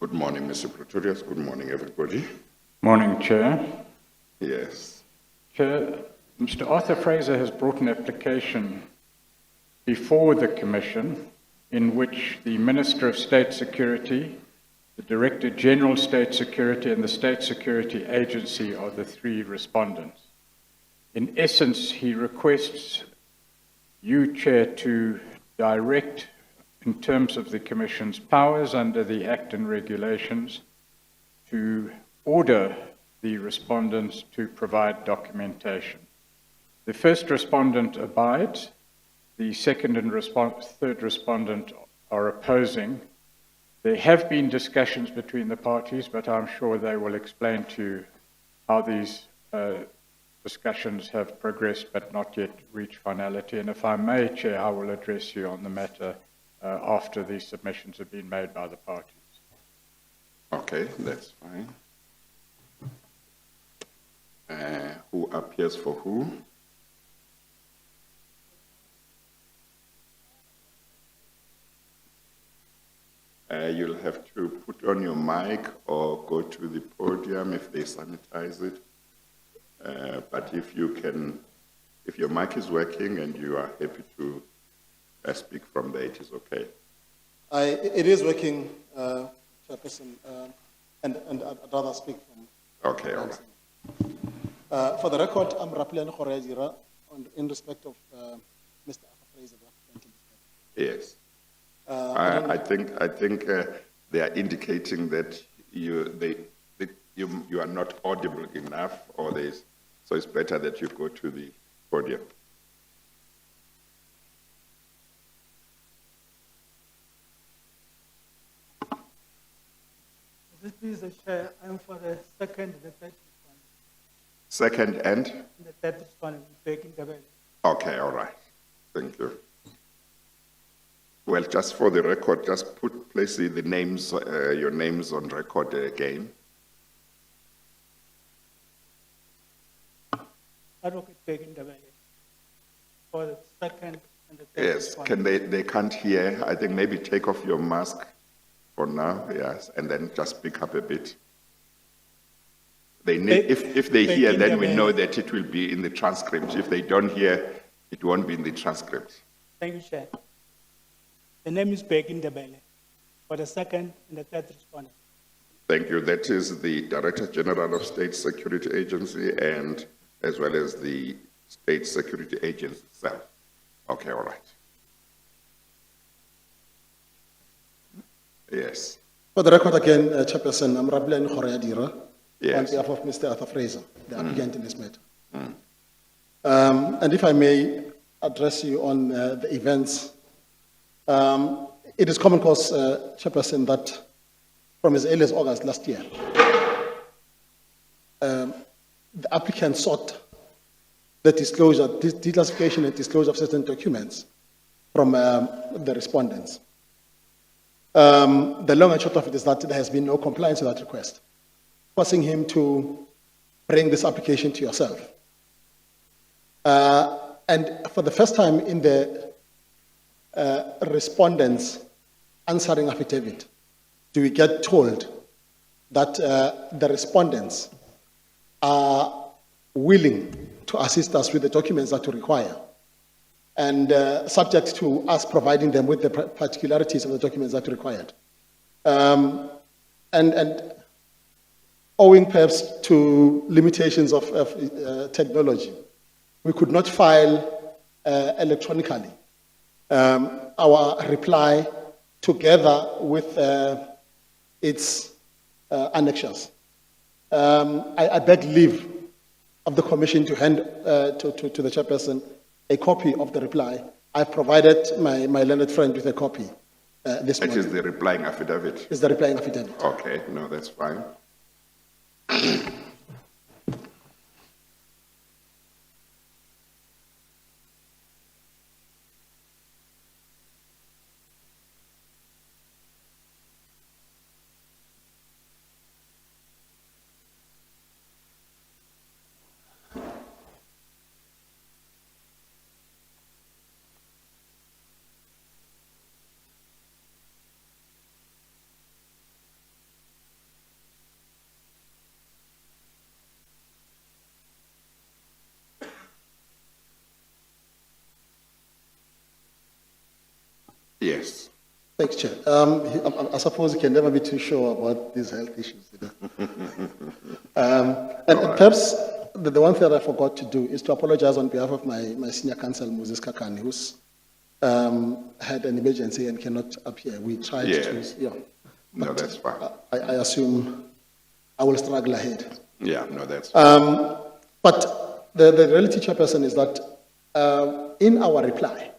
Good morning, Mr. Pretorius. Good morning, everybody. Morning, Chair. Yes. Chair, Mr. Arthur Fraser has brought an application before the Commission in which the Minister of State Security, the Director General State Security, and the State Security Agency are the three respondents. In essence, he requests you, Chair, to direct, in terms of the Commission's powers under the Act and regulations, to order the respondents to provide documentation. The first respondent abides, the second and third respondent are opposing. There have been discussions between the parties, but I'm sure they will explain to you how these discussions have progressed but not yet reached finality. And if I may, Chair, I will address you on the matter after these submissions have been made by the parties. Okay, that's fine. Who appears for who? You'll have to put on your mic or go to the podium if they sanitize it. But if your mic is working and you are happy to speak from there, it is okay. It is working, Chairperson, and I'd rather speak from. Okay, all right. For the record, I'm Rapilani Khorejira in respect of Mr. Arthur Fraser. Yes. I think they are indicating that you are not audible enough, so it's better that you go to the podium. This is Chair. I'm for the second and the third one. Second and? The third one is taking the bell. Okay, all right. Thank you. Well, just for the record, just place the names, your names on record again. Advocate taking the bell for the second and the third. Yes, they can't hear. I think maybe take off your mask for now, yes, and then just speak up a bit. If they hear, then we know that it will be in the transcript. If they don't hear, it won't be in the transcript. Thank you, Chair. The name is Begin Debele for the second and the third respondent. Thank you. That is the Director General of State Security Agency and as well as the State Security Agency itself. Okay, all right. Yes. For the record again, Chairperson, I'm Rapilani Khorejira on Yes. behalf of Mr. Arthur Fraser, the applicant in this matter. And if I may address you on the events, it is common cause, Chairperson, that from as early as August last year, the applicant sought the disclosure, declassification and disclosure of certain documents from the respondents. The long and short of it is that there has been no compliance with that request, forcing him to bring this application to yourself. And for the first time in the respondents' answering affidavit, do we get told that the respondents are willing to assist us with the documents that we require, and subject to us providing them with the particularities of the documents that are required. And owing perhaps to limitations of technology, we could not file electronically our reply together with its annexures. I beg leave of the Commission to hand to the Chairperson a copy of the reply. I've provided my learned friend with a copy this morning. That is the replying affidavit. It's the replying affidavit. Okay, no, that's fine. Yes. Thanks, Chair. I suppose you can never be too sure about these health issues. You know? And perhaps the one thing that I forgot to do is to apologize on behalf of my senior counsel, Moses Kakani, who's had an emergency and cannot appear. We tried to, yeah. No, that's fine. I assume I will struggle ahead. Yeah, no, that's fine. But the reality, Chairperson, is that in our reply,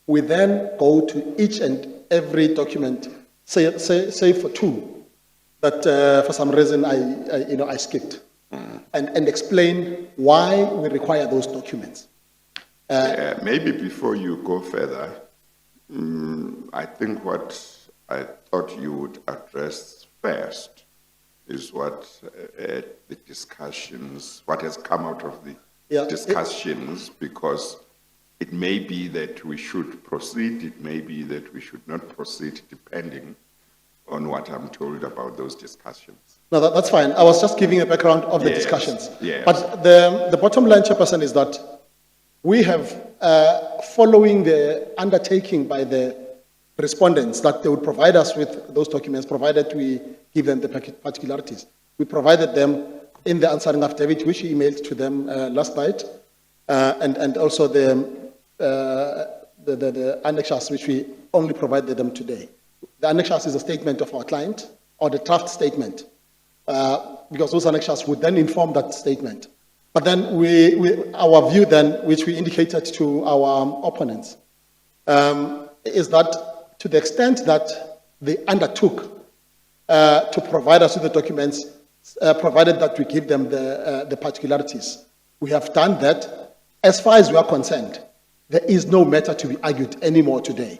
we then go to each and every document, say for two, that for some reason I skipped, and explain why we require those documents. Maybe before you go further, I think what I thought you would address first is what the discussions, what has come out of the discussions, because it may be that we should proceed, it may be that we should not proceed, depending on what I'm told about those discussions. No, that's fine. I was just giving a background of the discussions. Yes. But the bottom line, Chairperson, is that we have, following the undertaking by the respondents that they would provide us with those documents, provided we give them the particularities. We provided them in the answering affidavit, which we emailed to them last night, and also the annexures, which we only provided them today. The annexures is a statement of our client, or the draft statement, because those annexures would then inform that statement. But then our view then, which we indicated to our opponents, is that to the extent that they undertook to provide us with the documents, provided that we give them the particularities, we have done that. As far as we are concerned, there is no matter to be argued anymore today.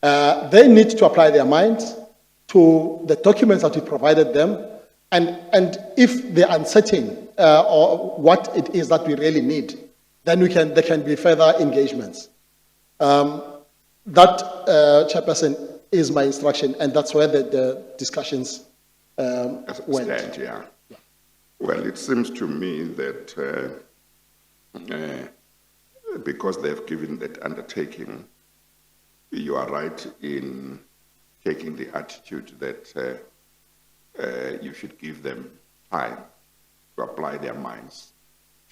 They need to apply their minds to the documents that we provided them, and if they're uncertain or what it is that we really need, then there can be further engagements. That, Chairperson, is my instruction, and that's where the discussions went. Stand, yeah. Well, it seems to me that because they've given that undertaking, you are right in taking the attitude that you should give them time to apply their minds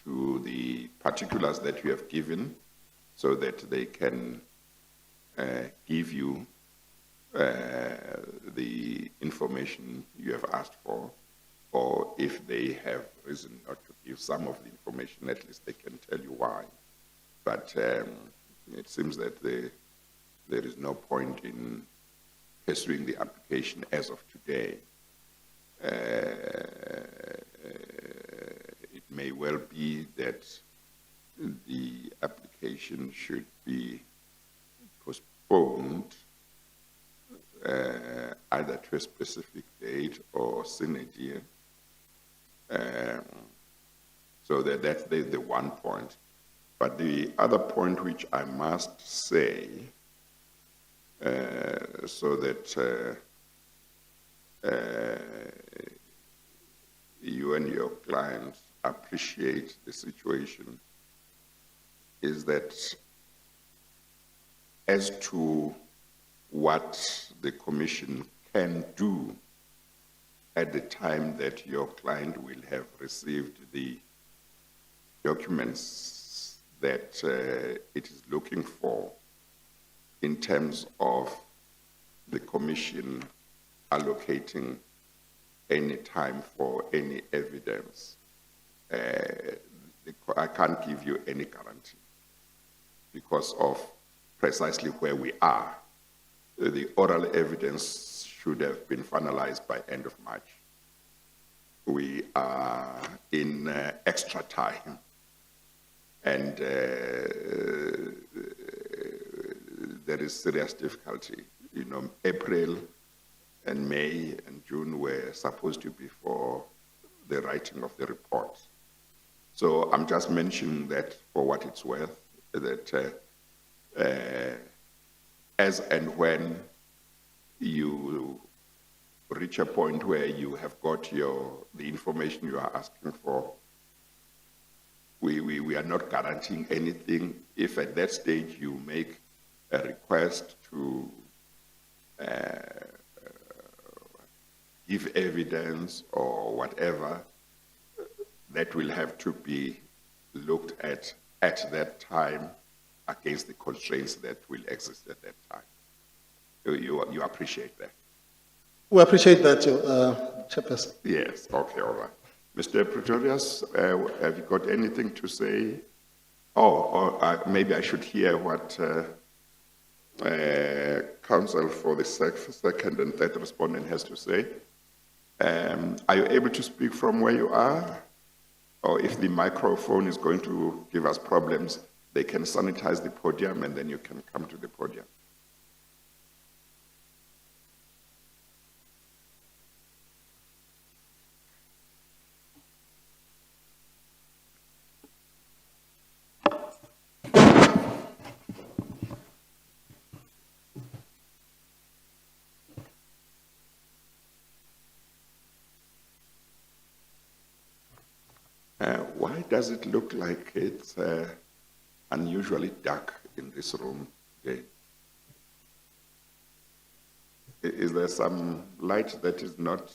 to the particulars that you have given, so that they can give you the information you have asked for, or if they have reason not to give some of the information, at least they can tell you why. But it seems that there is no point in pursuing the application as of today. It may well be that the application should be postponed either to a specific date or sine die. So that's the one point. But the other point which I must say, so that you and your clients appreciate the situation, is that as to what the Commission can do at the time that your client will have received the documents that it is looking for, in terms of the Commission allocating any time for any evidence, I can't give you any guarantee because of precisely where we are. The oral evidence should have been finalized by end of March. We are in extra time, and there is serious difficulty. You know, April and May and June were supposed to be for the writing of the report. So I'm just mentioning that for what it's worth, that as and when you reach a point where you have got the information you are asking for, we are not guaranteeing anything. If at that stage you make a request to give evidence or whatever, that will have to be looked at that time against the constraints that will exist at that time. You appreciate that? We appreciate that, Chairperson. Yes, okay, all right. Mr. Pretorius, have you got anything to say? Or maybe I should hear what counsel for the second and third respondent has to say. Are you able to speak from where you are? Or if the microphone is going to give us problems, they can sanitize the podium and then you can come to the podium. Why does it look like it's unusually dark in this room today? Is there some light that is not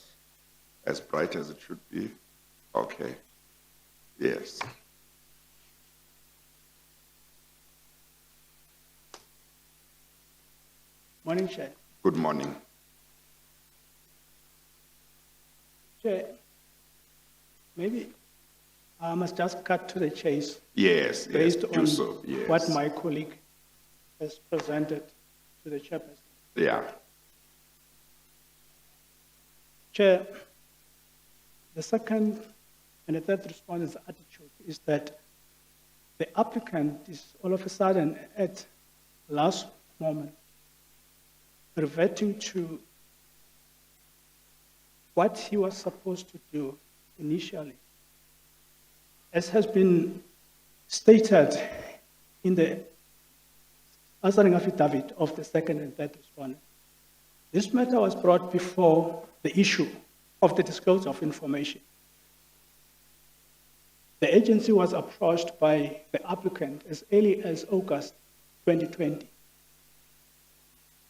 as bright as it should be? Okay. Yes. Morning, Chair. Good morning. Chair, maybe I must just cut to the chase. Yes, based yes, do on so. Yes. what my colleague has presented to the Chairperson. Yeah. Chair, the second and the third respondent's attitude is that the applicant is all of a sudden at last moment reverting to what he was supposed to do initially. As has been stated in the answering affidavit of the second and third respondent, this matter was brought before the issue of the disclosure of information. The agency was approached by the applicant as early as August 2020.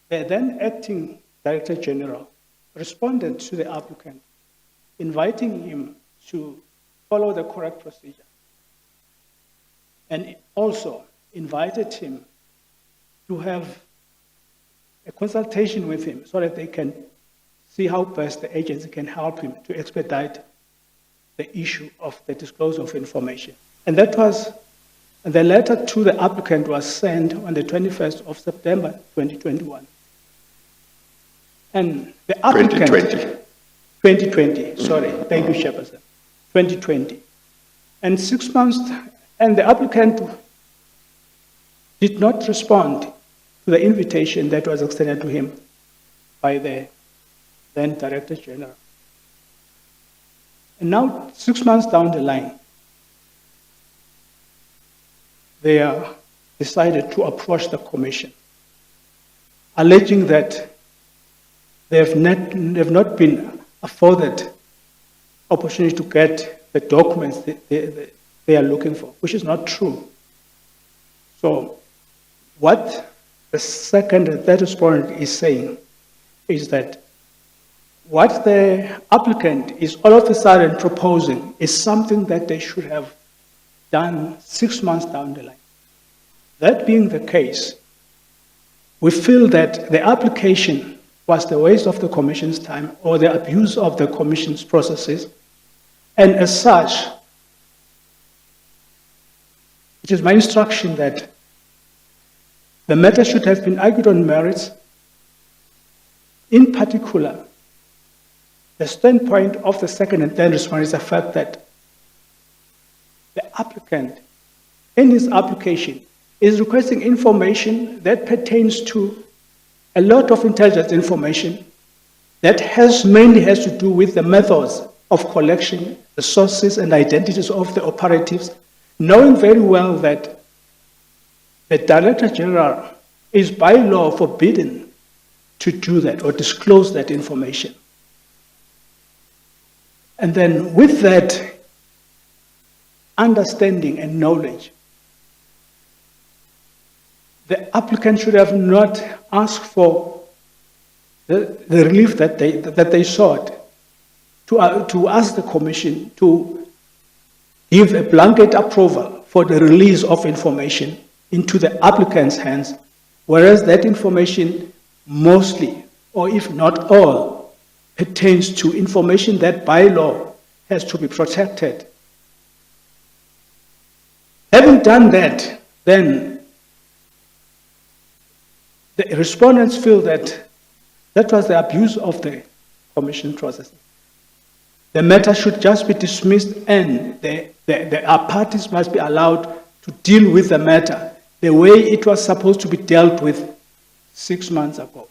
The then acting Director General responded to the applicant, inviting him to follow the correct procedure, and also invited him to have a consultation with him so that they can see how best the agency can help him to expedite the issue of the disclosure of information. And that was, the letter to the applicant was sent on the 21st of September 2021. And the applicant... 2020, sorry, thank you, Chairperson. 2020. And 6 months, and the applicant did not respond to the invitation that was extended to him by the then Director General. And now, 6 months down the line, they are decided to approach the Commission, alleging that they have not been afforded opportunity to get the documents they are looking for, which is not true. So what the second and third respondent is saying is that what the applicant is all of a sudden proposing is something that they should have done 6 months down the line. That being the case, we feel that the application was the waste of the Commission's time or the abuse of the Commission's processes, and as such, it is my instruction that the matter should have been argued on merits. In particular, the standpoint of the second and third respondent is the fact that the applicant, in his application, is requesting information that pertains to a lot of intelligence information that mainly has to do with the methods of collection, the sources and identities of the operatives, knowing very well that the Director General is by law forbidden to do that or disclose that information. And then with that understanding and knowledge, the applicant should have not asked for the relief that they sought, to ask the Commission to give a blanket approval for the release of information into the applicant's hands, whereas that information mostly, or if not all, pertains to information that by law has to be protected. Having done that, then the respondents feel that that was the abuse of the Commission process. The matter should just be dismissed, and our parties must be allowed to deal with the matter the way it was supposed to be dealt with 6 months ago.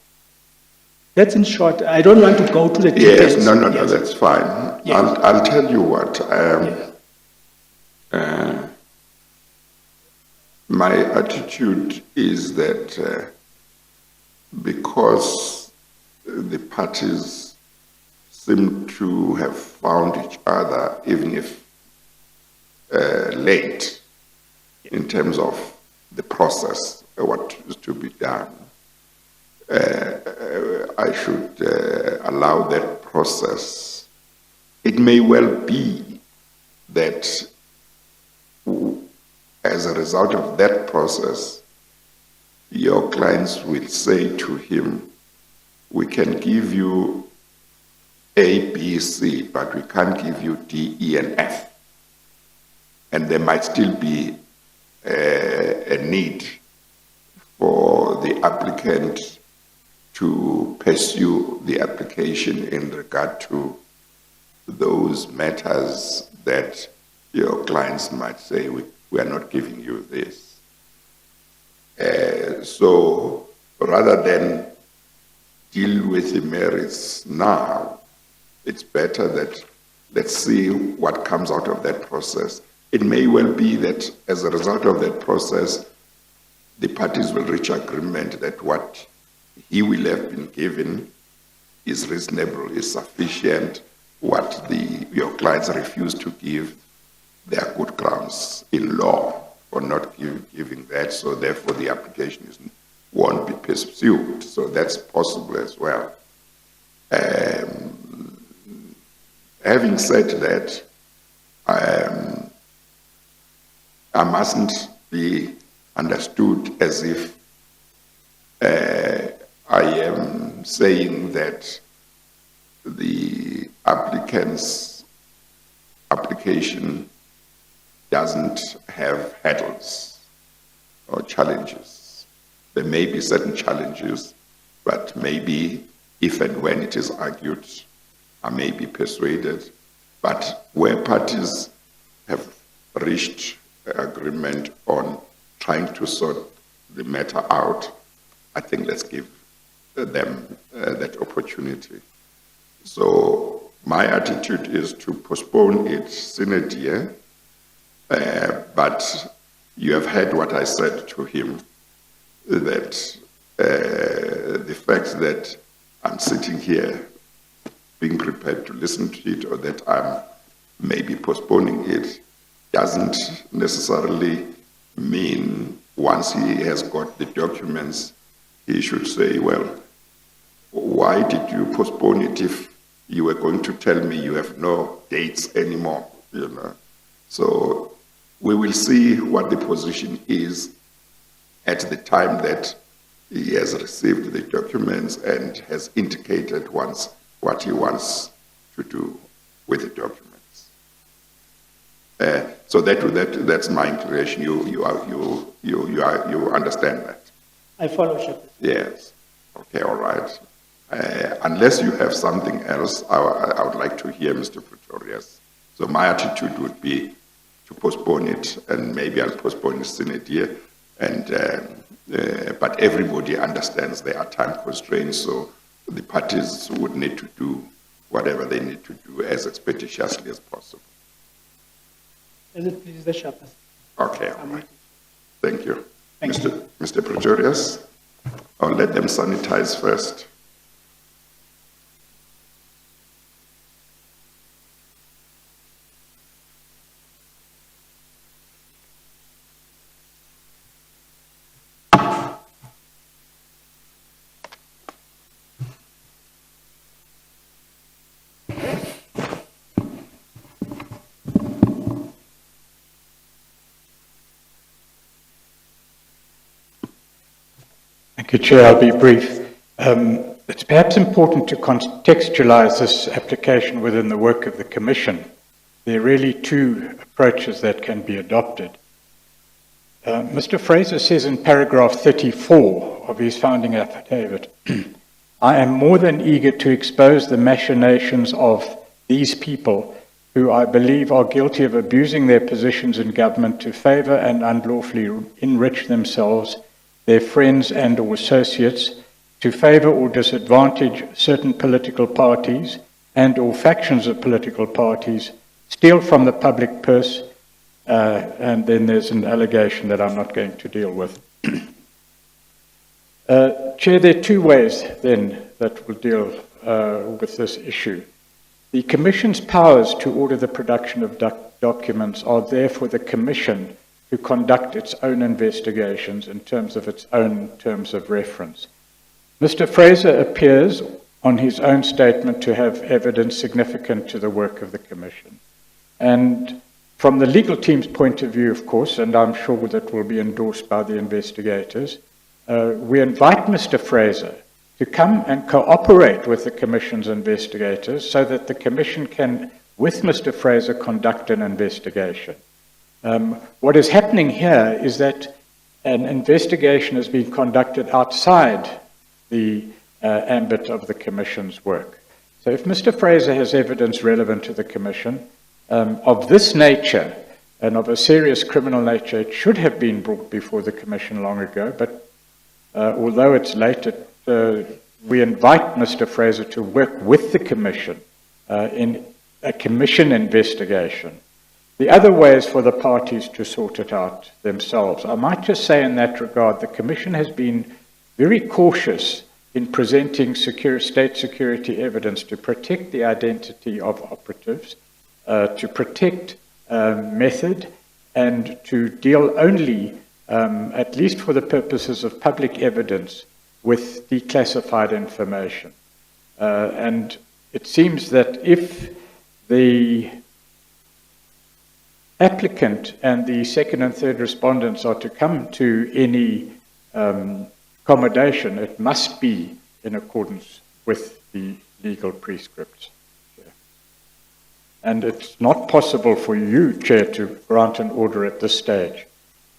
That's in short. I don't want to go to the details. Yes, no, that's fine. Yes. I'll tell you what. My attitude is that because the parties seem to have found each other, even if late, in terms of the process, what is to be done, I should allow that process. It may well be that as a result of that process, your clients will say to him, we can give you A, B, C, but we can't give you D, E, and F. And there might still be a need for the applicant to pursue the application in regard to those matters that your clients might say, we are not giving you this. So rather than deal with the merits now, it's better that let's see what comes out of that process. It may well be that as a result of that process, the parties will reach agreement that what he will have been given is reasonable, is sufficient. What your clients refuse to give, there are good grounds in law for not giving that, so therefore the application won't be pursued. So that's possible as well. Having said that, I mustn't be understood as if I am saying that the applicant's application doesn't have hurdles or challenges. There may be certain challenges, but maybe if and when it is argued, I may be persuaded. But where parties have reached agreement on trying to sort the matter out, I think let's give them that opportunity. So my attitude is to postpone it sine die, but you have heard what I said to him, that the fact that I'm sitting here being prepared to listen to it, or that I'm maybe postponing it, doesn't necessarily mean once he has got the documents, he should say, well, why did you postpone it if you were going to tell me you have no dates anymore, you know? So we will see what the position is at the time that he has received the documents and has indicated once what he wants to do with the documents. So that's my inclination. You understand that? I follow, Chairperson. Yes. Okay. All right. Unless you have something else, I would like to hear Mr. Pretorius. So my attitude would be to postpone it, and maybe I'll postpone it sine die, but everybody understands there are time constraints, so the parties would need to do whatever they need to do as expeditiously as possible. Is it please the Chairperson? Okay. All right. Thank you. Thank you. Mr. Pretorius, I'll let them sanitize first. Thank you, Chair. I'll be brief. It's perhaps important to contextualise this application within the work of the Commission. There are really two approaches that can be adopted. Mr. Fraser says in paragraph 34 of his founding affidavit, I am more than eager to expose the machinations of these people who I believe are guilty of abusing their positions in government to favour and unlawfully enrich themselves, their friends and or associates, to favour or disadvantage certain political parties and or factions of political parties, steal from the public purse, and then there's an allegation that I'm not going to deal with. Chair, there are two ways then that will deal with this issue. The Commission's powers to order the production of documents are there for the Commission to conduct its own investigations in terms of its own terms of reference. Mr. Fraser appears on his own statement to have evidence significant to the work of the Commission. And from the legal team's point of view, of course, and I'm sure that will be endorsed by the investigators, we invite Mr. Fraser to come and cooperate with the Commission's investigators so that the Commission can, with Mr. Fraser, conduct an investigation. What is happening here is that an investigation is being conducted outside the ambit of the Commission's work. So if Mr. Fraser has evidence relevant to the Commission of this nature and of a serious criminal nature, it should have been brought before the Commission long ago, but although it's late, we invite Mr. Fraser to work with the Commission in a Commission investigation. The other way is for the parties to sort it out themselves. I might just say in that regard, the Commission has been very cautious in presenting state security evidence to protect the identity of operatives, to protect method, and to deal only, at least for the purposes of public evidence, with declassified information. And it seems that if the applicant and the second and third respondents are to come to any accommodation, it must be in accordance with the legal prescripts. And it's not possible for you, Chair, to grant an order at this stage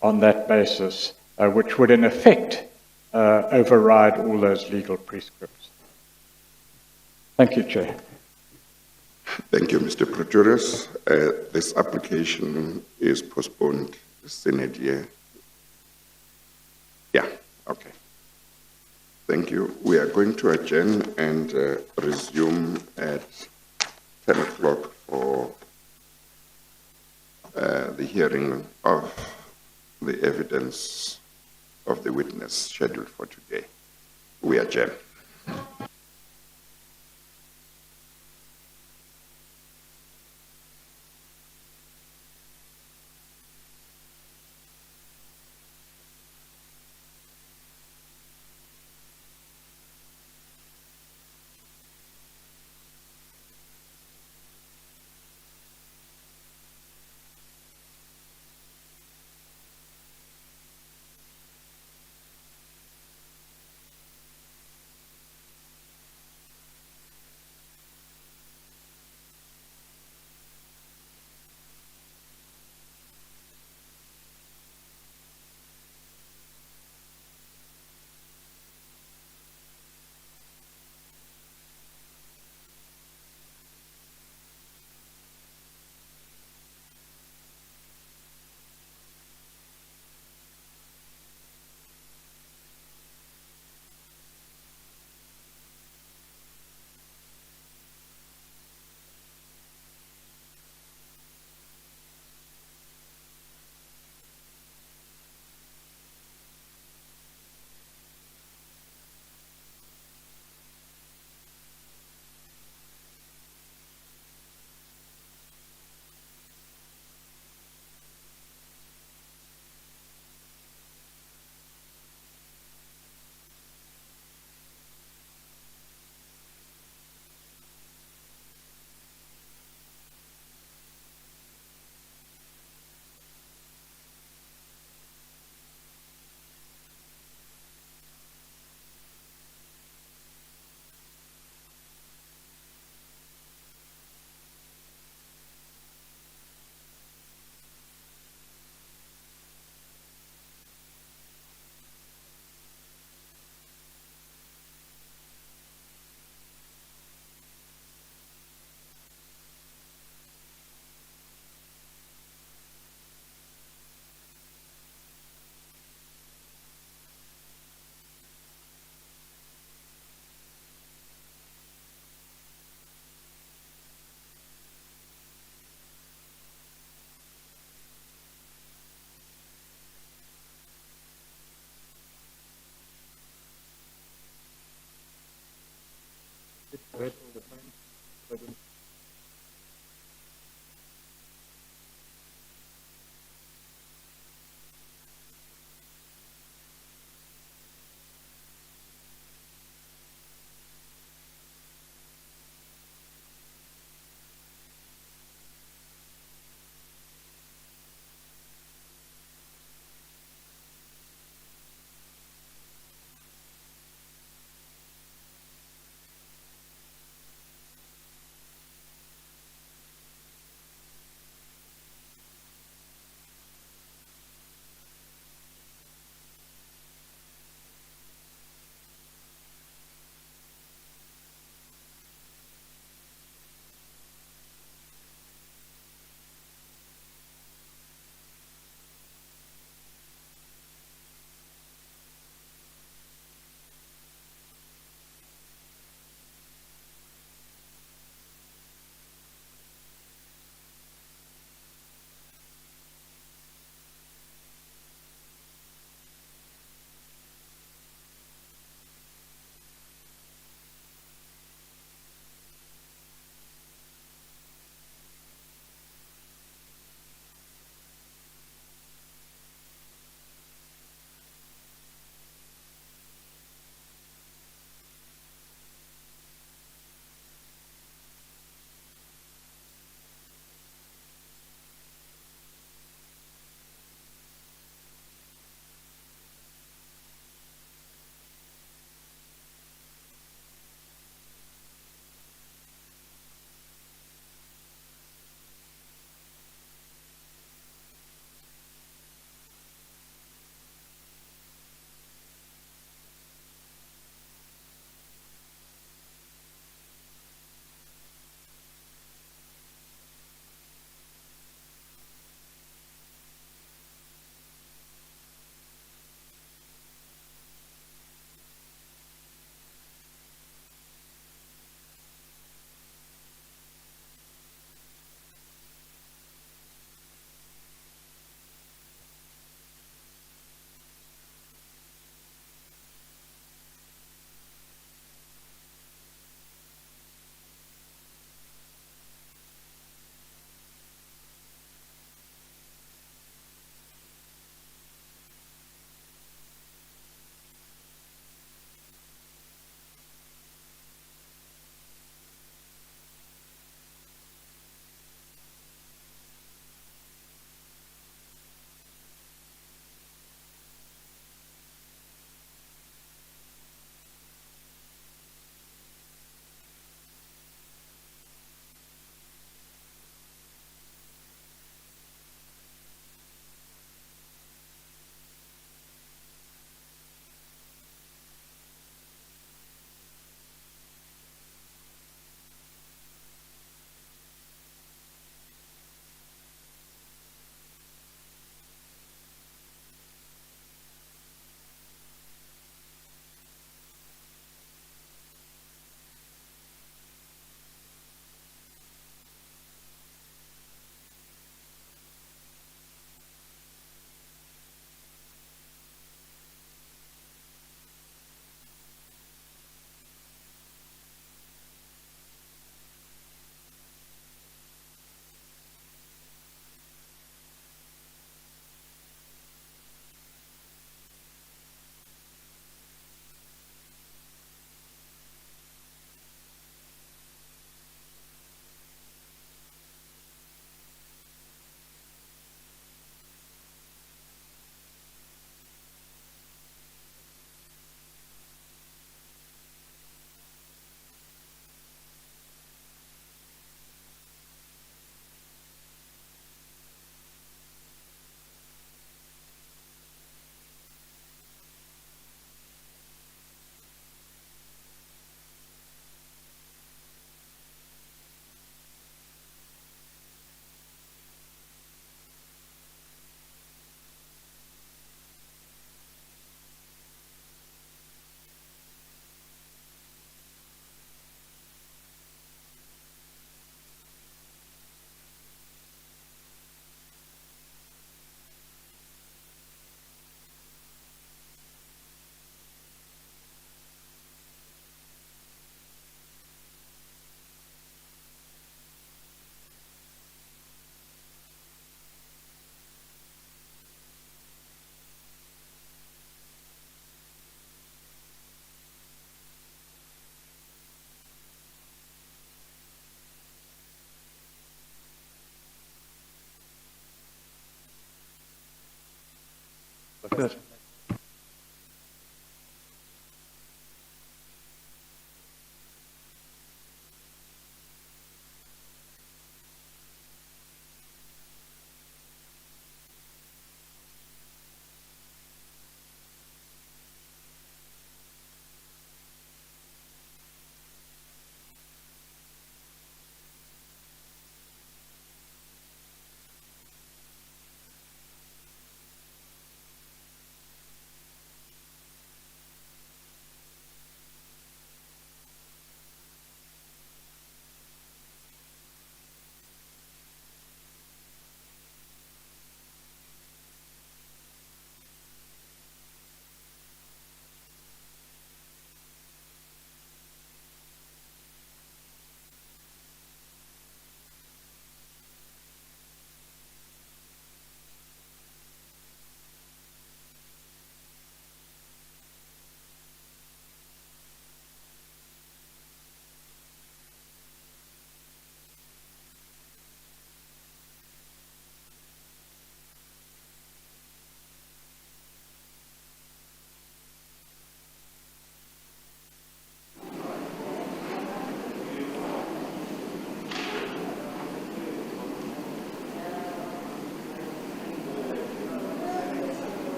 on that basis, which would in effect override all those legal prescripts. Thank you, Chair. Thank you, Mr. Proteus. This application is postponed Senate year. Yeah, okay. Thank you. We are going to adjourn and resume at 10 o'clock for the hearing of the evidence of the witness scheduled for today. We adjourn. Good.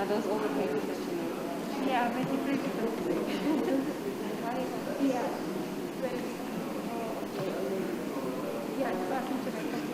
Are those all the papers that you need? Yeah, but you bring it. Yeah. Yeah, it's back into the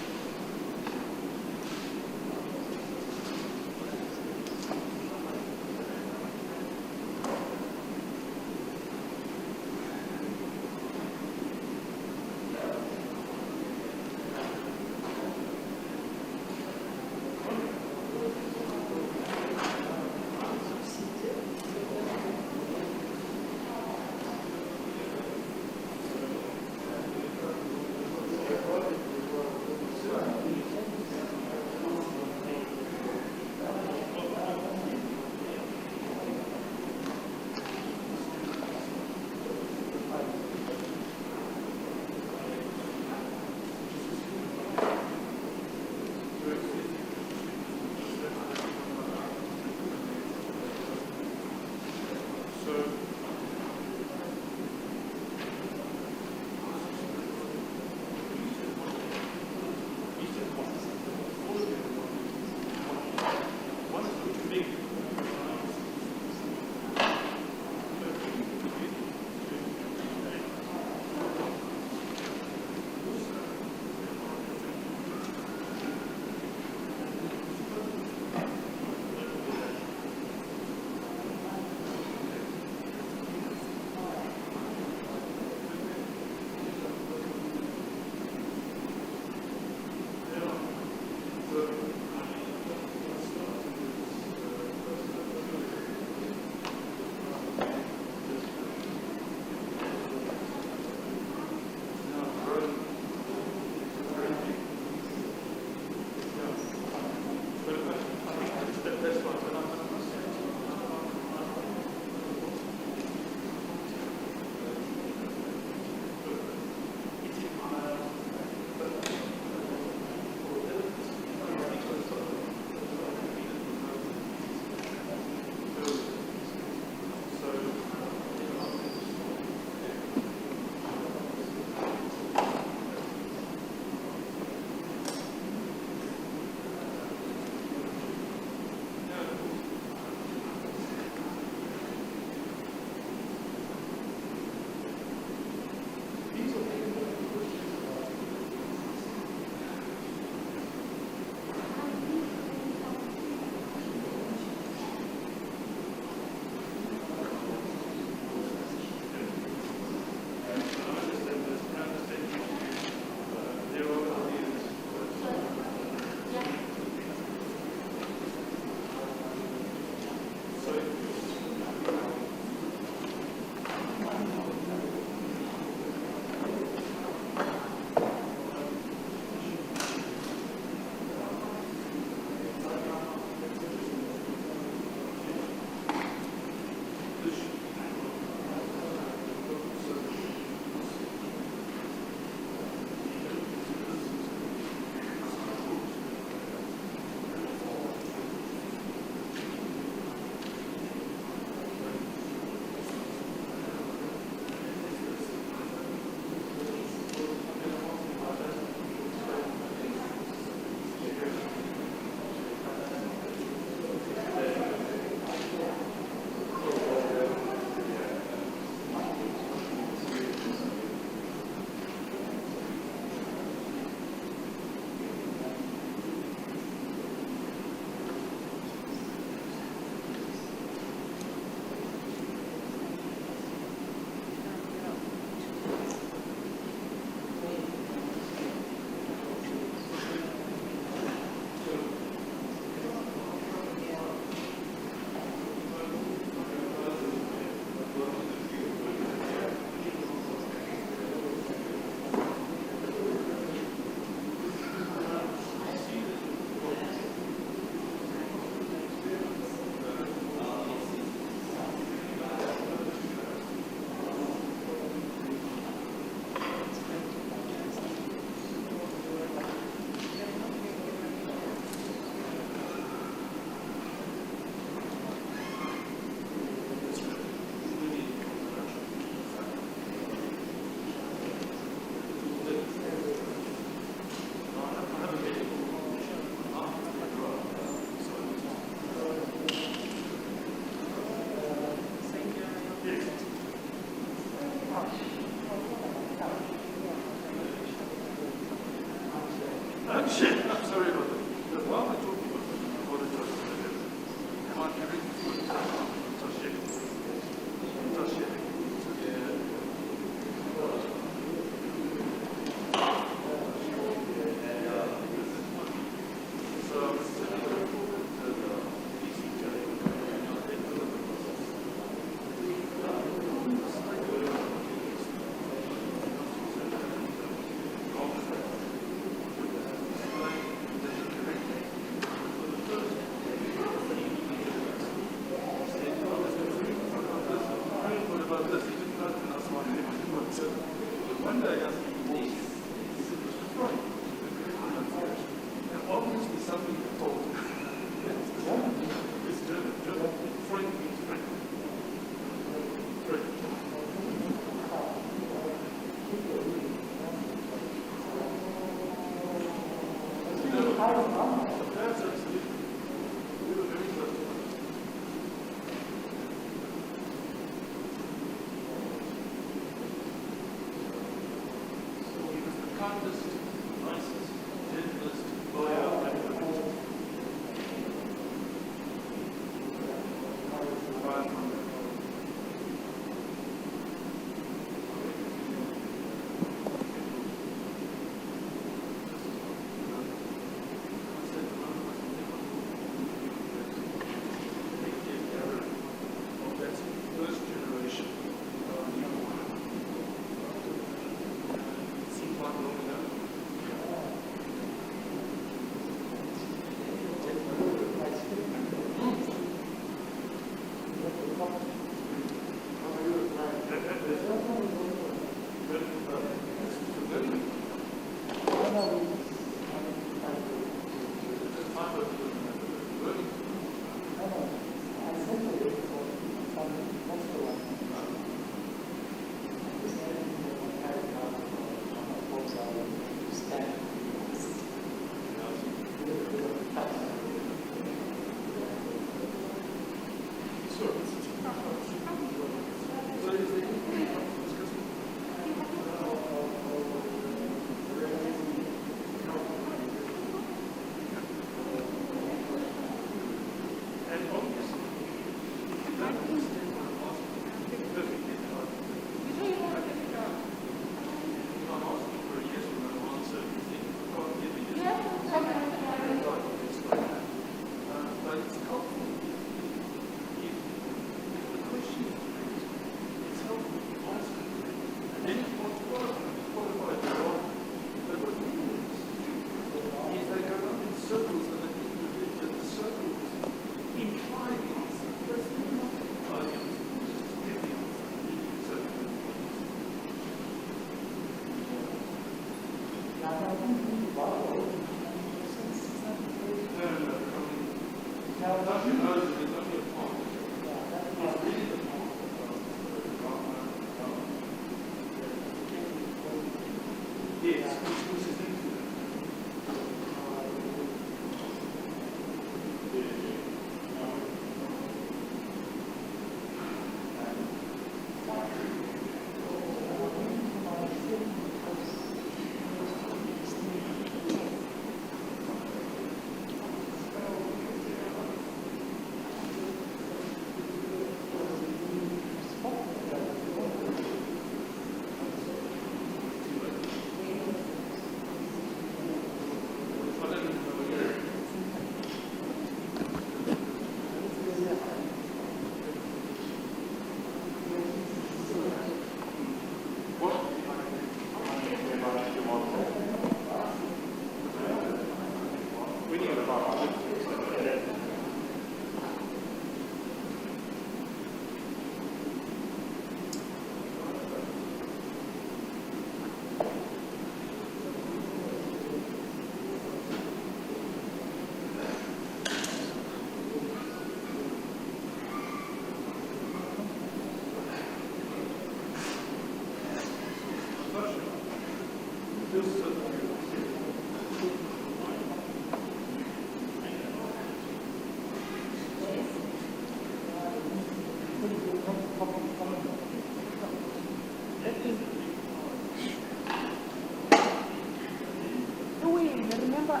Remember,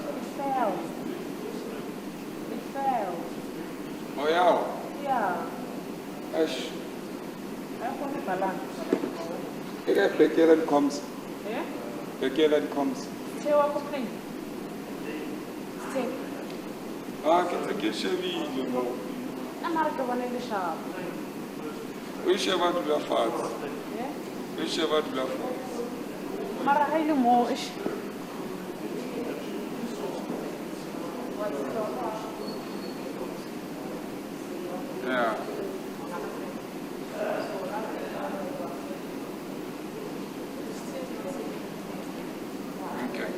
it failed. It failed. Oh, yeah. Yeah. Ash. I want to balance. Bekelen comes. Yeah? Bekelen comes. Say what complaint? Say. Ke shebile mo. I'm not going to the shop. O sheba dula fatshe. Yeah? O sheba dula fatshe. Mara ha ile mo ish. Yeah. Okay.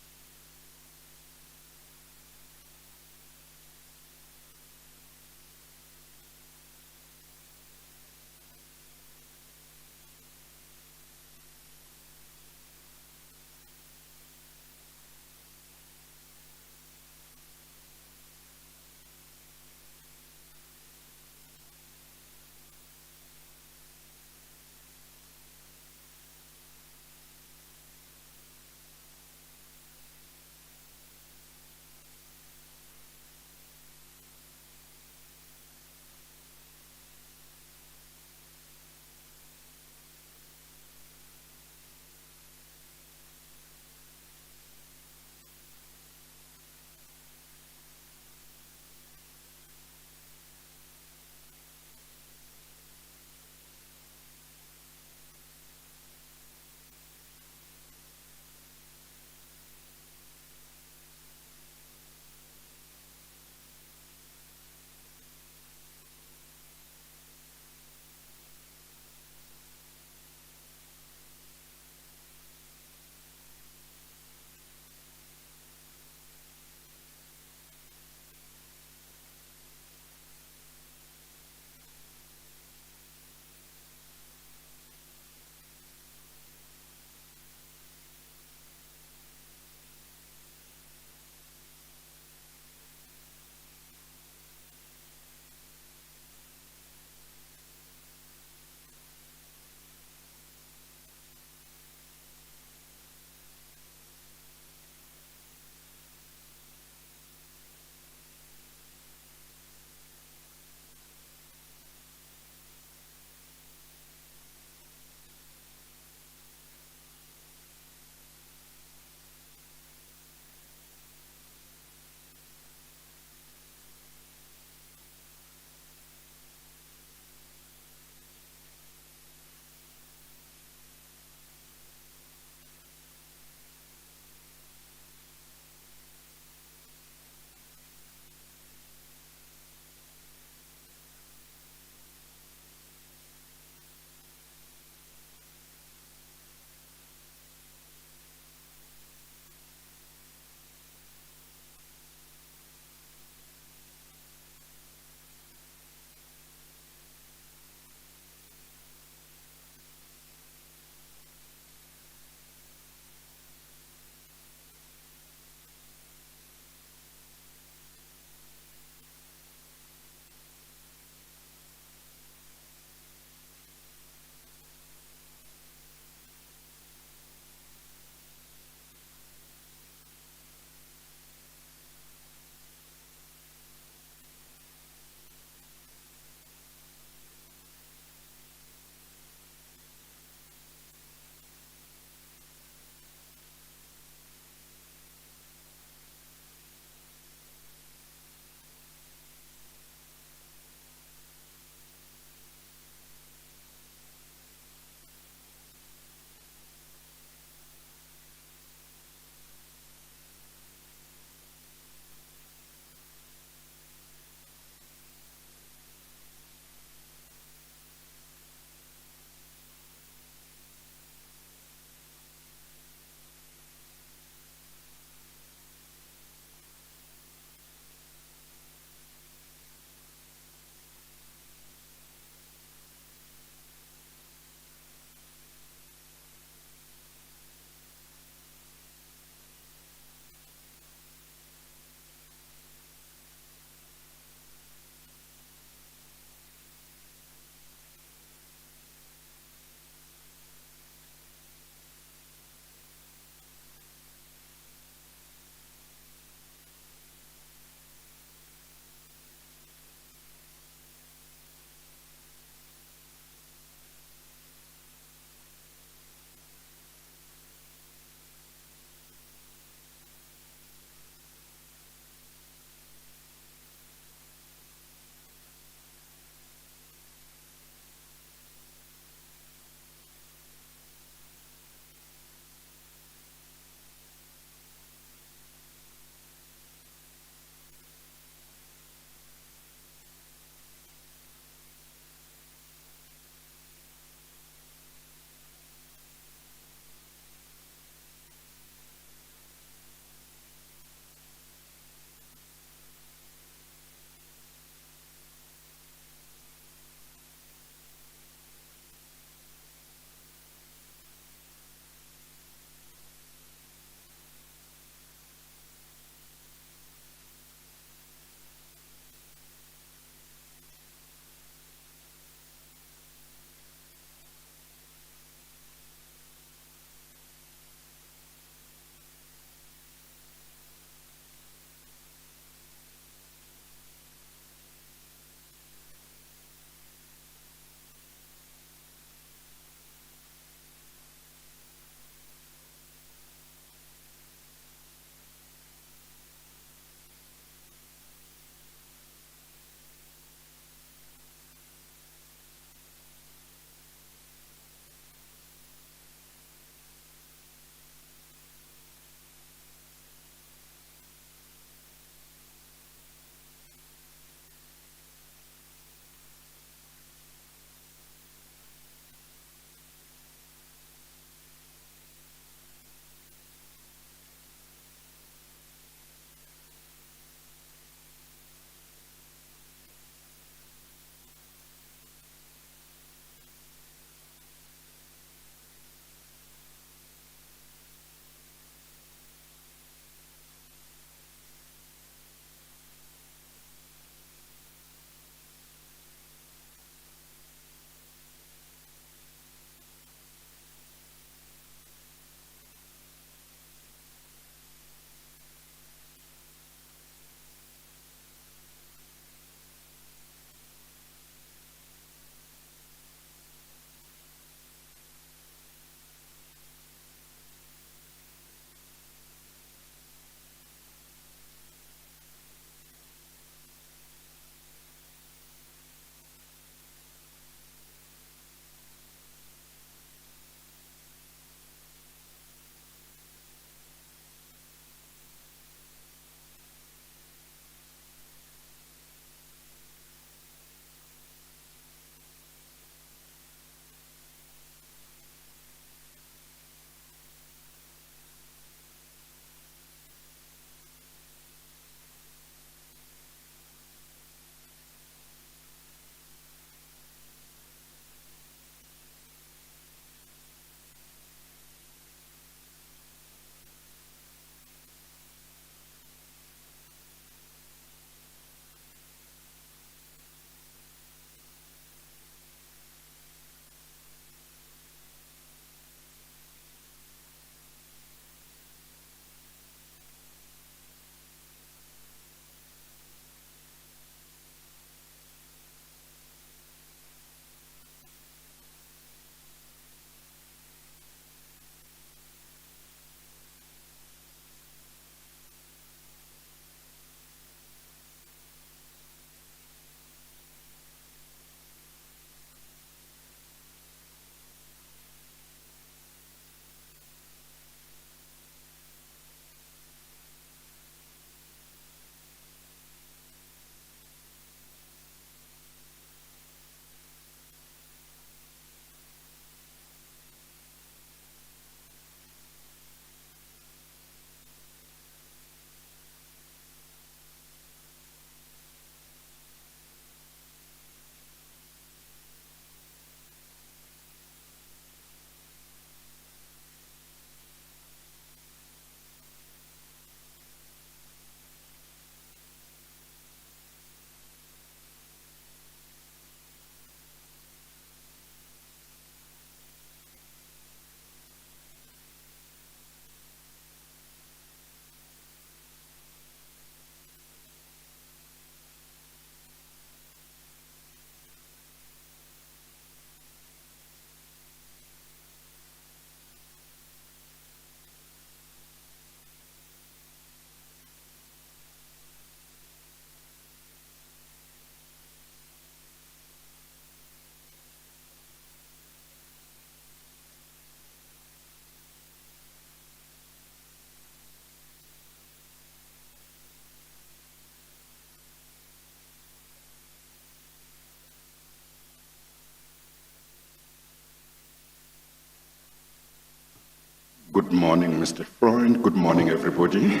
Good morning, Mr. Freund. Good morning, everybody.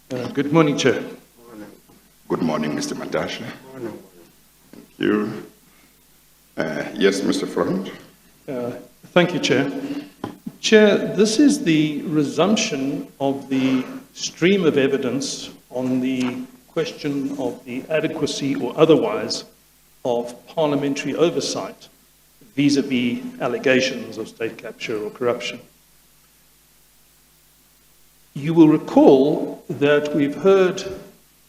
Good morning, Chair. Good morning, Mr. Mantashe. Thank you. Yes, Mr. Freund. Thank you, Chair. Chair, this is the resumption of the stream of evidence on the question of the adequacy or otherwise of parliamentary oversight vis-à-vis allegations of state capture or corruption. You will recall that we've heard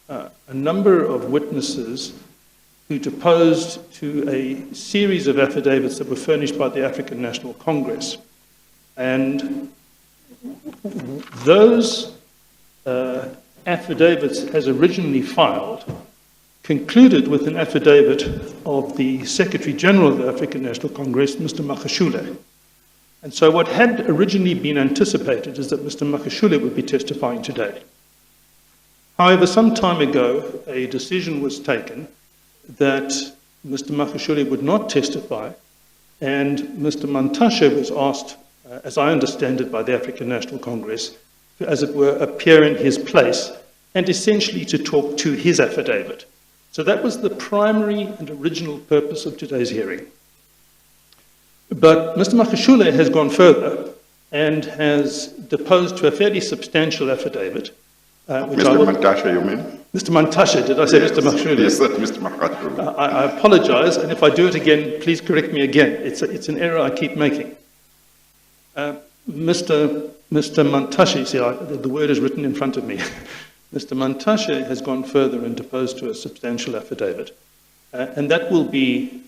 a number of witnesses who deposed to a series of affidavits that were furnished by the African National Congress. And those affidavits, as originally filed, concluded with an affidavit of the Secretary General of the African National Congress, Mr. Magashule. And so what had originally been anticipated is that Mr. Magashule would be testifying today. However, some time ago, a decision was taken that Mr. Magashule would not testify, and Mr. Mantashe was asked, as I understand it, by the African National Congress, to, as it were, appear in his place and essentially to talk to his affidavit. So that was the primary and original purpose of today's hearing. But Mr. Magashule has gone further and has deposed to a fairly substantial affidavit. Mr. Mantashe, you mean? Mr. Mantashe, did I say yes. Mr. Magashule? Yes, sir, Mr. Magashule. I apologize, and if I do it again, please correct me again. It's an error I keep making. Mr. Mantashe, see, the word is written in front of me. Mr. Mantashe has gone further and deposed to a substantial affidavit. And that will be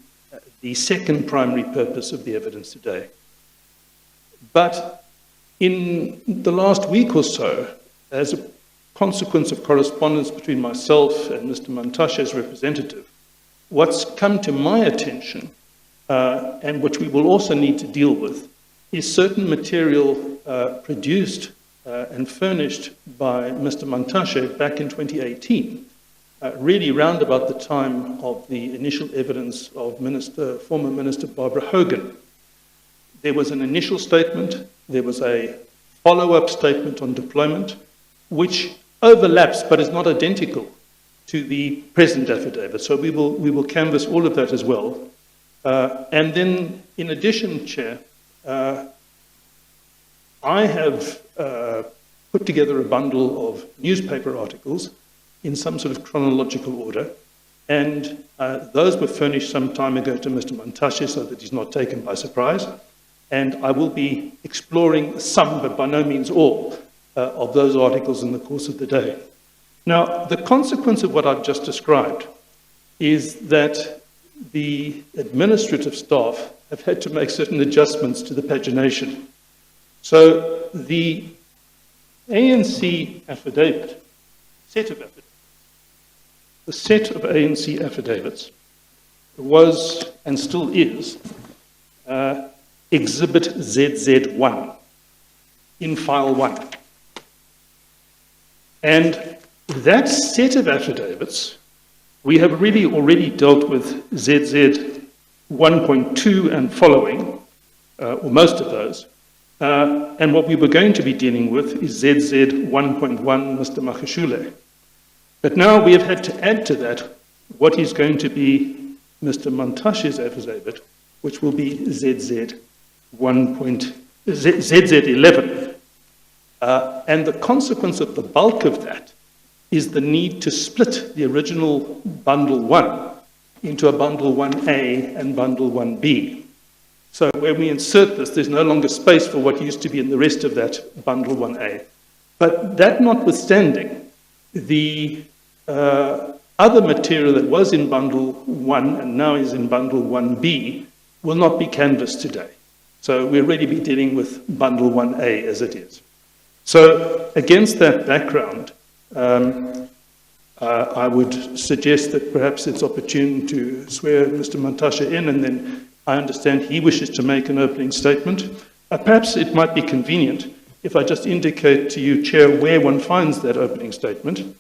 the second primary purpose of the evidence today. But in the last week or so, as a consequence of correspondence between myself and Mr. Mantashe's representative, what's come to my attention, and which we will also need to deal with, is certain material produced and furnished by Mr. Mantashe back in 2018, really round about the time of the initial evidence of former Minister Barbara Hogan. There was an initial statement, there was a follow-up statement on deployment, which overlaps but is not identical to the present affidavit. So we will canvass all of that as well. And then, in addition, Chair, I have put together a bundle of newspaper articles in some sort of chronological order, and those were furnished some time ago to Mr. Mantashe so that he's not taken by surprise. And I will be exploring some, but by no means all, of those articles in the course of the day. Now, the consequence of what I've just described is that the administrative staff have had to make certain adjustments to the pagination. So the ANC affidavit, the set of ANC affidavits was and still is Exhibit ZZ1 in File 1. And that set of affidavits, we have really already dealt with ZZ 1.2 and following, or most of those. And what we were going to be dealing with is ZZ 1.1, Mr. Magashule. But now we have had to add to that what is going to be Mr. Mantashe's affidavit, which will be ZZ 11. And the consequence of the bulk of that is the need to split the original Bundle 1 into a Bundle 1A and Bundle 1B. So when we insert this, there's no longer space for what used to be in the rest of that Bundle 1A. But that notwithstanding, the other material that was in Bundle 1 and now is in Bundle 1B will not be canvassed today. So we'll really be dealing with Bundle 1A as it is. So against that background, I would suggest that perhaps it's opportune to swear Mr. Mantashe in, and then I understand he wishes to make an opening statement. Perhaps it might be convenient if I just indicate to you, Chair, where one finds that opening statement.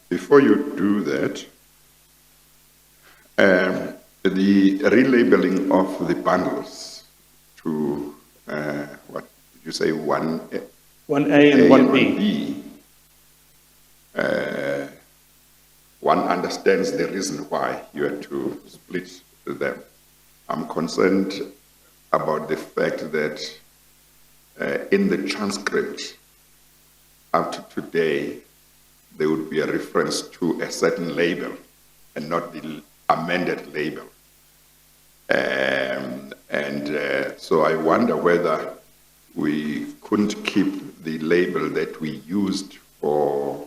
Before you do that, the relabeling of the bundles to you say 1A 1A and 1B. One understands the reason why you had to split them. I'm concerned about the fact that in the transcript up to today, there would be a reference to a certain label and not the amended label. So I wonder whether we couldn't keep the label that we used for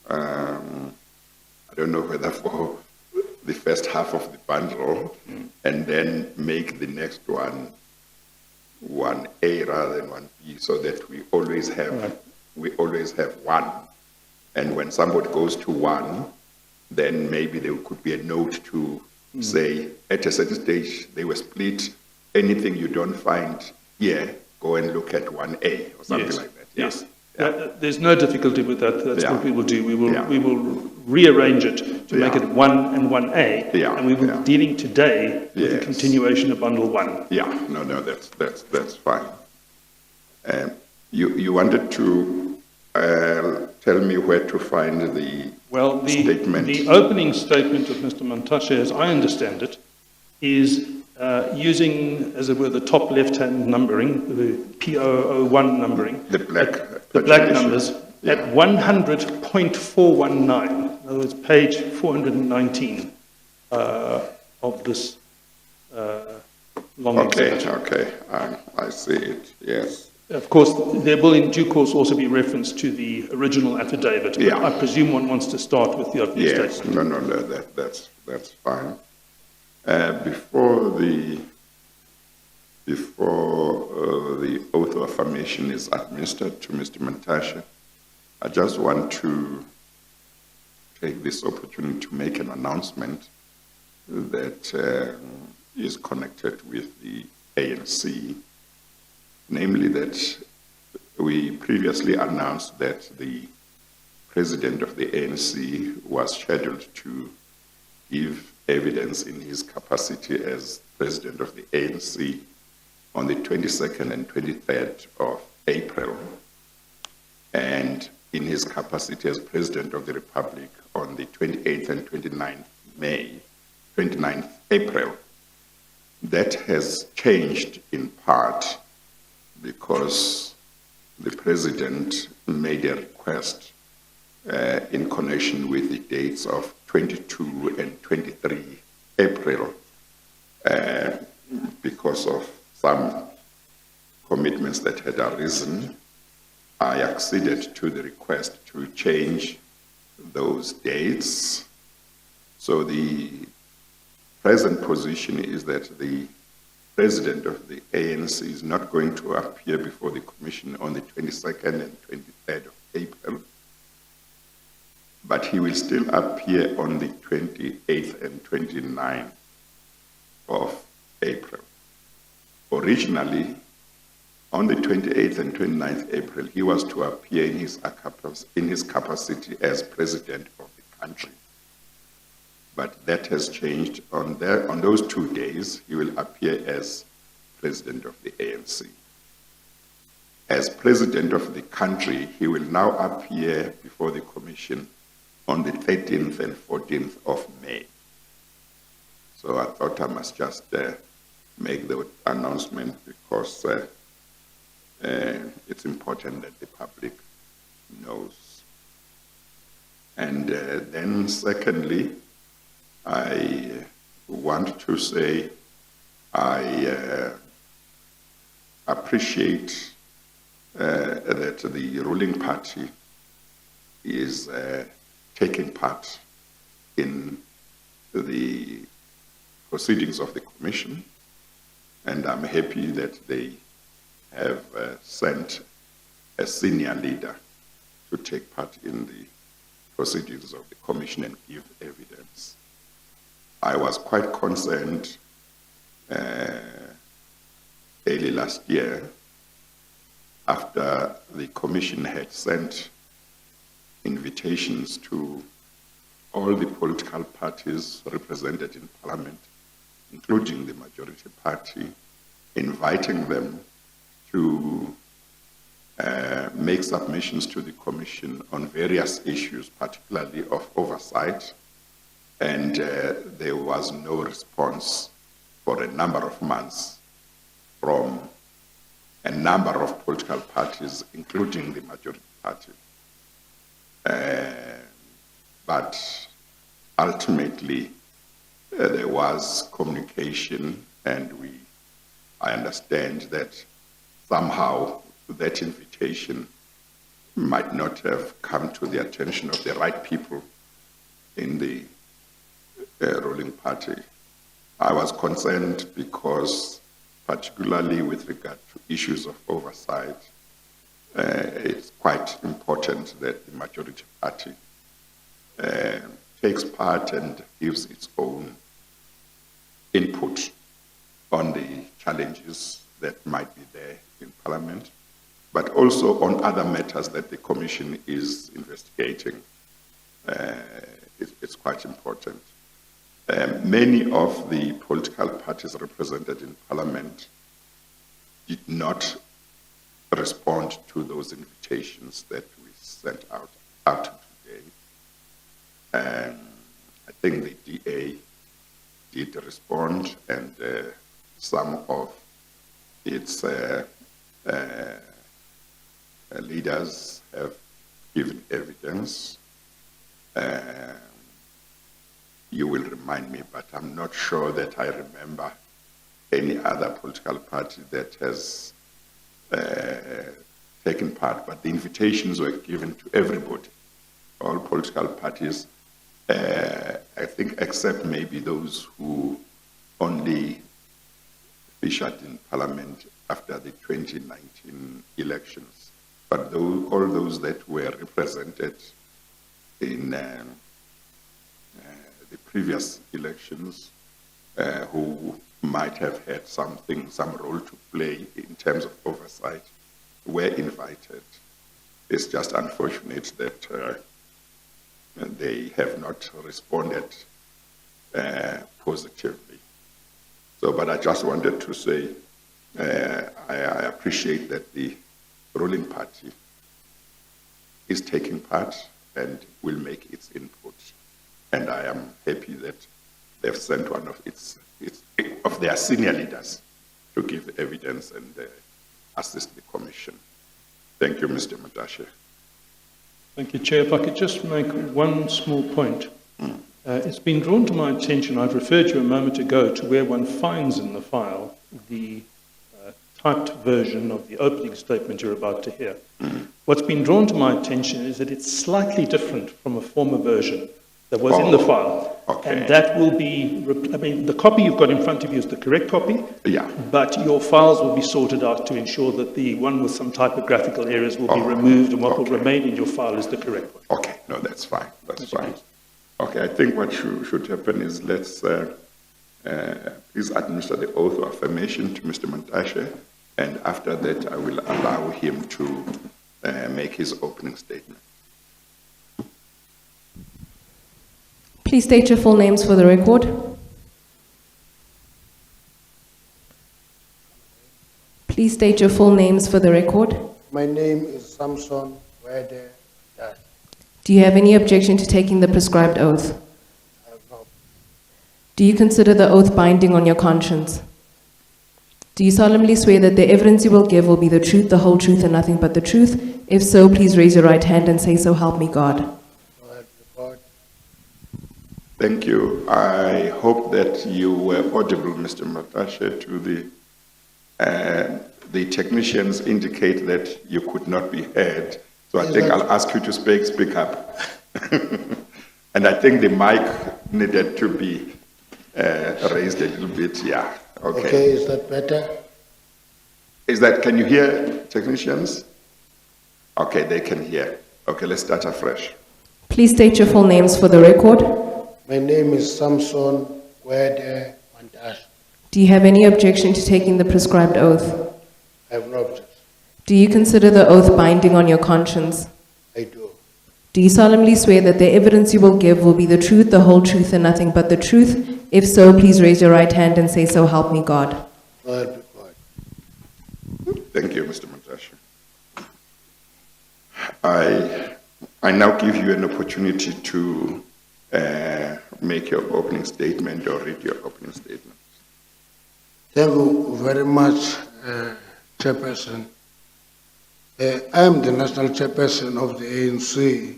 I don't know whether for the first half of the bundle, and then make the next one 1A rather than 1B, so that we always have one. And when somebody goes to one, then maybe there could be a note to say, at a certain stage, they were split. Anything you don't find here, go and look at 1A or something like that. Yes. Yeah. There's no difficulty with that. That's Yeah. what we will do. We will Yeah. we will rearrange it to make Yeah. it 1 and 1A, Yeah. and we will Yeah. be dealing today with the Yes. continuation of bundle 1. Yeah, no, that's fine. You wanted to tell me where to find the Well, statement. the opening statement of Mr. Mantashe, as I understand it, is using, as it were, the top left-hand numbering, the P001 numbering, The black black pagination. numbers, Yeah. at 100.419, in other words, page 419 of this long exhibit. Okay, I see it, yes. Of course, there will in due course also be reference to the original affidavit, but Yeah. I presume one wants to start with the opening Yes, statement. no, that's fine. Before the oath of affirmation is administered to Mr. Mantashe, I just want to take this opportunity to make an announcement that is connected with the ANC, namely that we previously announced that the president of the ANC was scheduled to give evidence in his capacity as president of the ANC on the 22nd and 23rd of April, and in his capacity as president of the Republic on the 28th and 29th April. That has changed in part because the president made a request in connection with the dates of 22 and 23 April because of some commitments that had arisen. I acceded to the request to change those dates. So the present position is that the president of the ANC is not going to appear before the commission on the 22nd and 23rd of April, but he will still appear on the 28th and 29th of April. Originally, on the 28th and 29th April, he was to appear in his capacity as president of the country. But that has changed. On those 2 days, he will appear as president of the ANC. As president of the country, he will now appear before the commission on the 13th and 14th of May. So I thought I must just make the announcement because it's important that the public knows. And then secondly, I want to say I appreciate that the ruling party is taking part in the proceedings of the commission, and I'm happy that they have sent a senior leader to take part in the proceedings of the commission and give evidence. I was quite concerned early last year after the commission had sent invitations to all the political parties represented in Parliament including the majority party, inviting them to make submissions to the Commission on various issues, particularly of oversight, and there was no response for a number of months from a number of political parties, including the majority party. But ultimately, there was communication, and I understand that somehow that invitation might not have come to the attention of the right people in the ruling party. I was concerned because, particularly with regard to issues of oversight, it's quite important that the majority party takes part and gives its own input on the challenges that might be there in Parliament, but also on other matters that the Commission is investigating. It's quite important. Many of the political parties represented in Parliament did not respond to those invitations that we sent out today. I think the DA did respond, and some of its leaders have given evidence. You will remind me, but I'm not sure that I remember any other political party that has taken part, but the invitations were given to everybody, all political parties, I think, except maybe those who only featured in Parliament after the 2019 elections. But all those that were represented in the previous elections, who might have had some role to play in terms of oversight, were invited. It's just unfortunate that they have not responded positively. So, but I just wanted to say I appreciate that the ruling party is taking part and will make its input. And I am happy that they've sent one of their senior leaders to give evidence and assist the Commission. Thank you, Mr. Mantashe. Thank you, Chair. If I could just make one small point. It's been drawn to my attention, I've referred you a moment ago to where one finds in the file the typed version of the opening statement you're about to hear. What's been drawn to my attention is that it's slightly different from a former version that was in the file. Okay. And that will be, the copy you've got in front of you is the correct copy. Yeah. But your files will be sorted out to ensure that the one with some typographical errors will be removed, and what will remain in your file is the correct one. Okay, no, that's fine. That's fine. Okay, I think what should happen is let's please administer the oath of affirmation to Mr. Mantashe, and after that I will allow him to make his opening statement. Please state your full names for the record. Please state your full names for the record. My name is Samson Gwede Mantashe. Do you have any objection to taking the prescribed oath? I have no. Do you consider the oath binding on your conscience? Do you solemnly swear that the evidence you will give will be the truth, the whole truth, and nothing but the truth? If so, please raise your right hand and say, "So help me God." So help me God. Thank you. I hope that you were audible, Mr. Mantashe, to the technicians indicate that you could not be heard. So I think I'll ask you to speak up. And I think the mic needed to be raised a little bit, yeah. Okay, is that better? Can you hear, technicians? Okay, they can hear. Okay, let's start afresh. Please state your full names for the record. My name is Samson Gwede Mantashe. Do you have any objection to taking the prescribed oath? I have no objection. Do you consider the oath binding on your conscience? I do. Do you solemnly swear that the evidence you will give will be the truth, the whole truth, and nothing but the truth? If so, please raise your right hand and say, so help me God. I'll be quiet. Thank you, Mr. Mantashe. I now give you an opportunity to make your opening statement or read your opening statement. Thank you very much, Chairperson. I am the National Chairperson of the ANC,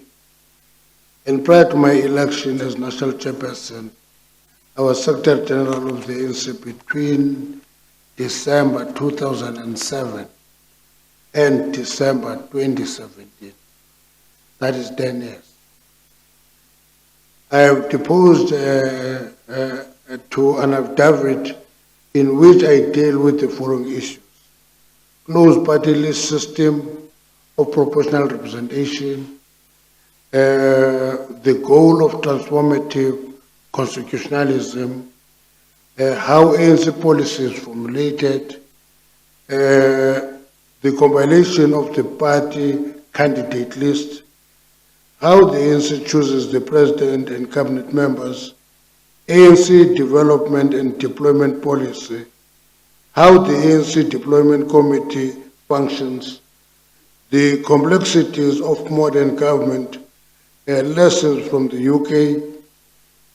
and prior to my election as National Chairperson, I was Secretary General of the ANC between December 2007 and December 2017. That is 10 years. I have deposed to an affidavit in which I deal with the following issues: closed party list system of proportional representation, the goal of transformative constitutionalism, how ANC policy is formulated, the compilation of the party candidate list, how the ANC chooses the president and cabinet members, ANC development and deployment policy, how the ANC deployment committee functions, the complexities of modern government, lessons from the UK,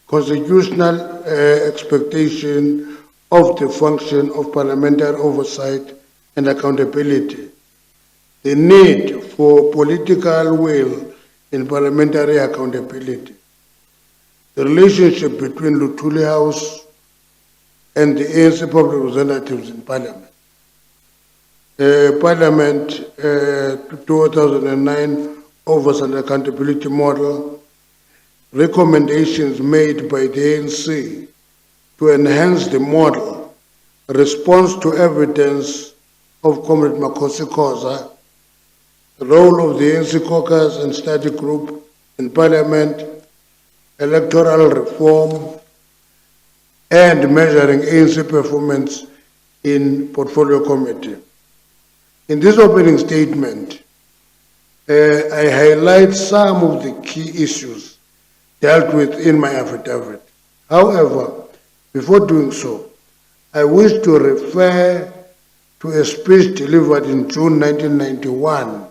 constitutional expectation of the function of parliamentary oversight and accountability, the need for political will in parliamentary accountability, the relationship between Luthuli House and the ANC public representatives in Parliament, Parliament 2009 Oversight and Accountability Model, recommendations made by the ANC to enhance the model, response to evidence of Comrade Makosi Khoza, the role of the ANC caucus and study group in Parliament, electoral reform, and measuring ANC performance in Portfolio Committee. In this opening statement, I highlight some of the key issues dealt with in my affidavit. However, before doing so, I wish to refer to a speech delivered in June 1991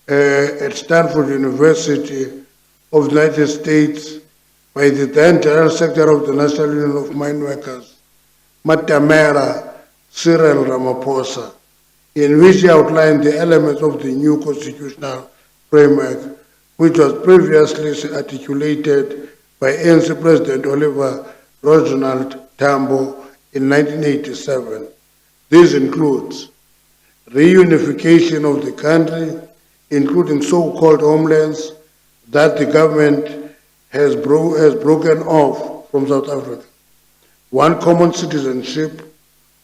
at Stanford University of the United States by the then General Secretary of the National Union of Mine Workers, Matamela Cyril Ramaphosa, in which he outlined the elements of the new constitutional framework, which was previously articulated by ANC President Oliver Reginald Tambo in 1987. This includes reunification of the country, including so-called homelands that the government has broken off from South Africa, one common citizenship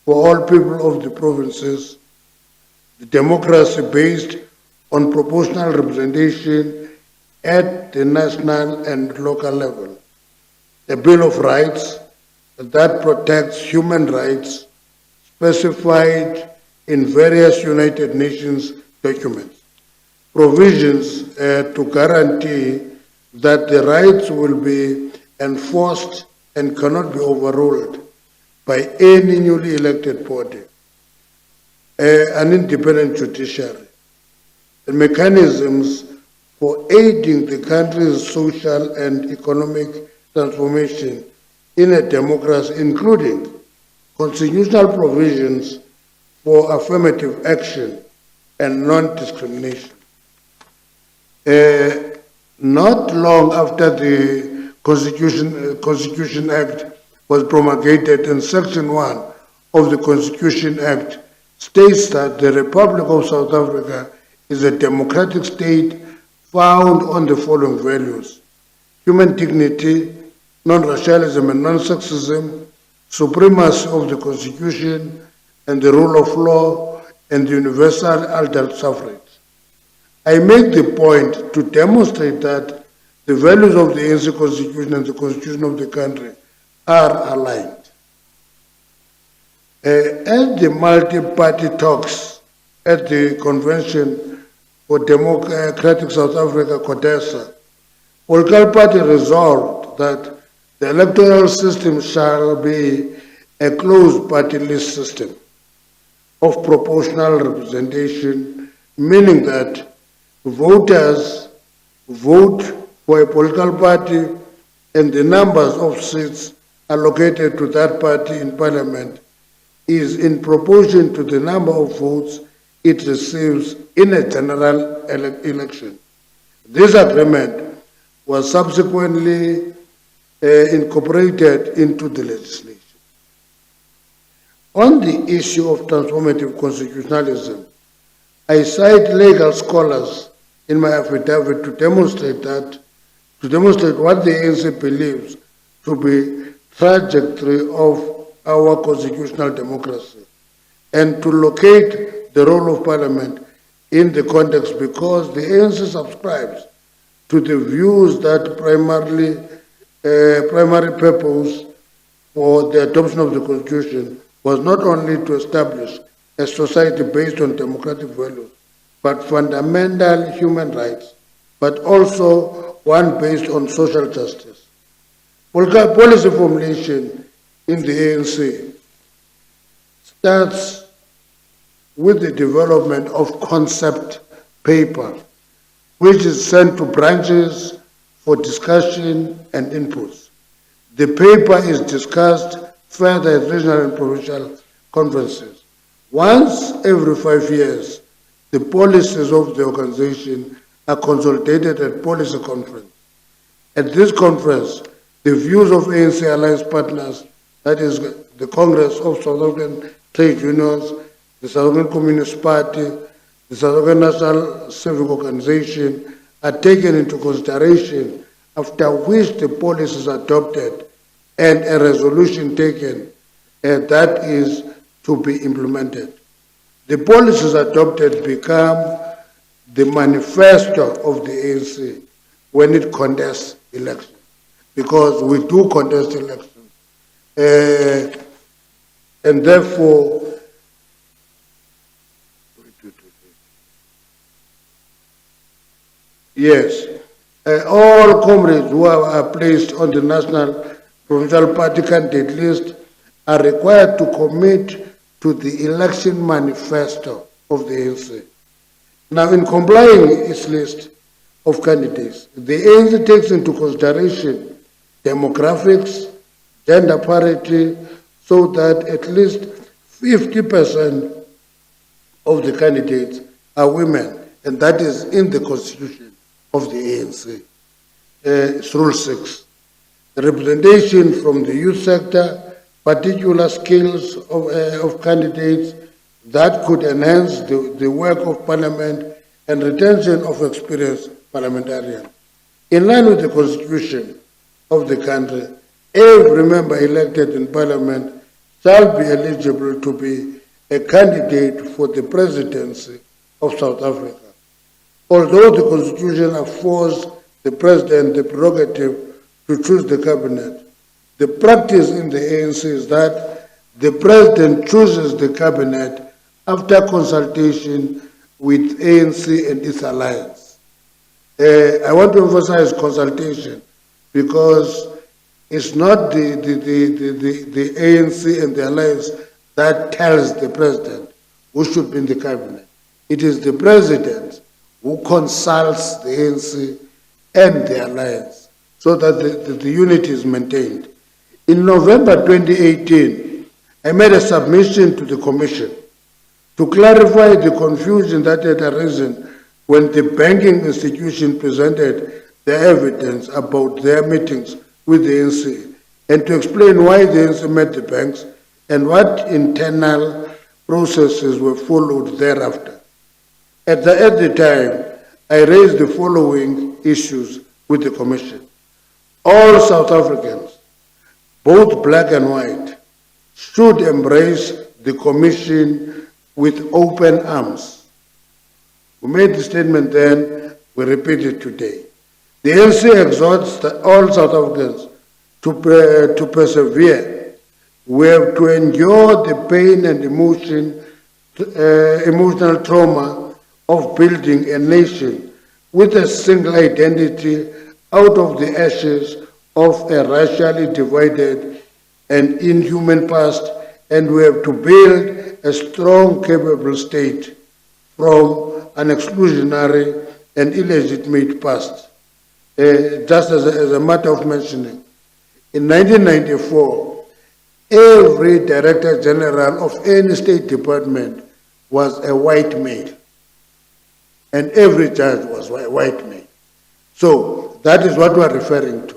for all people of the provinces, the democracy based on proportional representation at the national and local level, a Bill of Rights that protects human rights specified in various United Nations documents, provisions to guarantee that the rights will be enforced and cannot be overruled by any newly elected body, an independent judiciary, and mechanisms for aiding the country's social and economic transformation in a democracy, including constitutional provisions for affirmative action and non-discrimination. Not long after the Constitution Act was promulgated, and Section 1 of the Constitution Act states that the Republic of South Africa is a democratic state found on the following values: human dignity, non-racialism and non-sexism, supremacy of the Constitution and the rule of law, and universal adult suffrage. I make the point to demonstrate that the values of the ANC Constitution and the Constitution of the country are aligned. At the multi-party talks at the Convention for Democratic South Africa, CODESA, political party resolved that The electoral system shall be a closed party list system of proportional representation, meaning that voters vote for a political party and the numbers of seats allocated to that party in parliament is in proportion to the number of votes it receives in a general election. This agreement was subsequently incorporated into the legislation. On the issue of transformative constitutionalism, I cite legal scholars in my affidavit to demonstrate what the ANC believes to be trajectory of our constitutional democracy and to locate the role of parliament in the context, because the ANC subscribes to the views that primary purpose for the adoption of the constitution was not only to establish a society based on democratic values, but fundamental human rights, but also one based on social justice. Policy formulation in the ANC starts with the development of concept paper, which is sent to branches for discussion and inputs. The paper is discussed further at regional and provincial conferences. Once every 5 years, the policies of the organization are consolidated at policy conference. At this conference, the views of ANC alliance partners, that is the Congress of South African Trade Unions, the South African Communist Party, the South African National Civic Organization, are taken into consideration, after which the policy is adopted and a resolution taken that is to be implemented. The policies adopted become the manifesto of the ANC when it contests elections, because we do contest elections. And therefore, yes, all comrades who are placed on the national provincial party candidate list are required to commit to the election manifesto of the ANC. Now, in complying its list of candidates, the ANC takes into consideration demographics, gender parity, so that at least 50% of the candidates are women, and that is in the constitution of the ANC. It's Rule 6. The representation from the youth sector, particular skills of candidates that could enhance the work of Parliament, and retention of experienced parliamentarians. In line with the Constitution of the country, every member elected in Parliament shall be eligible to be a candidate for the presidency of South Africa. Although the Constitution affords the President the prerogative to choose the cabinet, the practice in the ANC is that the President chooses the cabinet after consultation with ANC and its alliance. I want to emphasize consultation, because it's not the ANC and the alliance that tells the President who should be in the cabinet. It is the President who consults the ANC and the alliance, so that the unity is maintained. In November 2018, I made a submission to the Commission to clarify the confusion that had arisen when the banking institution presented their evidence about their meetings with the ANC, and to explain why the ANC met the banks and what internal processes were followed thereafter. At the time, I raised the following issues with the Commission. All South Africans, both black and white, should embrace the Commission with open arms. We made the statement then, we repeat it today. The ANC exhorts all South Africans to persevere. We have to endure the pain and emotional trauma of building a nation with a single identity out of the ashes of a racially divided and inhuman past, and we have to build a strong, capable state from an exclusionary and illegitimate past. Just as a matter of mentioning, in 1994, every Director General of any state department was a white male, and every judge was a white male. So that is what we are referring to.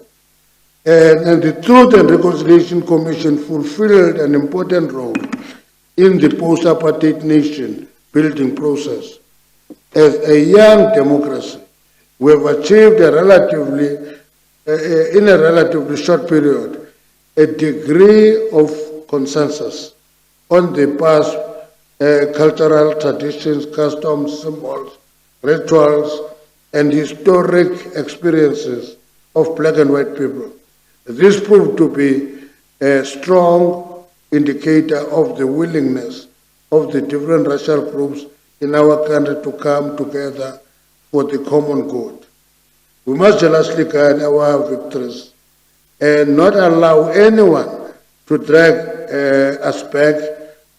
And the Truth and Reconciliation Commission fulfilled an important role in the post-apartheid nation building process. As a young democracy, we have achieved in a relatively short period, a degree of consensus on the past cultural traditions, customs, symbols, rituals, and historic experiences of black and white people. This proved to be a strong indicator of the willingness of the different racial groups in our country to come together for the common good. We must jealously guard our victories and not allow anyone to drag us back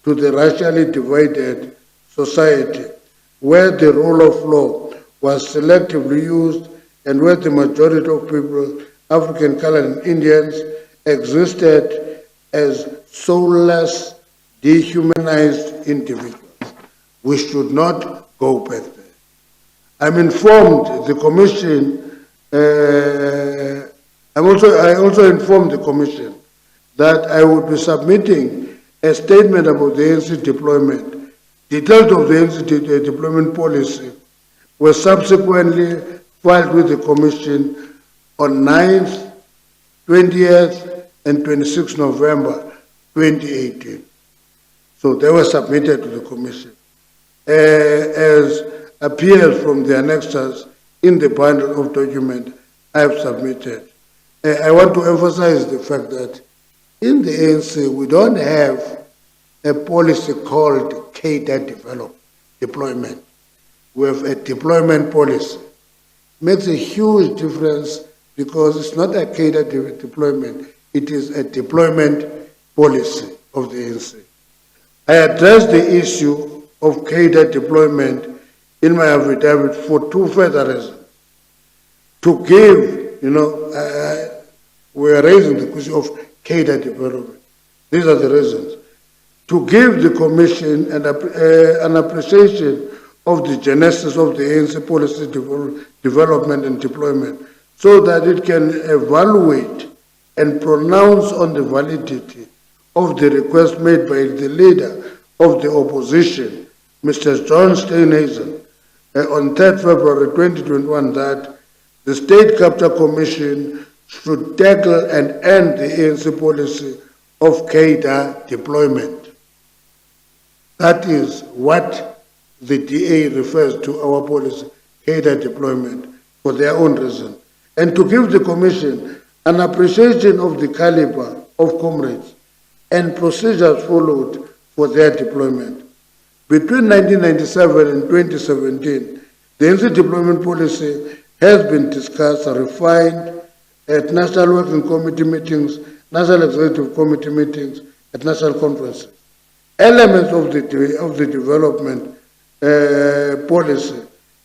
to the racially divided society where the rule of law was selectively used and where the majority of people, African, colored, and Indians, existed as soulless, dehumanized individuals. We should not go back there. I'm informed the Commission, I also informed the Commission that I would be submitting a statement about the ANC deployment. Details of the ANC deployment policy were subsequently filed with the Commission on 9th, 20th, and 26th November 2018. So they were submitted to the Commission, as appears from the annexures in the bundle of documents I have submitted. I want to emphasize the fact that in the ANC, we don't have a policy called catered deployment. We have a deployment policy. It makes a huge difference because it's not a catered deployment, it is a deployment policy of the ANC. I addressed the issue of catered deployment in my affidavit for two further reasons. To give, we are raising the question of catered deployment. These are the reasons. To give the Commission an appreciation of the genesis of the ANC policy development and deployment so that it can evaluate and pronounce on the validity of the request made by the leader of the opposition, Mr. John Steenhuisen, on 3rd February 2021 that the State Capture Commission should tackle and end the ANC policy of catered deployment. That is what the DA refers to our policy, catered deployment, for their own reason. And to give the Commission an appreciation of the caliber of comrades and procedures followed for their deployment. Between 1997 and 2017, the ANC deployment policy has been discussed and refined at National Working Committee meetings, National Executive Committee meetings, at national conferences. Elements of the development policy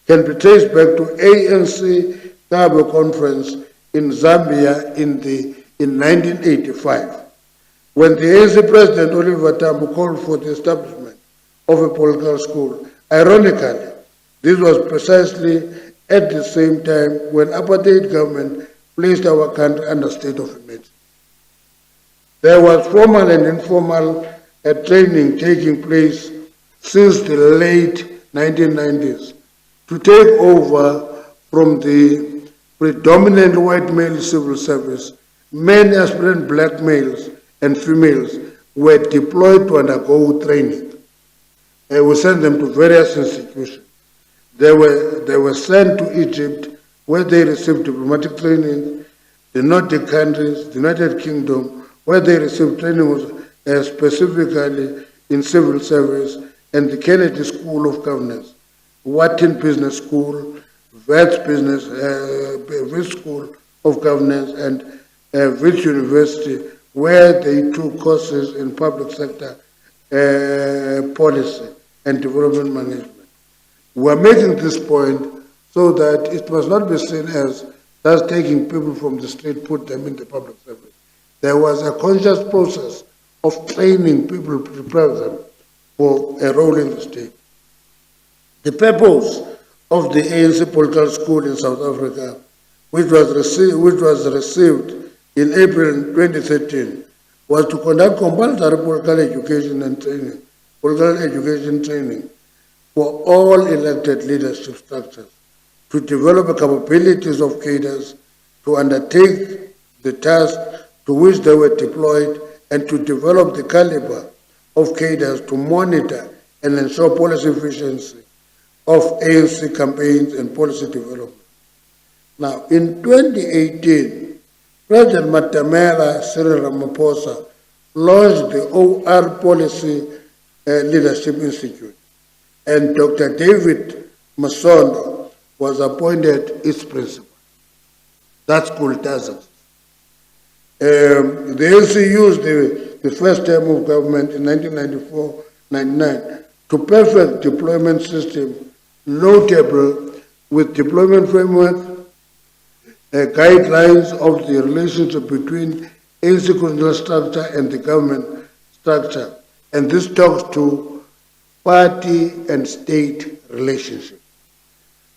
can be traced back to ANC Cabo Conference in Zambia in 1985, when the ANC President Oliver Tambo called for the establishment of a political school. Ironically, this was precisely at the same time when apartheid government placed our country under state of emergency. There was formal and informal training taking place since the late 1990s to take over from the predominant white male civil service. Many aspirant black males and females were deployed to undergo training. We sent them to various institutions. They were sent to Egypt, where they received diplomatic training, the Nordic countries, the United Kingdom, where they received training specifically in civil service, and the Kennedy School of Governance, Wharton Business School, Wits Business School of Governance, and Wits University, where they took courses in public sector policy and development management. We are making this point so that it must not be seen as just taking people from the street, put them in the public service. There was a conscious process of training people, prepare them for a role in the state. The purpose of the ANC Political School in South Africa, which was received in April 2013, was to conduct compulsory political education training for all elected leadership structures, to develop the capabilities of cadres to undertake the task to which they were deployed, and to develop the caliber of cadres to monitor and ensure policy efficiency of ANC campaigns and policy development. Now, in 2018, President Matamela Cyril Ramaphosa launched the OR Policy Leadership Institute, and Dr. David Masondo was appointed its principal. That school does it. The ANC used the first term of government in 1994-99 to perfect deployment system, notable with deployment framework, guidelines of the relationship between institutional structure and the government structure, and this talks to party and state relationship.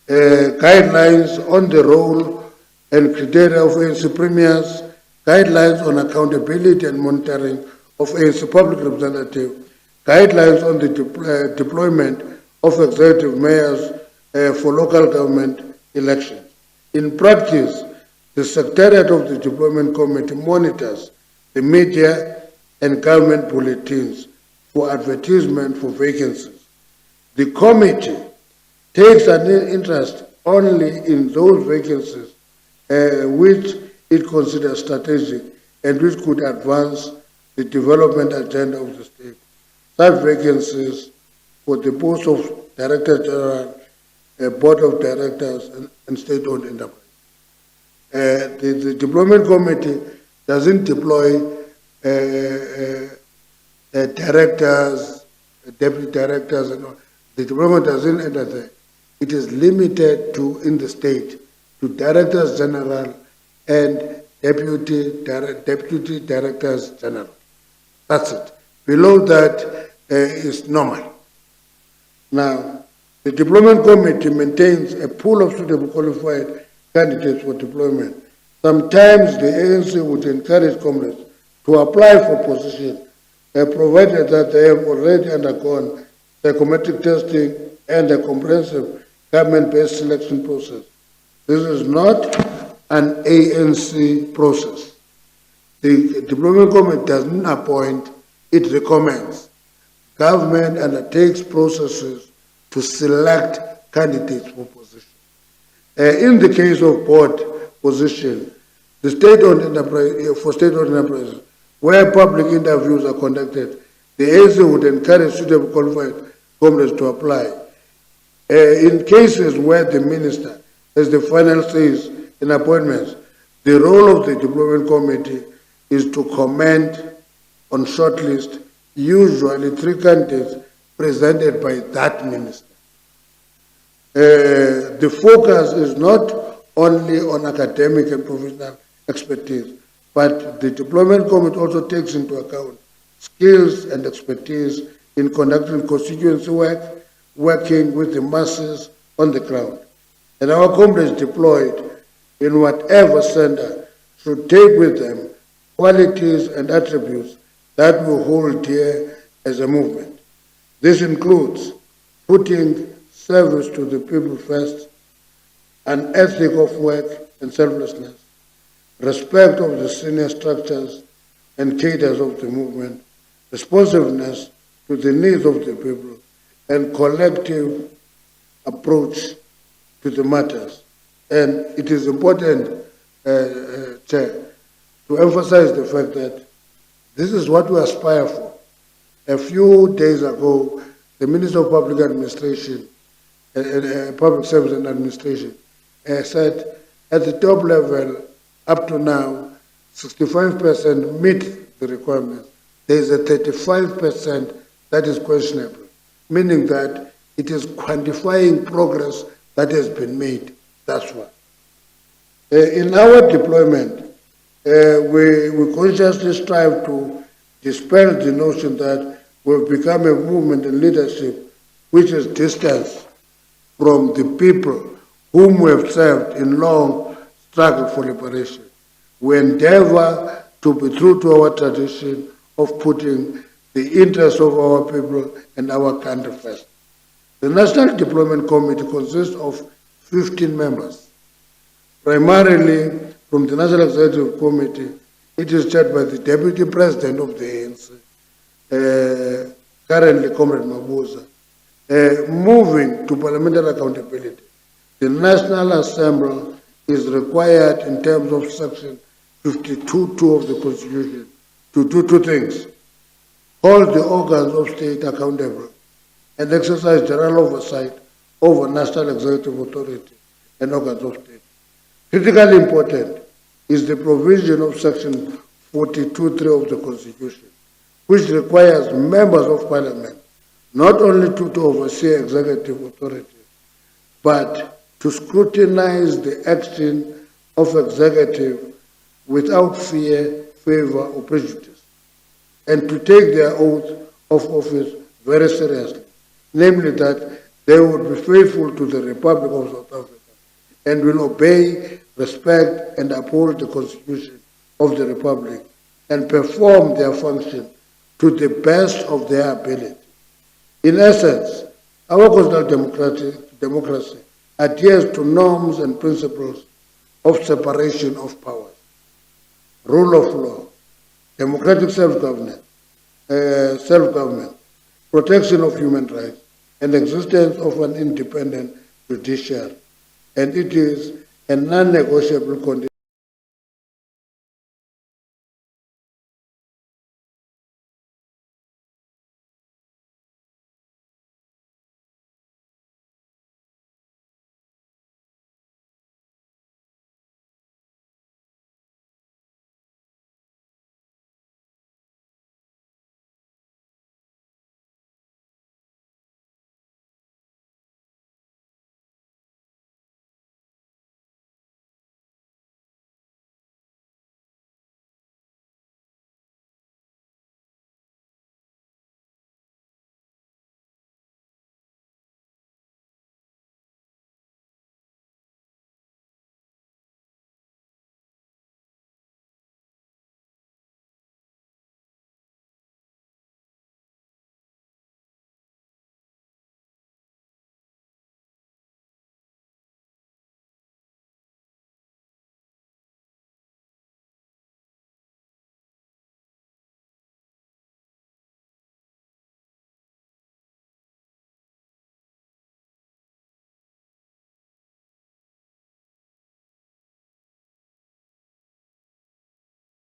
Guidelines on the role and criteria of ANC premiers, guidelines on accountability and monitoring of ANC public representative, guidelines on the deployment of executive mayors for local government elections. In practice, the Secretariat of the Deployment Committee monitors the media and government bulletins for advertisement for vacancies. The committee takes an interest only in those vacancies which it considers strategic and which could advance the development agenda of the state. Such vacancies for the post of Director General, Board of Directors, and state-owned enterprise. The Deployment Committee doesn't deploy directors, deputy directors, and all. The deployment doesn't enter there. It is limited to, in the state, to Directors General and Deputy Directors General. That's it. Below that is normal. Now, the Deployment Committee maintains a pool of suitable qualified candidates for deployment. Sometimes the ANC would encourage comrades to apply for position, provided that they have already undergone psychometric testing and a comprehensive government-based selection process. This is not an ANC process. The Deployment Committee doesn't appoint, it recommends. Government undertakes processes to select candidates for position. In the case of board position, the state-owned enterprise, for state-owned enterprises, where public interviews are conducted, the ANC would encourage suitable qualified comrades to apply. In cases where the minister has the final say in appointments, the role of the Deployment Committee is to comment on shortlist, usually 3 candidates presented by that minister. The focus is not only on academic and professional expertise, but the Deployment Committee also takes into account skills and expertise in conducting constituency work, working with the masses on the ground. And our comrades deployed in whatever center should take with them qualities and attributes that will hold dear as a movement. This includes putting service to the people first, an ethic of work and selflessness, respect of the senior structures and cadres of the movement, responsiveness to the needs of the people, and collective approach to the matters. And it is important, Chair, to emphasize the fact that this is what we aspire for. A few days ago, the Minister of Public Administration, Public Service and Administration, said at the top level, up to now, 65% meet the requirements. There is a 35% that is questionable, meaning that it is quantifying progress that has been made. That's why. In our deployment, we consciously strive to dispel the notion that we've become a movement in leadership which is distant from the people whom we have served in long struggle for liberation. We endeavor to be true to our tradition of putting the interests of our people and our country first. The National Deployment Committee consists of 15 members. Primarily from the National Executive Committee, it is chaired by the Deputy President of the ANC, currently Comrade Mabuza. Moving to Parliamentary Accountability, the National Assembly is required in terms of Section 52(2) of the Constitution to do two things: hold the organs of state accountable and exercise general oversight over national executive authority and organs of state. Critically important is the provision of Section 42(3) of the Constitution, which requires members of Parliament not only to oversee executive authority, but to scrutinize the action of executive without fear, favor, or prejudice, and to take their oath of office very seriously, namely that they would be faithful to the Republic of South Africa and will obey, respect, and uphold the Constitution of the Republic and perform their function to the best of their ability. In essence, our constitutional democracy adheres to norms and principles of separation of powers, rule of law, democratic self-government, protection of human rights, and existence of an independent judiciary. And it is a non-negotiable condition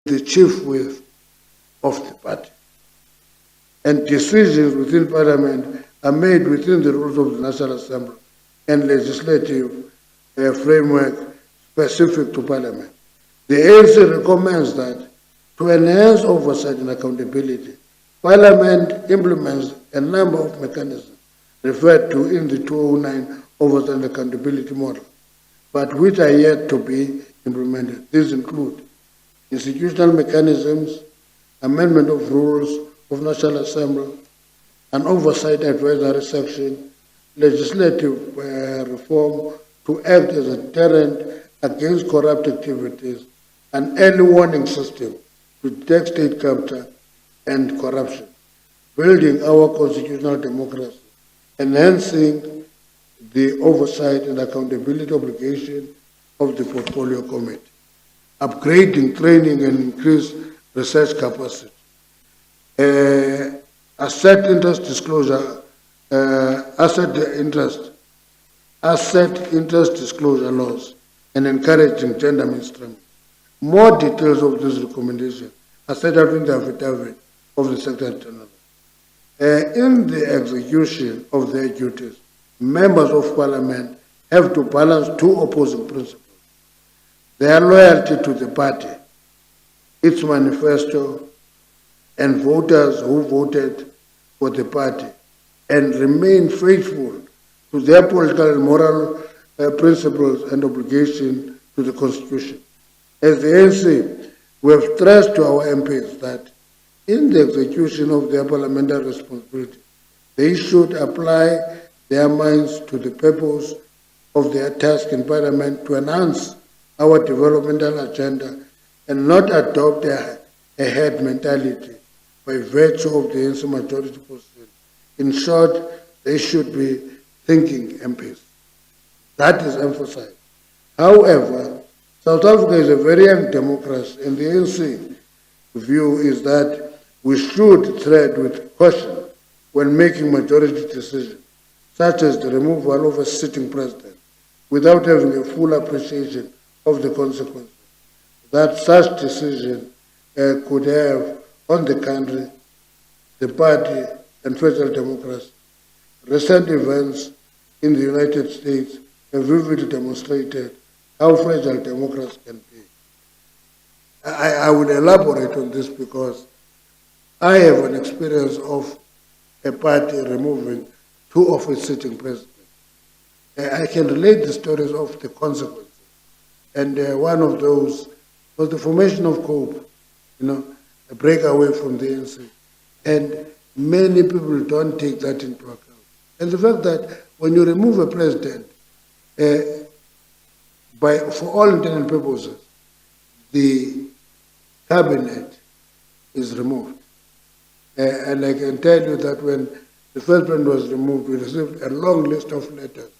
the chief whip of the party. And decisions within Parliament are made within the rules of the National Assembly and legislative framework specific to Parliament. The ANC recommends that to enhance oversight and accountability, Parliament implements a number of mechanisms referred to in the 2009 Oversight and Accountability Model, but which are yet to be implemented. These include institutional mechanisms, amendment of rules of National Assembly, an oversight advisory section, legislative reform to act as a deterrent against corrupt activities, an early warning system to detect state capture and corruption, building our constitutional democracy, enhancing the oversight and accountability obligation of the Portfolio Committee, upgrading training and increase research capacity, asset interest disclosure laws, and encouraging gender mainstreaming. More details of this recommendation are set out in the affidavit of the Secretary General. In the execution of their duties, members of Parliament have to balance two opposing principles: their loyalty to the party its manifesto, and voters who voted for the party, and remain faithful to their political and moral principles and obligation to the Constitution. As the ANC, we have stressed to our MPs that in the execution of their parliamentary responsibility, they should apply their minds to the purpose of their task in Parliament to enhance our developmental agenda and not adopt a herd mentality by virtue of the ANC majority position. In short, they should be thinking MPs. That is emphasized. However, South Africa is a very young democracy, and the ANC view is that we should tread with caution when making majority decisions, such as the removal of a sitting president, without having a full appreciation of the consequences that such decision could have on the country, the party, and federal democracy. Recent events in the United States have vividly demonstrated how fragile democracy can be. I will elaborate on this because I have an experience of a party removing two of its sitting presidents. I can relate the stories of the consequences. And one of those was the formation of COPE, a breakaway from the ANC. And many people don't take that into account. And the fact that when you remove a president, for all intended purposes, the cabinet is removed. And I can tell you that when the first president was removed, we received a long list of letters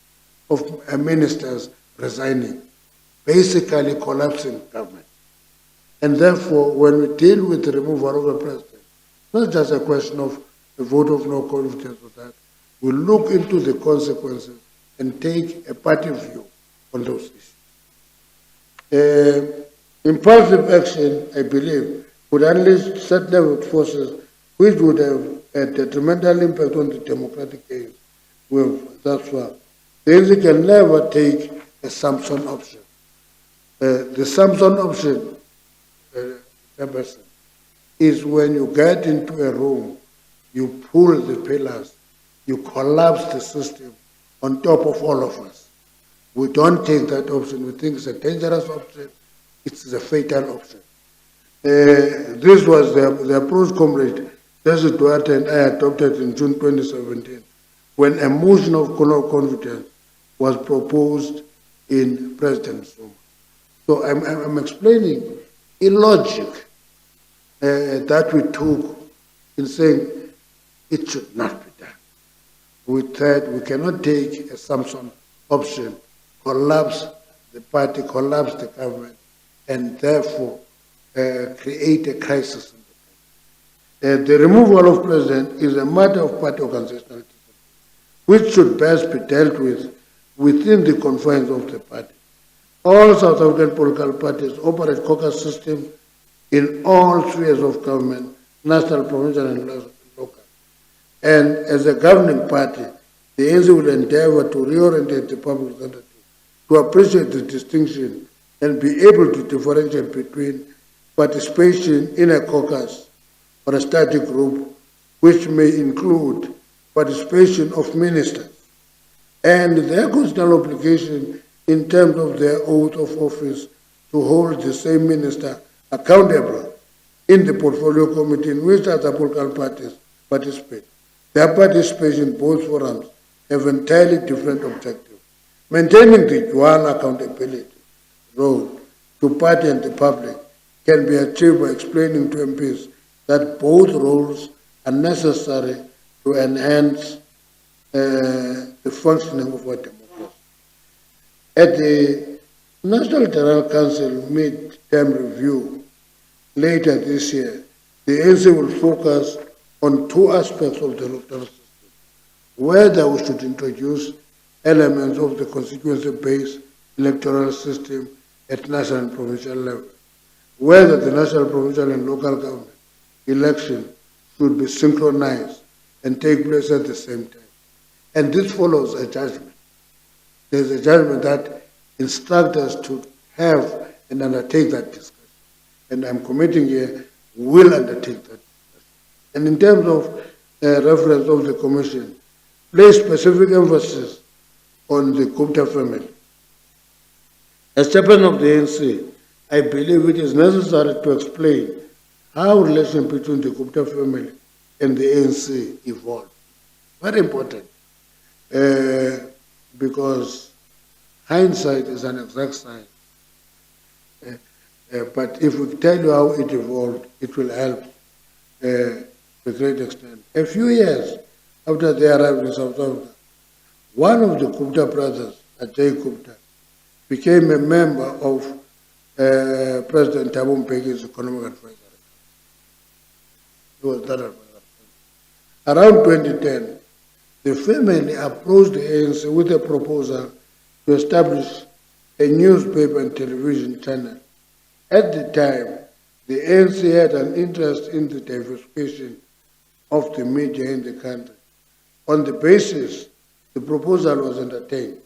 of ministers resigning, basically collapsing government. And therefore, when we deal with the removal of a president, it's not just a question of a vote of no confidence or that. We look into the consequences and take a party view on those issues. Impulsive action, I believe, would unleash certain forces which would have a detrimental impact on the democratic aims we have thus far. The ANC can never take a Samson option. The Samson option, Chairperson, is when you get into a room, you pull the pillars, you collapse the system on top of all of us. We don't take that option. We think it's a dangerous option. It's a fatal option. This was the approach Comrade Jesse Duarte and I adopted in June 2017 when a motion of no confidence was proposed in President Zuma. So I'm explaining a logic that we took in saying it should not be done. We said we cannot take a Samson option, collapse the party, collapse the government, and therefore create a crisis in the country. The removal of president is a matter of party organizational discipline, which should best be dealt with within the confines of the party. All South African political parties operate caucus system in all spheres of government, national, provincial, and local. And as a governing party, the ANC will endeavor to reorientate the public representative to appreciate the distinction and be able to differentiate between participation in a caucus or a static group, which may include participation of ministers and their constitutional obligation in terms of their oath of office to hold the same minister accountable in the portfolio committee in which other political parties participate. Their participation in both forums have entirely different objectives. Maintaining the dual accountability role to party and the public can be achieved by explaining to MPs that both roles are necessary to enhance the functioning of our democracy. At the National General Council mid-term review later this year, the ANC will focus on two aspects of the electoral system: whether we should introduce elements of the constituency-based electoral system at national and provincial level, whether the national, provincial, and local government election should be synchronized and take place at the same time. And this follows a judgment. There's a judgment that instructs us to have and undertake that discussion. and I'm committing here, will undertake that. And in terms of reference of the Commission, place specific emphasis on the Gupta family. As chairperson of the ANC, I believe it is necessary to explain how relation between the Gupta family and the ANC evolved. Very important, because hindsight is an exact science. But if we tell you how it evolved, it will help to a great extent. A few years after they arrived in South Africa, one of the Gupta brothers, Ajay Gupta, became a member of President Thabo Mbeki's economic advisor. He was that advisor. Around 2010, the family approached the ANC with a proposal to establish a newspaper and television channel. At the time, the ANC had an interest in the diversification of the media in the country. On the basis, the proposal was entertained.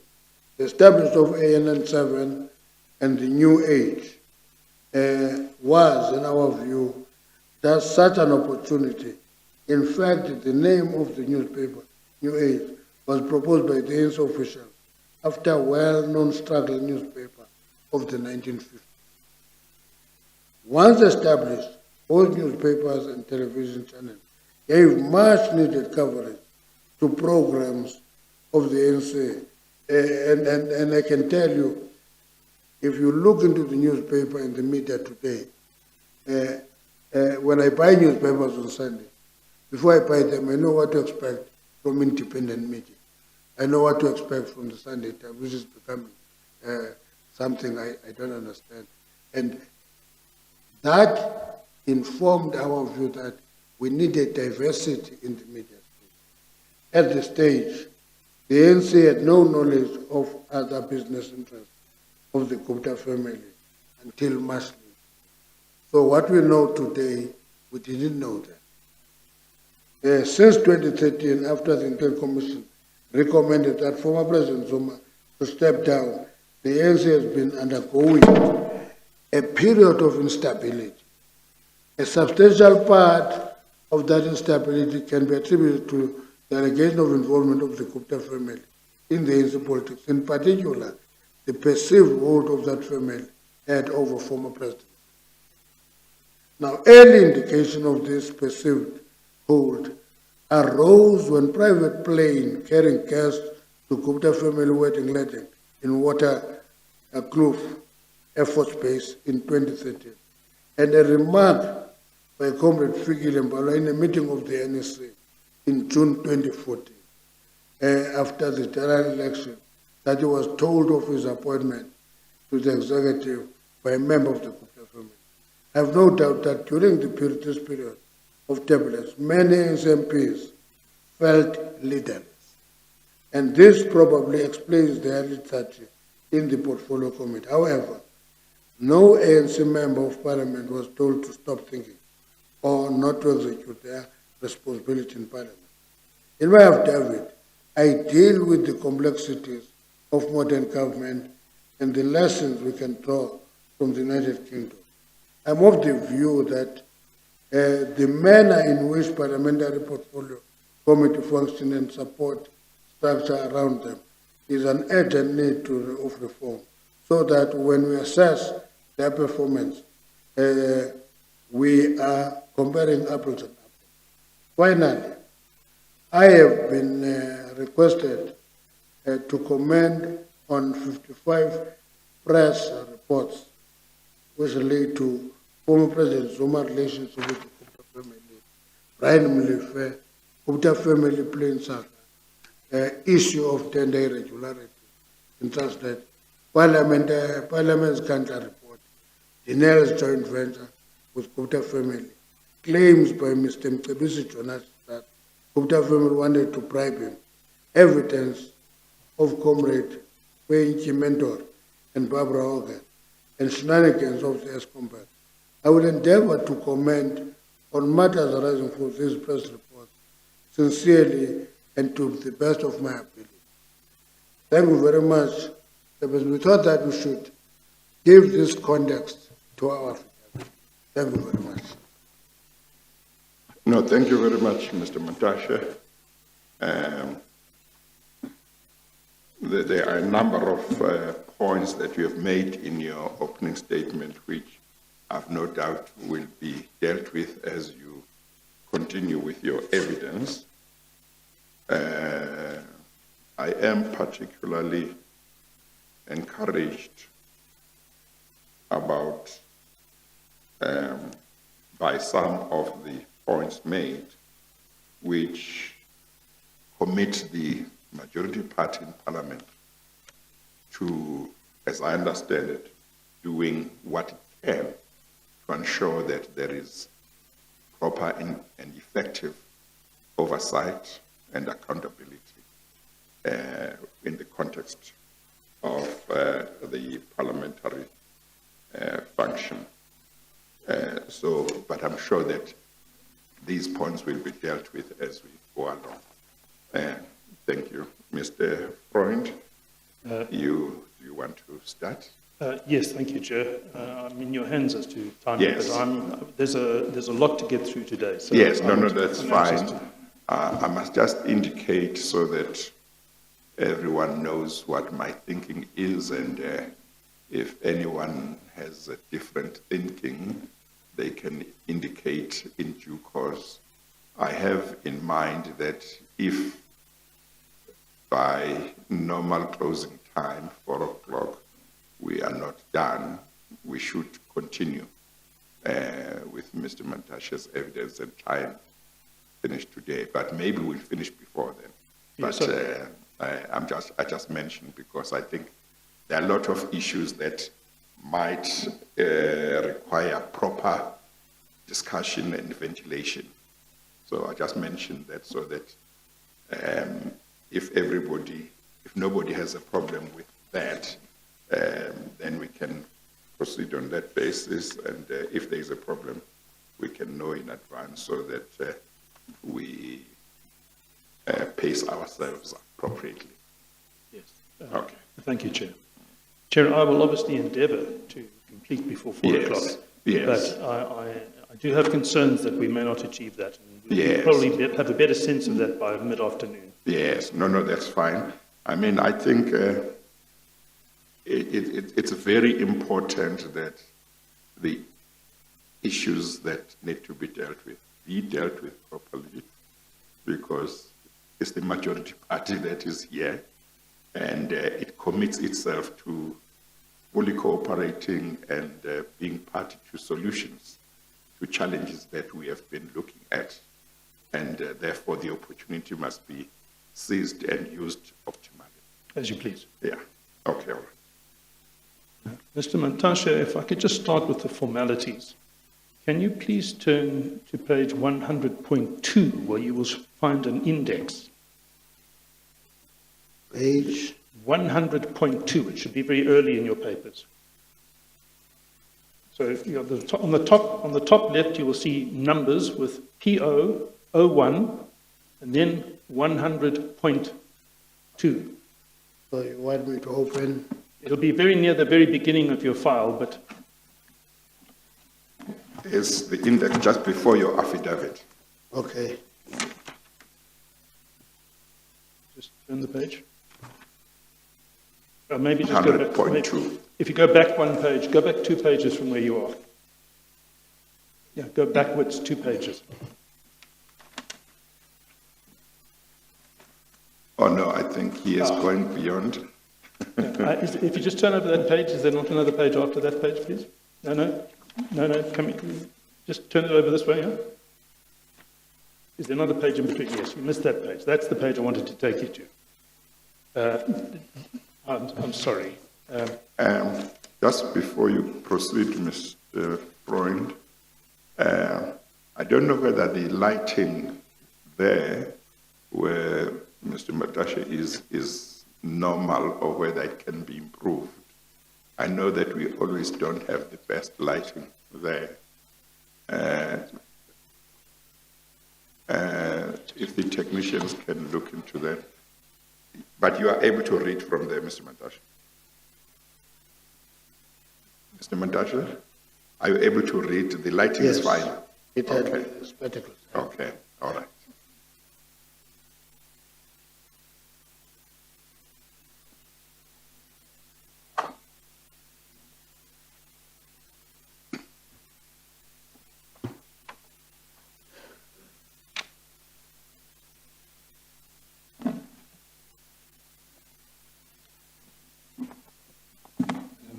The establishment of ANN7 and the New Age was, in our view, just such an opportunity. In fact, the name of the newspaper, New Age, was proposed by the ANC officials after a well-known struggle newspaper of the 1950s. Once established, both newspapers and television channels gave much-needed coverage to programs of the ANC. And I can tell you, if you look into the newspaper and the media today, when I buy newspapers on Sunday, before I buy them, I know what to expect from independent media. I know what to expect from the Sunday Times, which is becoming something I don't understand. And that informed our view that we needed diversity in the media space. At this stage, the ANC had no knowledge of other business interests of the Gupta family until March. So what we know today, we didn't know that. Since 2013, after the Intel Commission recommended that former President Zuma to step down, the ANC has been undergoing a period of instability. A substantial part of that instability can be attributed to the allegation of involvement of the Gupta family in the ANC politics, in particular, the perceived hold of that family had over former presidents. Now, early indication of this perceived hold arose when private plane carrying guests to Gupta family wedding letting in Waterkloof Air Force Base in 2013, and a remark by Comrade Fikile Mbalwa in a meeting of the NSA in June 2014, after the general election, that he was told of his appointment to the executive by a member of the Gupta family. I have no doubt that during this period of turbulence, many MPs felt leaderless. And this probably explains the early lethargy in the portfolio committee. However, no ANC member of parliament was told to stop thinking or not to execute their responsibility in parliament. In my affidavit, I deal with the complexities of modern government and the lessons we can draw from the United Kingdom. I'm of the view that the manner in which parliamentary portfolio committee function and support structure around them is an urgent need of reform, so that when we assess their performance, we are comparing apples and apples. Finally, I have been requested to comment on 55 press reports which relate to former President Zuma's relationship with the Gupta family, Brian Mlife, Gupta family plain saga, issue of tender irregularity in translate, Parliament's Council report, Dinel's joint venture with Gupta family, claims by Mr. Mcebisi Jonas that Gupta family wanted to bribe him, evidence of Comrade Wenki Mentor and Barbara Hogan, and shenanigans of the ESCOM. I will endeavor to comment on matters arising from this press report sincerely and to the best of my ability. Thank you very much. We thought that we should give this context to our affidavit. Thank you very much. No, thank you very much, Mr. Mantashe. There are a number of points that you have made in your opening statement, which I've no doubt will be dealt with as you continue with your evidence. I am particularly encouraged about by some of the points made, which commit the majority party in Parliament to, as I understand it, doing what it can to ensure that there is proper and effective oversight and accountability in the context of the parliamentary function. But I'm sure that these points will be dealt with as we go along. Thank you. Mr. Freund, you want to start? Yes, thank you, Chair. I'm in your hands as to time, Yes. but there's a lot to get through today. So Yes, that's I'm fine. anxious to- I must just indicate so that everyone knows what my thinking is, and if anyone has a different thinking, they can indicate in due course. I have in mind that if by normal closing time, 4 o'clock, we are not done, we should continue with Mr. Mantashe's evidence and try and finish today. But maybe we'll finish before then. Yes, But I just mentioned because I think there are a lot of issues that might require proper discussion and ventilation. So I just mentioned that so that if nobody has a problem with that, then we can proceed on that basis. And if there is a problem, we can know in advance so that we pace ourselves appropriately. Yes. Okay. Thank you, Chair. Chair, I will obviously endeavour to complete before 4 Yes, o'clock. yes. But I do have concerns that we may not achieve that. And we'll Yes. probably have a better sense of that by mid-afternoon. Yes, no, that's fine. I mean, I think it's very important that the issues that need to be dealt with be dealt with properly, because it's the majority party that is here, and it commits itself to fully cooperating and being party to solutions to challenges that we have been looking at, and therefore the opportunity must be seized and used optimally. As you please. Yeah, okay, all right. Mr. Mantashe, if I could just start with the formalities. Can you please turn to page 100.2, where you will find an index? Page 100.2. It should be very early in your papers. So on the top left, you will see numbers with PO 01 and then 100.2. So you want me to open? It'll be very near the very beginning of your file, but Is the index just before your affidavit? Okay. just turn the page. Or maybe just go back. 100.2. If you go back one page, go back 2 pages from where you are. Yeah, go backwards 2 pages. Oh, no, I think he is going beyond. If you just turn over that page, is there not another page after that page, please? No, come here. Just turn it over this way, yeah? Is there another page in between? Yes, you missed that page. That's the page I wanted to take you to. I'm sorry. Just before you proceed, Mr. Freund, I don't know whether the lighting there where Mr. Mantashe is normal or whether it can be improved. I know that we always don't have the best lighting there. If the technicians can look into that. But you are able to read from there, Mr. Mantashe. Mr. Mantashe, Are you able to read? The lighting is Yes. fine. It had Okay. spectacles. Okay, all right.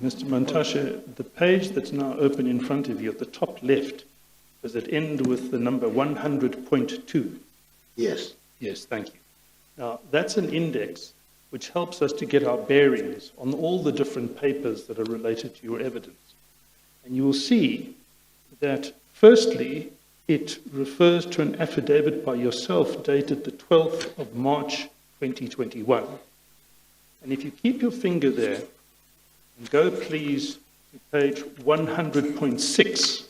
Mr. Mantashe, the page that's now open in front of you at the top left, does it end with the number 100.2? Yes. Yes, thank you. Now, that's an index which helps us to get our bearings on all the different papers that are related to your evidence. And you will see that, firstly, it refers to an affidavit by yourself dated the 12th of March 2021. And if you keep your finger there, and go please to page 100.6,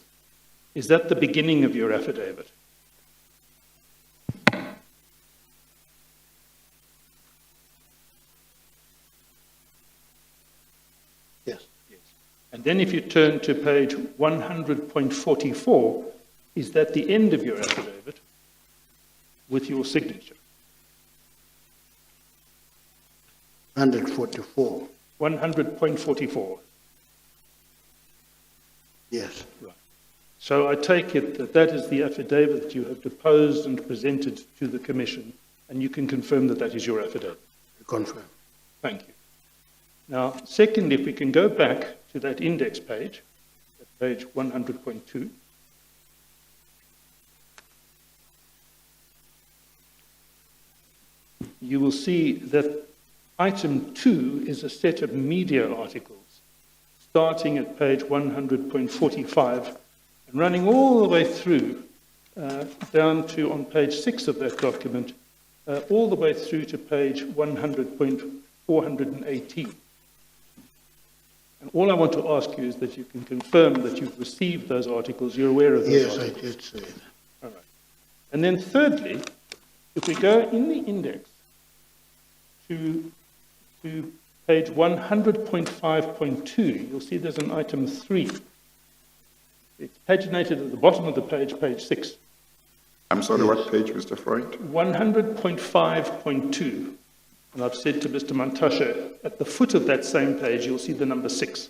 is that the beginning of your affidavit? Yes. And then if you turn to page 100.44, is that the end of your affidavit with your signature? 144. 100.44. Yes. Right. So I take it that that is the affidavit that you have deposed and presented to the Commission, and you can confirm that that is your affidavit. Confirm. Thank you. Now, secondly, if we can go back to that index page, page 100.2. You will see that item 2 is a set of media articles, starting at page 100.45 and running all the way through down to, on page 6 of that document, all the way through to page 100.418. And all I want to ask you is that you can confirm that you've received those articles, you're aware of those Yes, articles. I did say that. All right. And then thirdly, if we go in the index to page 100.5.2, you'll see there's an item 3. It's paginated at the bottom of the page, page 6. I'm sorry, what page, Mr. Freund? 100.5.2. And I've said to Mr. Mantashe, at the foot of that same page, you'll see the number 6.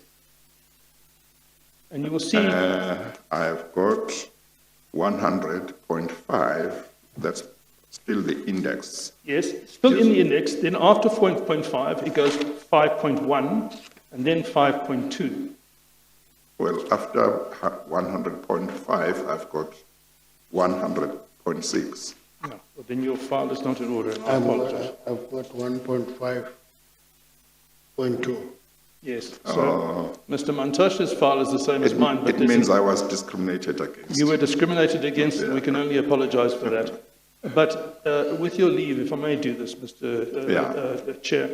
And you will see... I've got 100.5. That's still the index. Yes, still in the index. Then after 4.5, it goes 5.1 and then 5.2. Well, after 100.5, I've got 100.6. No, well, then your file is not in order, and I apologize. I've got 1.5.2. Yes, so Mr. Mantashe's file is the same as mine, but It means I was discriminated against. you were discriminated against, and we can only apologize for that. But with your leave, if I may do this, Mr. Chair,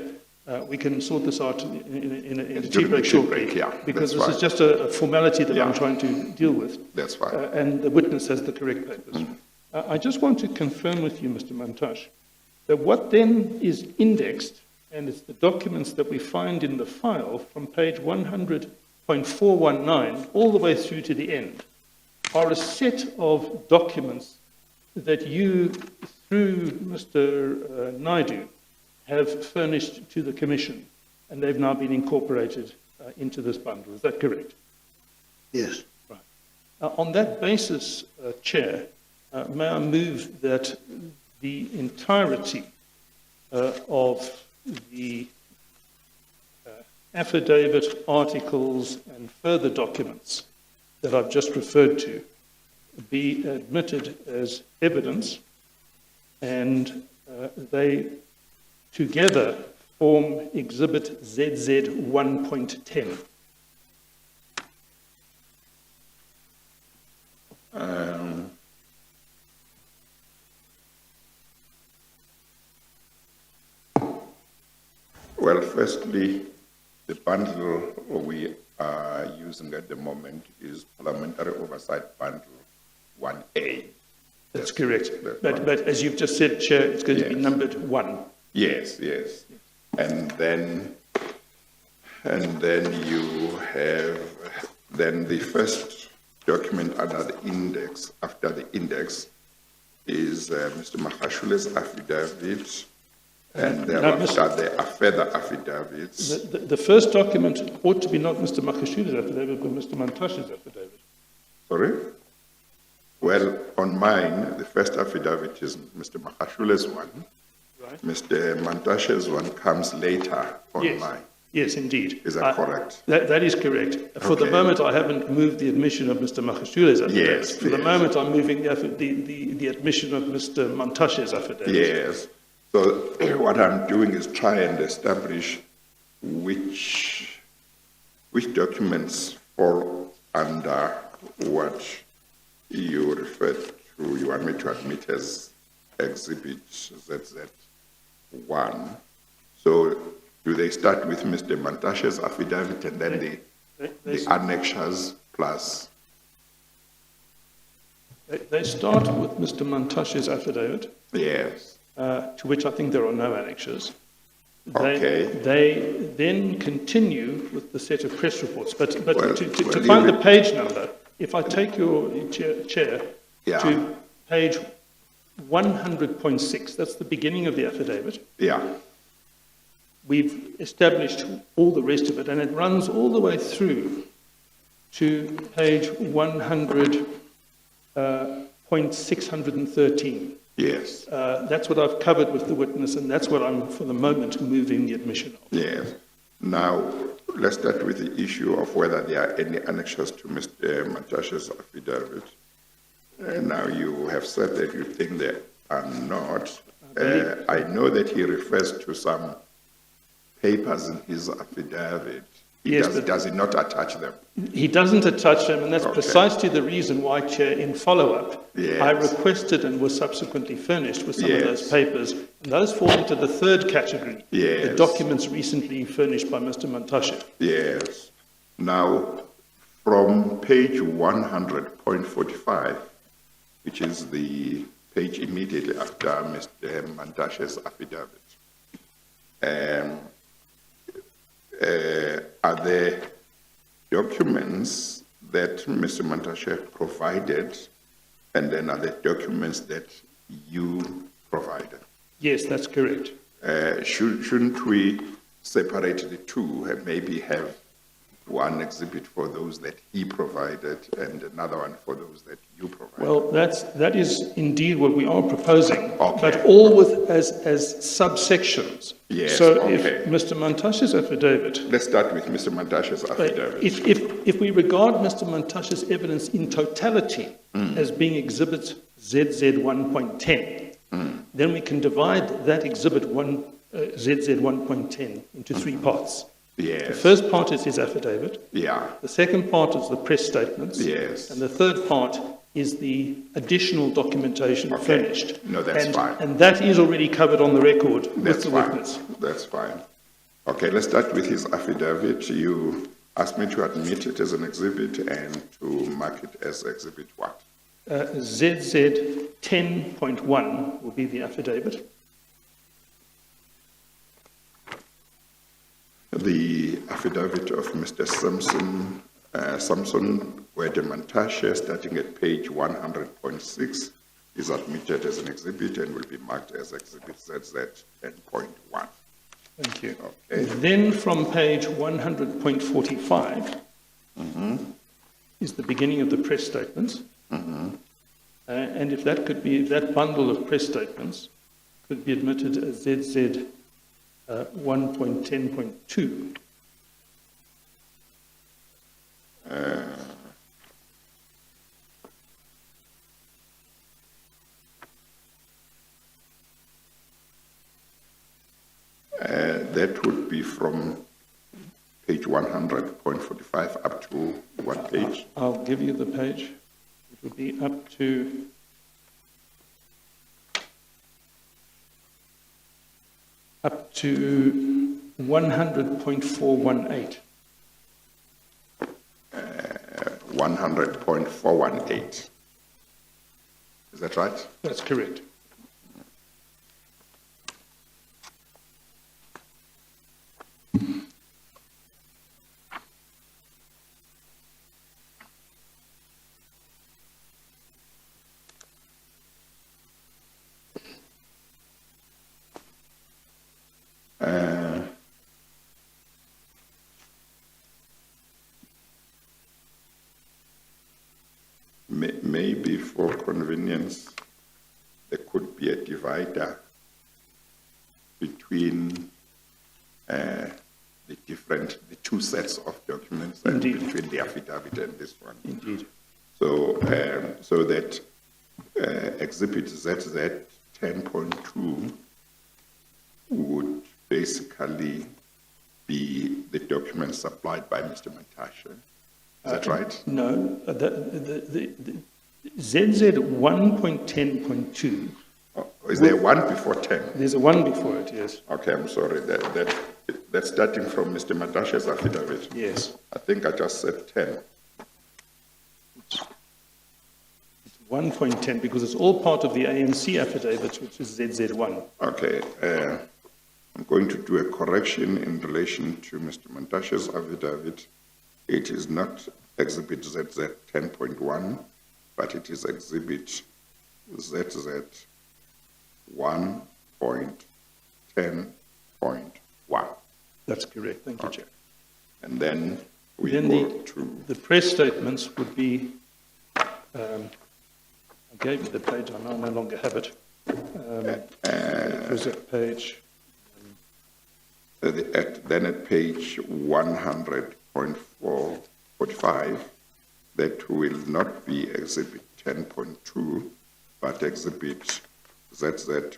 we can sort this out in a tea break shortly, because this is just a formality that I'm trying to deal with. That's fine. And the witness has the correct papers. I just want to confirm with you, Mr. Mantashe, that what then is indexed, and it's the documents that we find in the file from page 100.419 all the way through to the end, are a set of documents that you, through Mr. Naidu, have furnished to the Commission, and they've now been incorporated into this bundle. Is that correct? Yes. Right. On that basis, Chair, may I move that the entirety of the affidavit, articles, and further documents that I've just referred to be admitted as evidence, and they together form Exhibit ZZ 1.10. Well, firstly, the bundle we are using at the moment is Parliamentary Oversight Bundle 1A. That's correct. But as you've just said, Chair, it's going to be numbered 1. Yes. And then you have the first document under the index, after the index, is Mr. Makashule's affidavit, and thereafter there are further affidavits. The first document ought to be not Mr. Makashule's affidavit, but Mr. Mantashe's affidavit. Sorry? Well, on mine, the first affidavit is Mr. Makashule's one. Right. Mr. Mantashe's one comes later on Yes. mine. Yes, indeed. Is that correct? That is correct. For the Okay. moment, I haven't moved the admission of Mr. Makashule's affidavit. Yes, For the yes. moment, I'm moving the admission of Mr. Mantashe's affidavit. Yes. So what I'm doing is try and establish which documents fall under what you referred to, you want me to admit as Exhibit ZZ1. So do they start with Mr. Mantashe's affidavit and then the annexures plus? They start with Mr. Mantashe's affidavit, Yes. to which I think there are no annexures. Okay. They then continue with the set of press reports. But Well, to find the page number, if I take your chair Yeah. to page 100.6, that's the beginning of the affidavit. Yeah. We've established all the rest of it, and it runs all the way through to page 100.613. Yes. That's what I've covered with the witness, and that's what I'm, for the moment, moving the admission of. Yes. Now, let's start with the issue of whether there are any annexures to Mr. Mantashe's affidavit. Now, you have said that you think there are not. I know that he refers to some papers in his affidavit. Does he not attach them? He doesn't attach them, and that's Okay. precisely the reason why, Chair, in follow-up, Yes. I requested and was subsequently furnished with some Yes. of those papers. And those fall into the third category, the Yes. documents recently furnished by Mr. Mantashe. Yes. Now, from page 100.45, which is the page immediately after Mr. Mantashe's affidavit, are there documents that Mr. Mantashe provided, and then are there documents that you provided? Yes, that's correct. Shouldn't we separate the two and maybe have one exhibit for those that he provided and another one for those that you provided? Well, that is indeed what we are proposing, Okay. but all with as subsections. Yes, So okay. if Mr. Mantashe's affidavit, Let's start with Mr. Mantashe's affidavit. if we regard Mr. Mantashe's evidence in totality as being exhibit ZZ 1.10, then we can divide that exhibit ZZ 1.10 into three parts. The Yes. first part is his affidavit. Yeah. The second part is the press statements. Yes. And the third part is the additional documentation Okay. furnished. No, that's fine. And that is already covered on the record with That's the fine. witness. That's fine. Okay, let's start with his affidavit. You asked me to admit it as an exhibit and to mark it as exhibit what? ZZ 10.1 will be the affidavit. The affidavit of Mr. Samson Gwede Mantashe, starting at page 100.6, is admitted as an exhibit and will be marked as exhibit ZZ 10.1. Thank you. Okay. Then from page 100.45 is the beginning of the press statements. And if that could be, that bundle of press statements could be admitted as ZZ 1.10.2. That would be from page 100.45 up to what page? I'll give you the page. It would be up to up to 100.418. 100.418. Is that right? That's correct. maybe for convenience, there could be a divider between the two sets of documents and Indeed. between the affidavit and this one. Indeed. So, so that Exhibit ZZ 10.2 would basically be the documents supplied by Mr. Mantashe. Is that right? No, the ZZ 1.10.2. Oh, is there one before 10? There's a 1 before it, yes. Okay, I'm sorry. That's starting from Mr. Mantashe's affidavit. Yes. I think I just said 10. It's 1.10 because it's all part of the ANC affidavit, which is ZZ1. Okay, I'm going to do a correction in relation to Mr. Mantashe's affidavit. It is not Exhibit ZZ 10.1, but it is Exhibit ZZ 1.10.1. That's correct. Thank you, Chair. And then we Then go to... the press statements would be, I gave you the page, I no longer have it. It was at page... then at page 100.45, that will not be Exhibit 10.2, but Exhibit ZZ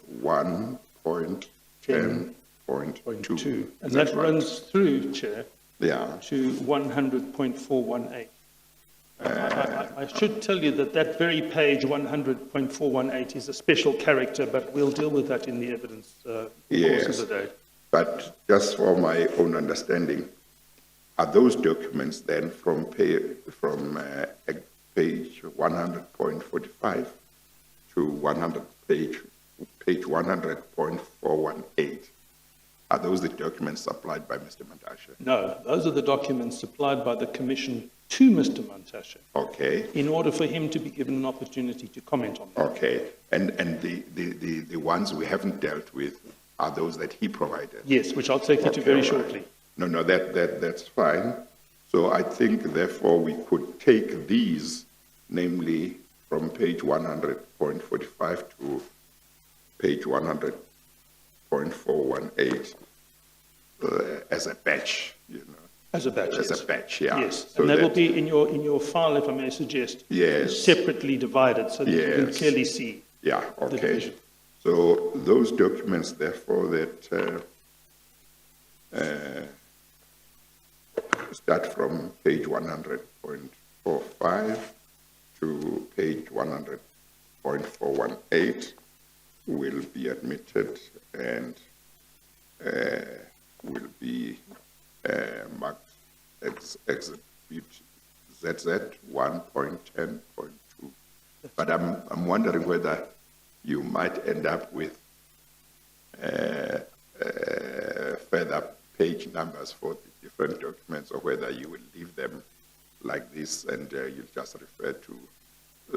1.10.2. And that runs through, Chair, Yeah. to 100.418. I should tell you that that very page, 100.418, is a special character, but we'll deal with that in the evidence course Yes. of the day. But just for my own understanding, are those documents then from page 100.45 to page 100.418? Are those the documents supplied by Mr. Mantashe? No, those are the documents supplied by the Commission to Mr. Mantashe Okay, in order for him to be given an opportunity to comment on them. okay. And the ones we haven't dealt with are those that he provided? Yes, which I'll take you to Okay, very all right. shortly. No, that's fine. So I think, therefore, we could take these, namely from page 100.45 to page 100.418, as a batch, you know. As a batch, As yes. a batch, yeah. Yes, So and that will be in your file, if I may suggest. Yes. Separately divided, so that you can Yes. clearly see. Yeah, the okay. division. So those documents, therefore, that start from page 100.45 to page 100.418 will be admitted and will be marked Exhibit ZZ 1.10.2. But I'm wondering whether you might end up with further page numbers for the different documents, or whether you will leave them like this and you just refer to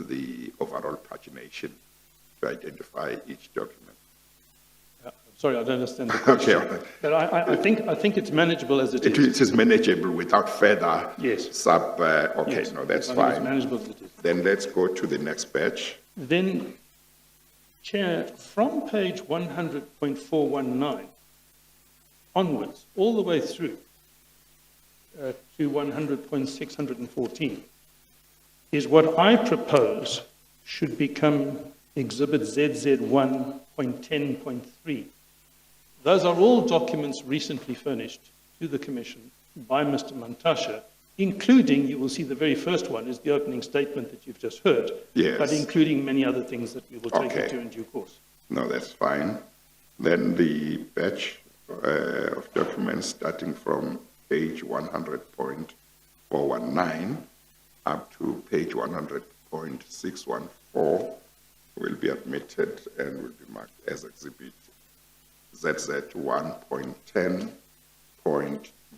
the overall pagination to identify each document. Sorry, I don't understand the question. Okay. But I think it's manageable as it is. It is manageable without further Yes. okay, Yes, no, that's I think it's fine. manageable as it is. Then let's go to the next batch. Then, Chair, from page 100.419 onwards, all the way through to 100.614, is what I propose should become Exhibit ZZ 1.10.3. Those are all documents recently furnished to the Commission by Mr. Mantashe, including, you will see the very first one is the opening statement that you've just heard, Yes. but including many other things that we will take you Okay. to in due course. No, that's fine. Then the batch of documents starting from page 100.419 up to page 100.614 will be admitted and will be marked as Exhibit ZZ 1.10.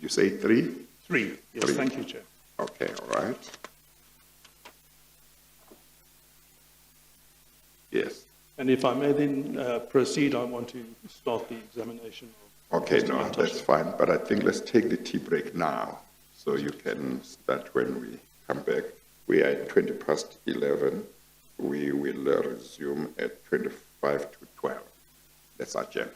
You say 3? 3. Yes, 3. thank you, Chair. Okay, all right. Yes. And if I may then proceed, I want to start the examination of Okay, Mr. no, Mantashe. that's fine. But I think let's take the tea break now, so you can start when we come back. We are at 11:20, we will resume at 25 to 12. That's our agenda.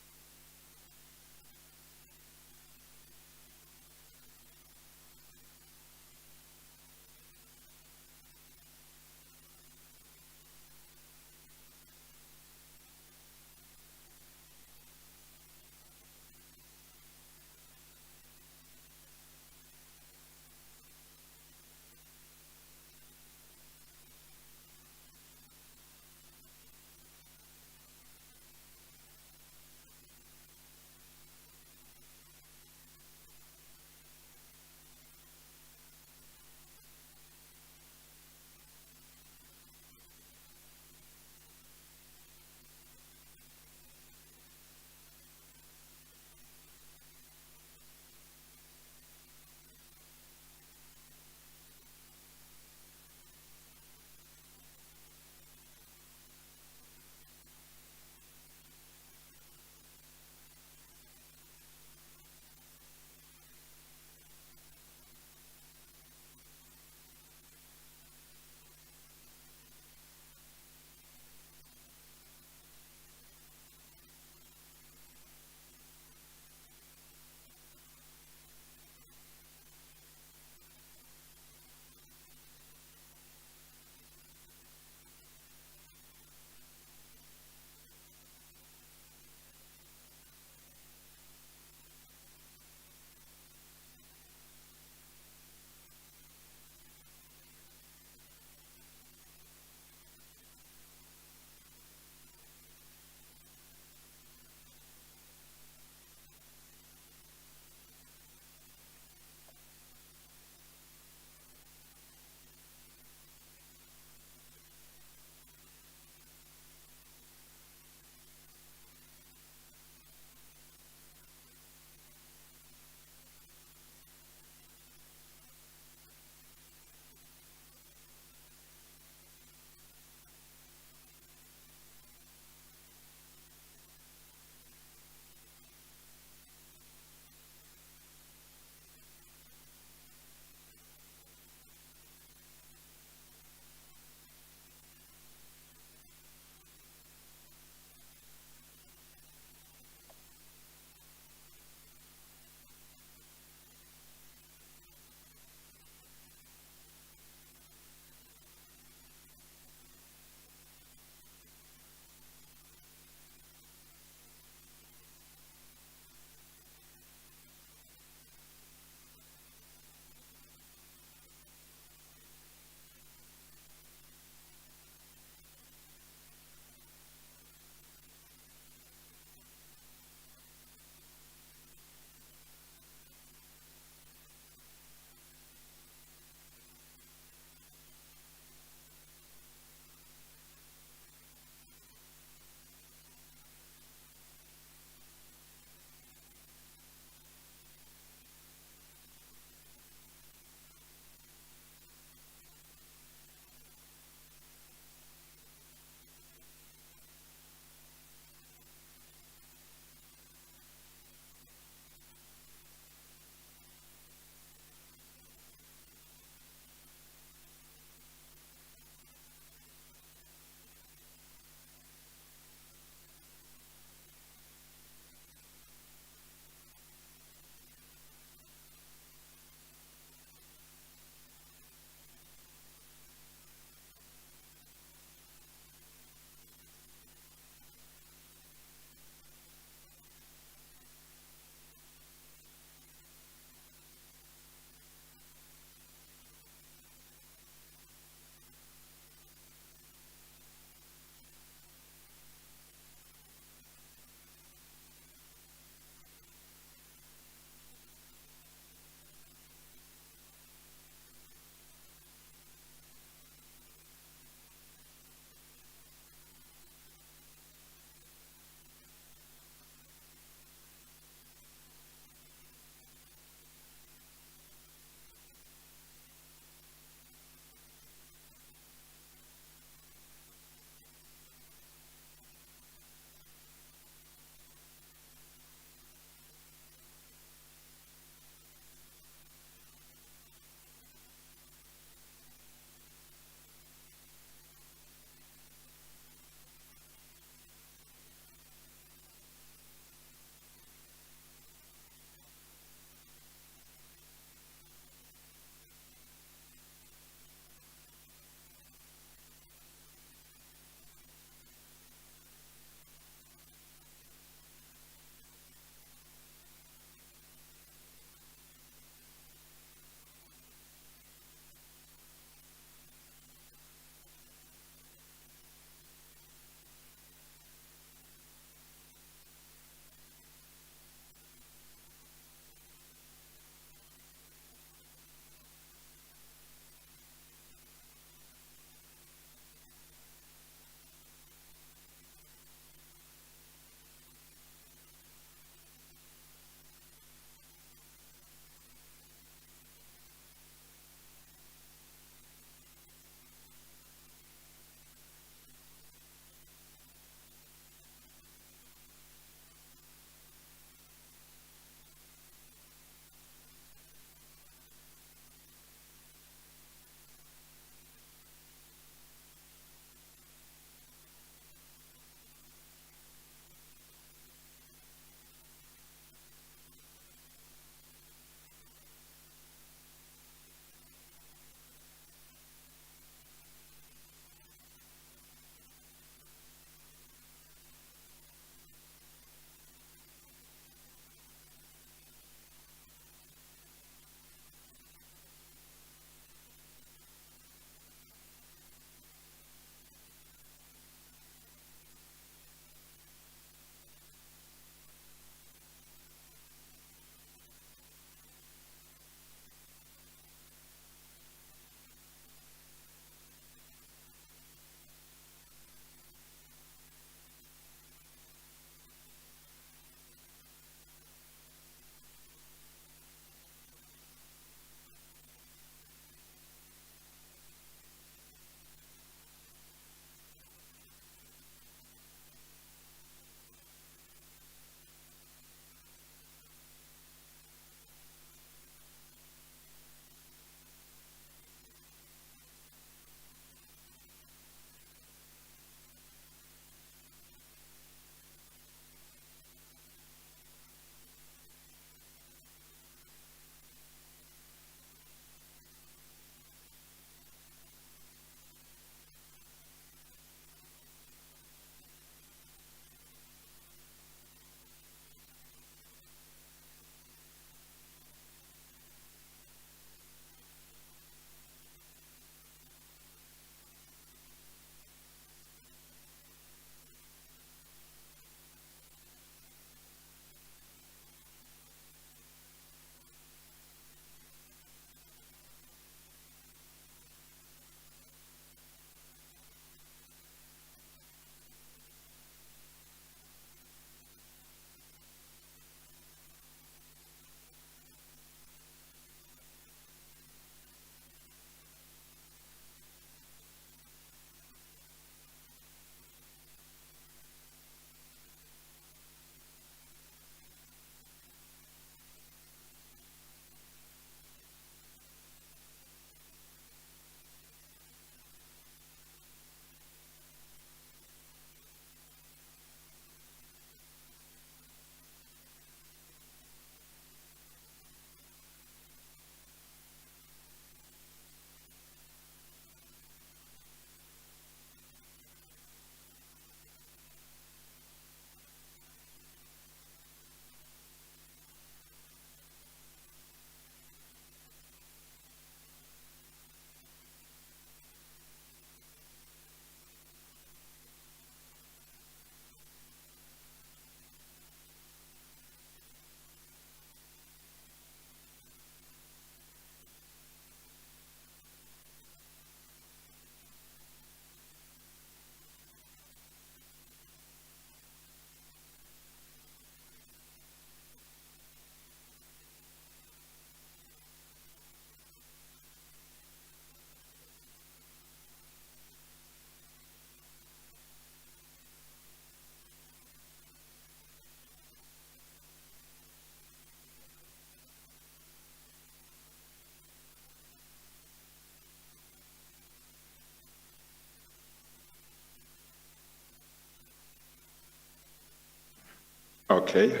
Okay,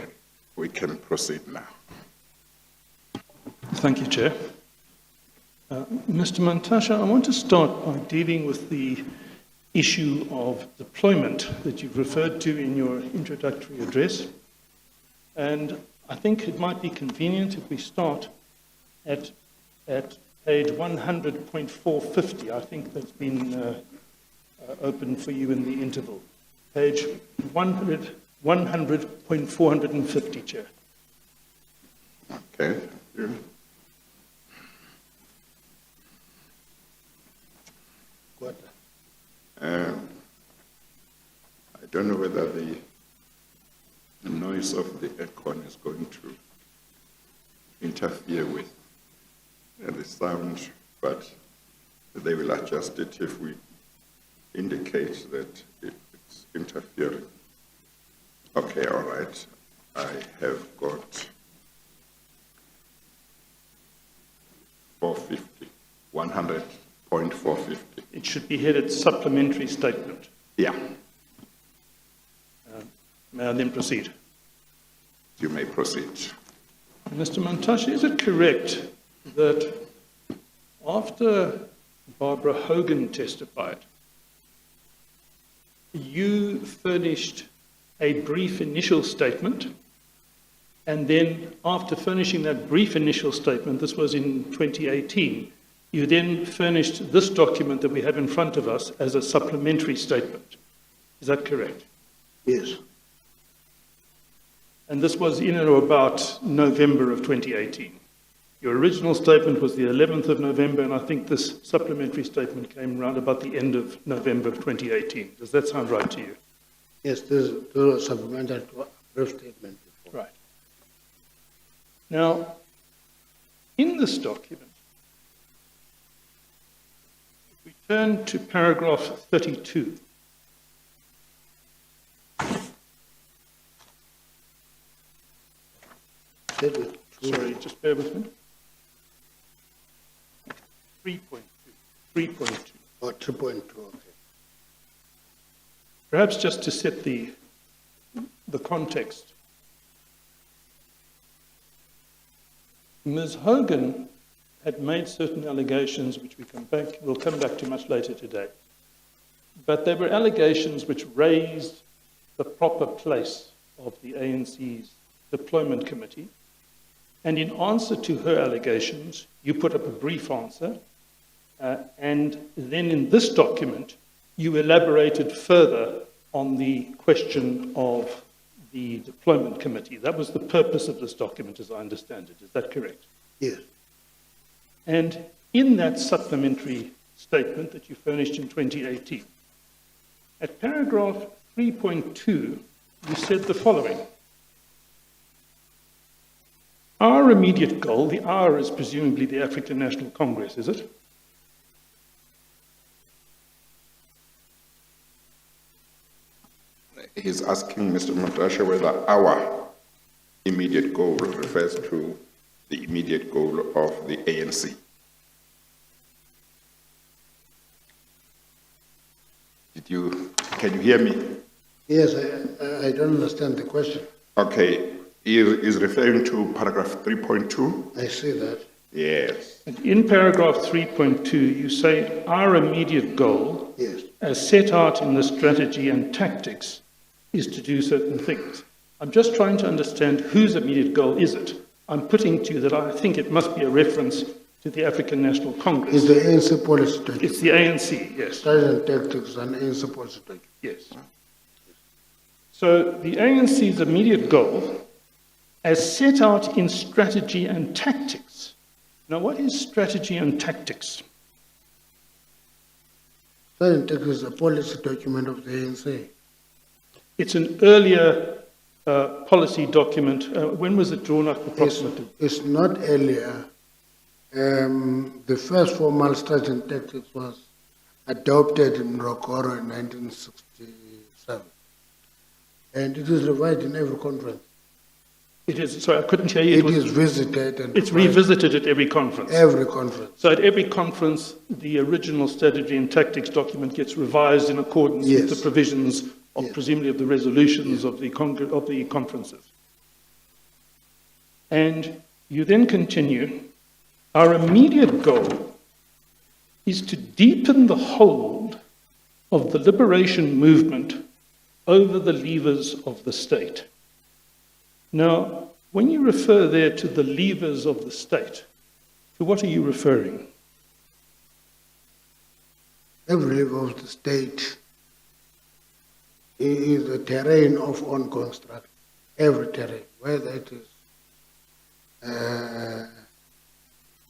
we can proceed now. Thank you, Chair. Mr. Mantashe, I want to start by dealing with the issue of deployment that you've referred to in your introductory address. And I think it might be convenient if we start at page 100.450. I think that's been open for you in the interval. Page 100.450, Chair. Okay, thank you. I don't know whether the noise of the aircon is going to interfere with the sound, but they will adjust it if we indicate that it's interfering. Okay, all right. I have got 450, 100.450. It should be headed supplementary statement. Yeah, May I then proceed? you may proceed. Mr. Mantashe, is it correct that after Barbara Hogan testified, you furnished a brief initial statement, and then after furnishing that brief initial statement, this was in 2018, you then furnished this document that we have in front of us as a supplementary statement. Is that correct? Yes. And this was in or about November of 2018. Your original statement was the 11th of November, and I think this supplementary statement came around about the end of November of 2018. Does that sound right to you? Yes, this was supplemental to a brief statement before. Right. Now, in this document, if we turn to paragraph 32, sorry, just bear with me. 3.2. Oh, 3.2, okay. Perhaps just to set the context. Ms. Hogan had made certain allegations which we'll come back to much later today. But they were allegations which raised the proper place of the ANC's deployment committee. And in answer to her allegations, you put up a brief answer. And then in this document, you elaborated further on the question of the deployment committee. That was the purpose of this document, as I understand it. Is that correct? Yes. And in that supplementary statement that you furnished in 2018, at paragraph 3.2, you said the following. Our immediate goal, the R is presumably the African National Congress, is it? He's asking Mr. Mantashe whether our immediate goal refers to the immediate goal of the ANC. Can you hear me? Yes, I don't understand the question. Okay, he is referring to paragraph 3.2. I see that. Yes. And in paragraph 3.2, you say, our immediate goal, Yes. as set out in the strategy and tactics, is to do certain things. I'm just trying to understand whose immediate goal is it. I'm putting to you that I think it must be a reference to the African National Congress. It's the ANC policy document. It's the ANC, yes. Strategy and tactics and ANC policy document. Yes. So the ANC's immediate goal, as set out in strategy and tactics. Now, what is strategy and tactics? Strategy and tactics is a policy document of the ANC. It's an earlier policy document. When was it drawn up approximately? It's not earlier. The first formal strategy and tactics was adopted in Morogoro in 1967. And it is revised in every conference. It is, sorry, I couldn't hear you. It is visited and it's revisited at every conference. Every conference. So at every conference, the original strategy and tactics document gets revised in accordance with the provisions of Yes. presumably of the resolutions of the conferences. And you then continue, our immediate goal is to deepen the hold of the liberation movement over the levers of the state. Now, when you refer there to the levers of the state, to what are you referring? Every level of the state is a terrain of own construct. Every terrain, whether it is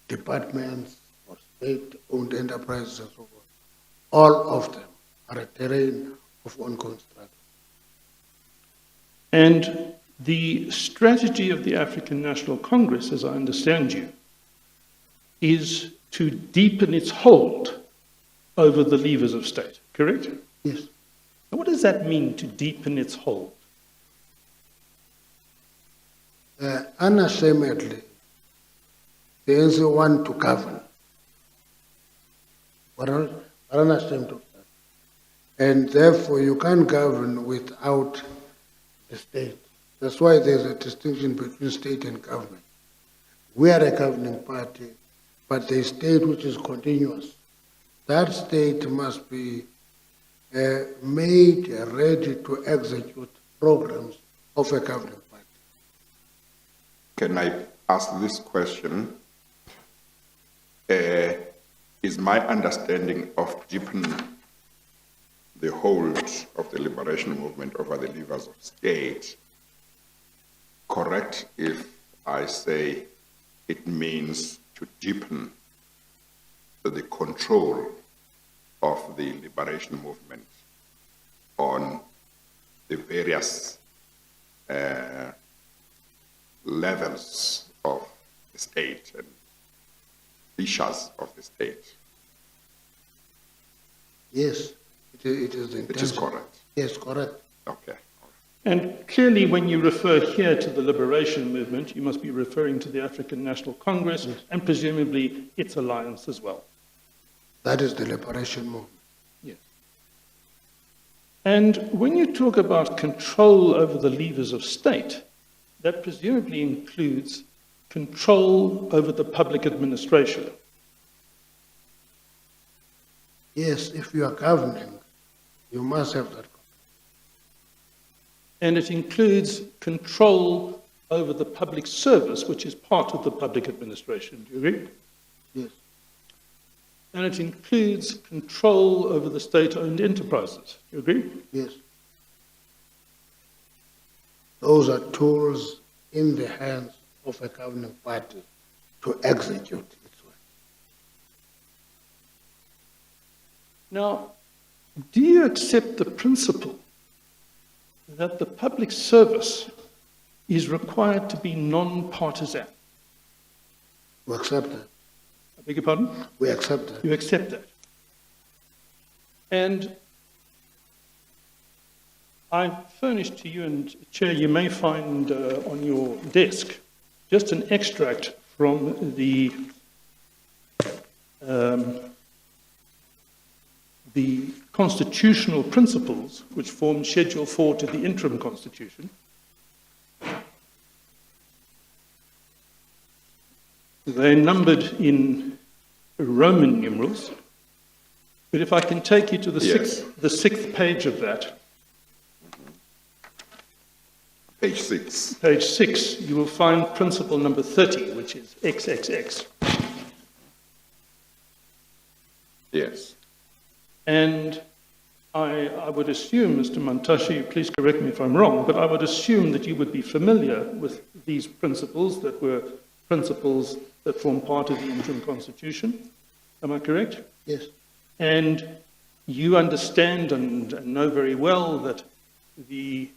departments or state-owned enterprises and so forth, all of them are a terrain of own construct. And the strategy of the African National Congress, as I understand you, is to deepen its hold over the levers of state, correct? Yes. And what does that mean, to deepen its hold? Unashamedly, the ANC want to govern. We're unashamed of that. And therefore, you can't govern without the state. That's why there's a distinction between state and government. We are a governing party, but the state which is continuous, that state must be made ready to execute programs of a governing party. Can I ask this question? Is my understanding of deepening the hold of the liberation movement over the levers of state correct if I say it means to deepen the control of the liberation movement on the various levels of the state and features of the state? Yes, it is the intention. It is correct. Yes, correct. Okay. And clearly, when you refer here to the liberation movement, you must be referring to the African National Congress and presumably its alliance as well. That is the liberation movement. Yes. And when you talk about control over the levers of state, that presumably includes control over the public administration. Yes, if you are governing, you must have that. And it includes control over the public service, which is part of the public administration. Do you agree? Yes. And it includes control over the state-owned enterprises. Do you agree? Yes. Those are tools in the hands of a governing party to execute its work. Now, do you accept the principle that the public service is required to be non-partisan? We accept that. I beg your pardon? We accept that. You accept that. And I furnished to you, and Chair, you may find on your desk just an extract from the constitutional principles which form Schedule 4 to the interim constitution. They're numbered in Roman numerals, but if I can take you to the sixth page of that. Page 6. Page 6, you will find principle number 30, which is XXX. Yes. And I would assume, Mr. Mantashe, please correct me if I'm wrong, but I would assume that you would be familiar with these principles that were principles that form part of the interim constitution. Am I correct? Yes. And you understand and know very well that the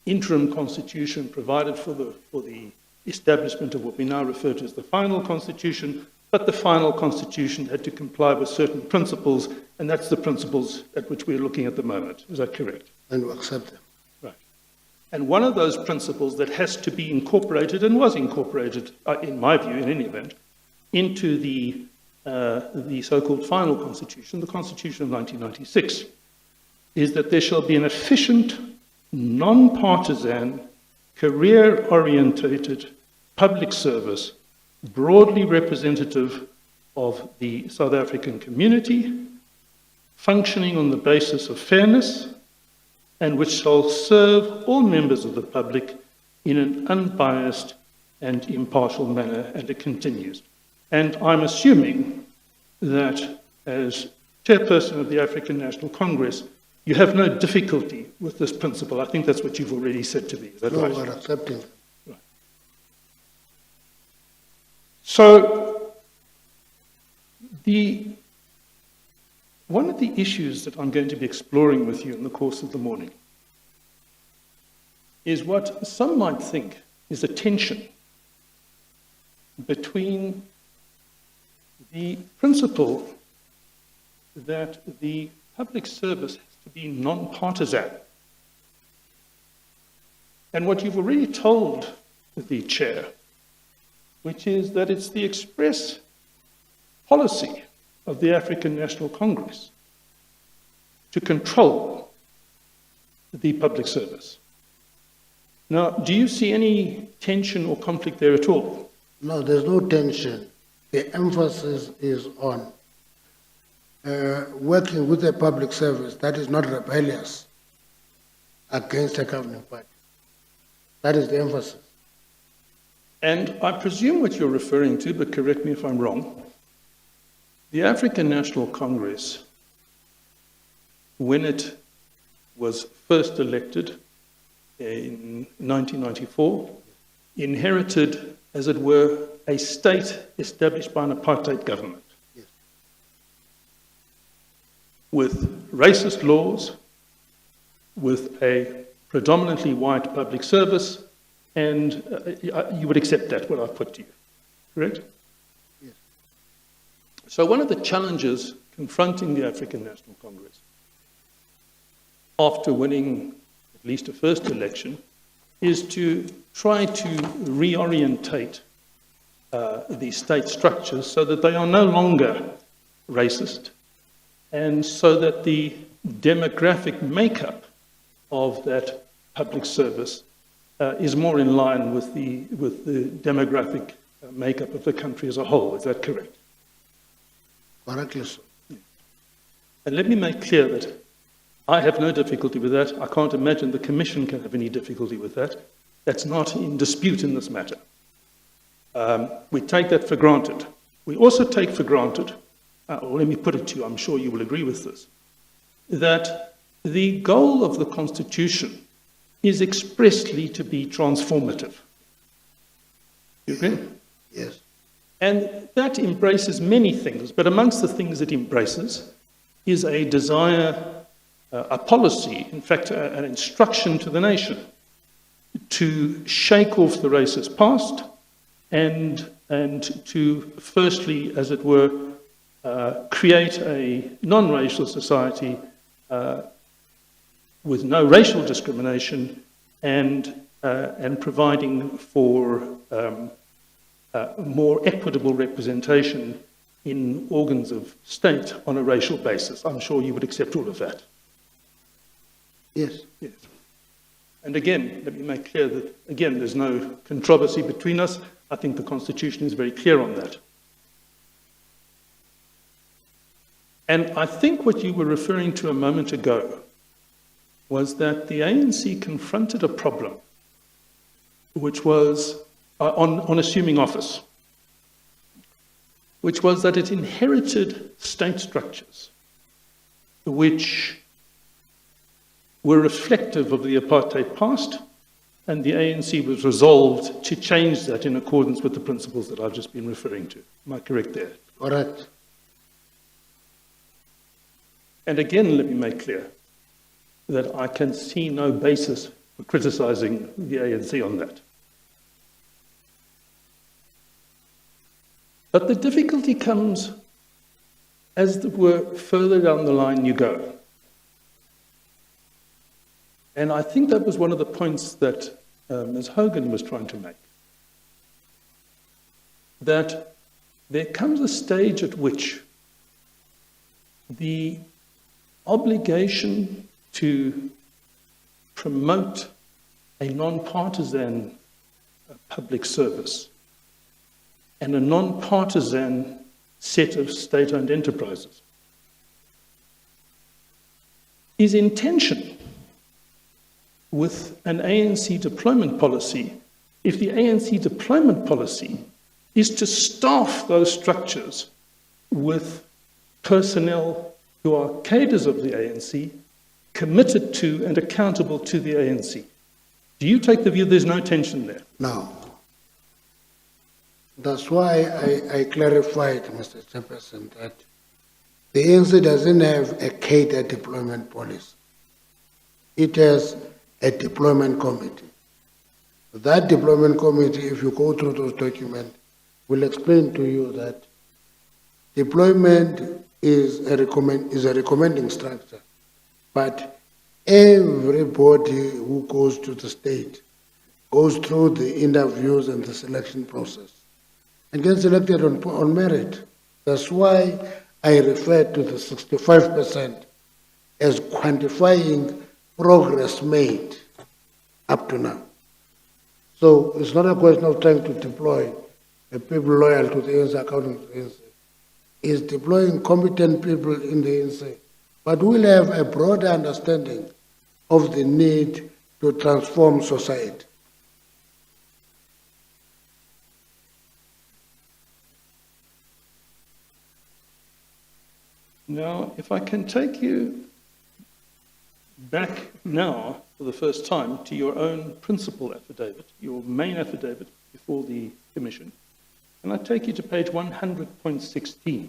interim constitution provided for the establishment of what we now refer to as the final constitution, but the final constitution had to comply with certain principles, and that's the principles at which we're looking at the moment. Is that correct? And we accept them. Right. And one of those principles that has to be incorporated, and was incorporated, in my view, in any event, into the the so-called final constitution, the Constitution of 1996, is that there shall be an efficient, non-partisan, career-orientated public service broadly representative of the South African community, functioning on the basis of fairness, and which shall serve all members of the public in an unbiased and impartial manner, and it continues. And I'm assuming that as Chairperson of the African National Congress, you have no difficulty with this principle. I think that's what you've already said to me. Is that right? No, we're accepting. Right. So, one of the issues that I'm going to be exploring with you in the course of the morning is what some might think is a tension between the principle that the public service has to be non-partisan and what you've already told the chair, which is that it's the express policy of the African National Congress to control the public service. Now, do you see any tension or conflict there at all? No, there's no tension. The emphasis is on working with a public service that is not rebellious against a governing party. That is the emphasis. And I presume what you're referring to, but correct me if I'm wrong, the African National Congress, when it was first elected in 1994, inherited, as it were, a state established by an apartheid government. Yes. With racist laws, with a predominantly white public service, and you would accept that, what I've put to you, correct? Yes. So one of the challenges confronting the African National Congress after winning at least a first election is to try to reorientate the state structures so that they are no longer racist and so that the demographic makeup of that public service is more in line with the demographic makeup of the country as a whole. Is that correct? Correctly so. And let me make clear that I have no difficulty with that. I can't imagine the Commission can have any difficulty with that. That's not in dispute in this matter. We take that for granted. We also take for granted, or let me put it to you, I'm sure you will agree with this, that the goal of the Constitution is expressly to be transformative. You agree? Yes. And that embraces many things, but amongst the things it embraces is a desire, a policy, in fact, an instruction to the nation to shake off the racist past and to firstly, as it were, create a non-racial society with no racial discrimination and providing for more equitable representation in organs of state on a racial basis. I'm sure you would accept all of that. Yes. Yes. And again, let me make clear that, again, there's no controversy between us. I think the Constitution is very clear on that. And I think what you were referring to a moment ago was that the ANC confronted a problem which was on assuming office, which was that it inherited state structures which were reflective of the apartheid past, and the ANC was resolved to change that in accordance with the principles that I've just been referring to. Am I correct there? Correct. And again, let me make clear that I can see no basis for criticizing the ANC on that. But the difficulty comes as it were further down the line you go. And I think that was one of the points that Ms. Hogan was trying to make. That there comes a stage at which the obligation to promote a non-partisan public service and a non-partisan set of state-owned enterprises is in tension with an ANC deployment policy if the ANC deployment policy is to staff those structures with personnel who are cadres of the ANC, committed to and accountable to the ANC. Do you take the view there's no tension there? No. That's why I clarified, Mr. Chairperson, that the ANC doesn't have a cadre deployment policy. It has a deployment committee. That deployment committee, if you go through those documents, will explain to you that deployment is a recommending structure, but everybody who goes to the state goes through the interviews and the selection process and gets selected on merit. That's why I refer to the 65% as quantifying progress made up to now. So it's not a question of trying to deploy people loyal to the ANC, according to the ANC. It's deploying competent people in the ANC. But we'll have a broader understanding of the need to transform society. Now, if I can take you back now, for the first time, to your own principal affidavit, your main affidavit before the Commission, and I take you to page 100.16.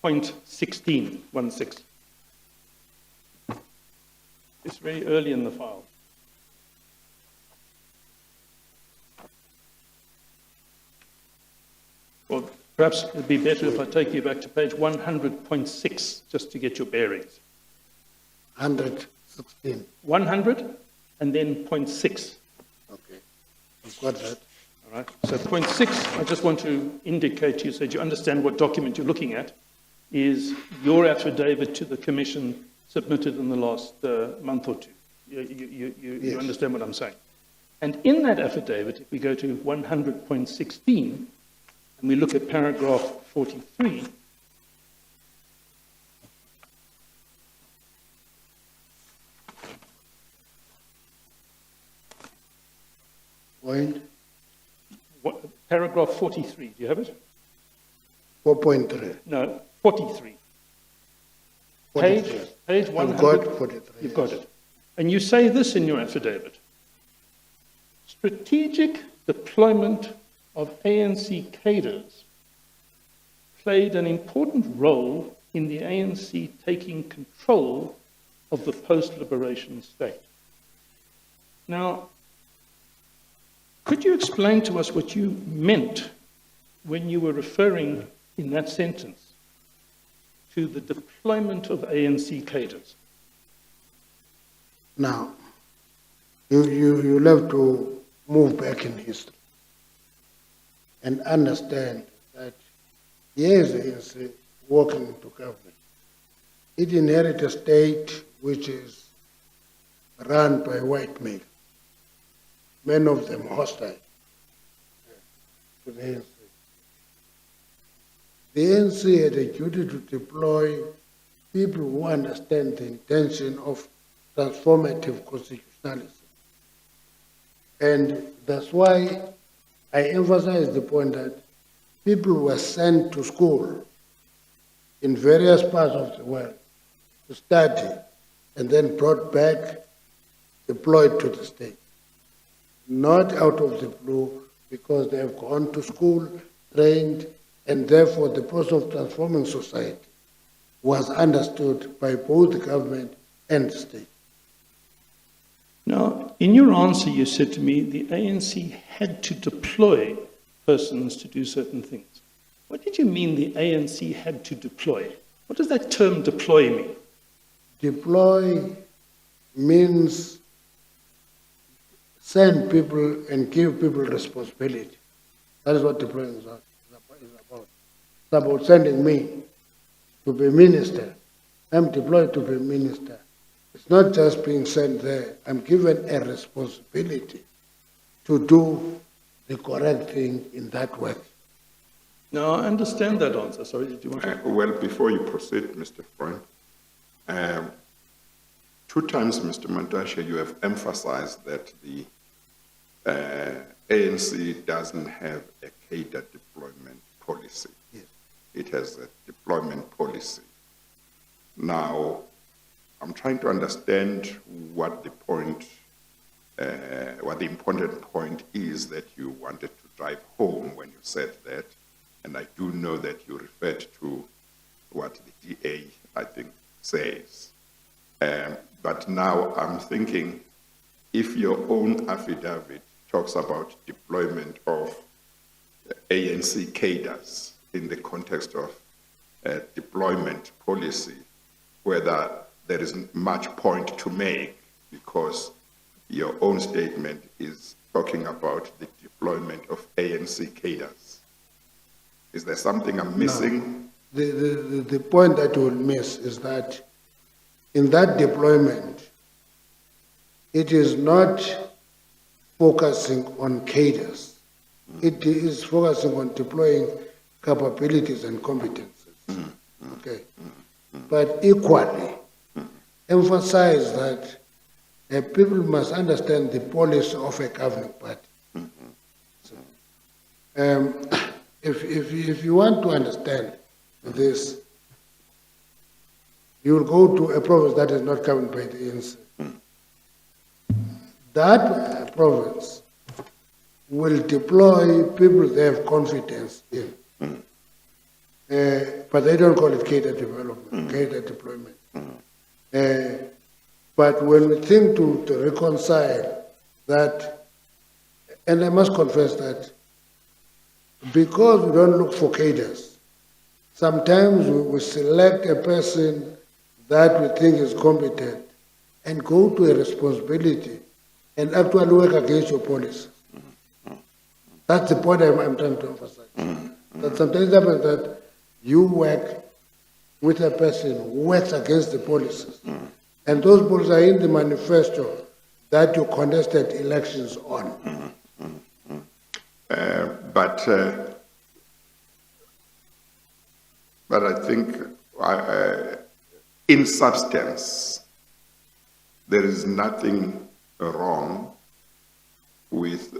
Point 16, 16. It's very early in the file. Well, perhaps it'd be better if I take you back to page 100.6, just to get your bearings. 116. 100 and then point 6. Okay, I've got that. All right. So point 6, I just want to indicate to you so that you understand what document you're looking at, is your affidavit to the Commission submitted in the last month or two. You understand what I'm saying? And in that affidavit, if we go to 100.16, and we look at paragraph 43, paragraph 43, do you have it? 4.3. No, 43. 43. Page 100. I've got 43. You've got it. And you say this in your affidavit: strategic deployment of ANC cadres played an important role in the ANC taking control of the post-liberation state. Now, could you explain to us what you meant when you were referring in that sentence to the deployment of ANC cadres? Now, you'll have to move back in history and understand that yes, the ANC working into government, it inherited a state which is run by white men, many of them hostile to the ANC. The ANC had a duty to deploy people who understand the intention of transformative constitutionalism. And that's why I emphasize the point that people were sent to school in various parts of the world to study and then brought back, deployed to the state. Not out of the blue, because they have gone to school, trained, and therefore the process of transforming society was understood by both the government and the state. Now, in your answer, you said to me the ANC had to deploy persons to do certain things. What did you mean the ANC had to deploy? What does that term deploy mean? Deploy means send people and give people responsibility. That is what deployment is about. It's about sending me to be minister. I'm deployed to be minister. It's not just being sent there. I'm given a responsibility to do the correct thing in that work. No, I understand that answer. Sorry, did you want to? Well, before you proceed, Mr. Frank, 2 times, Mr. Mantashe, you have emphasized that the ANC doesn't have a cadre deployment policy. Yes. It has a deployment policy. Now, I'm trying to understand what the point, what the important point is that you wanted to drive home when you said that. And I do know that you referred to what the DA, I think, says. But now I'm thinking, if your own affidavit talks about deployment of ANC cadres in the context of deployment policy, whether there isn't much point to make, because your own statement is talking about the deployment of ANC cadres. Is there something I'm missing? No. The point that you will miss is that in that deployment, it is not focusing on cadres. It is focusing on deploying capabilities and competences. Okay. But equally, emphasize that people must understand the policy of a governing party. If you want to understand this, you will go to a province that is not governed by the ANC. That province will deploy people they have confidence in. But they don't call it cadre development, cadre deployment. But when we think to reconcile that, and I must confess that because we don't look for cadres, sometimes we select a person that we think is competent and go to a responsibility and actually work against your policies. That's the point I'm trying to emphasize. That sometimes happens that you work with a person who works against the policies. And those policies are in the manifesto that you contested elections on. But I think in substance, there is nothing wrong with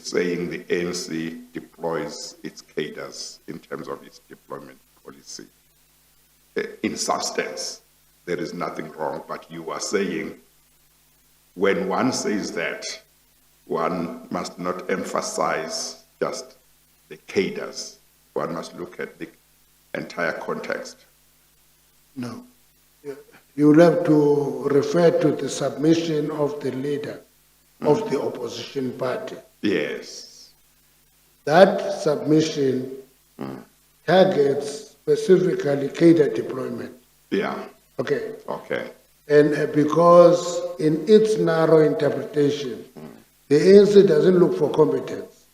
saying the ANC deploys its cadres in terms of its deployment policy. In substance, there is nothing wrong, but you are saying when one says that, one must not emphasize just the cadres. One must look at the entire context. No. You will have to refer to the submission of the leader of the opposition party. Yes. That submission targets specifically cadre deployment. Yeah. Okay. Okay. And because in its narrow interpretation, the ANC doesn't look for competence.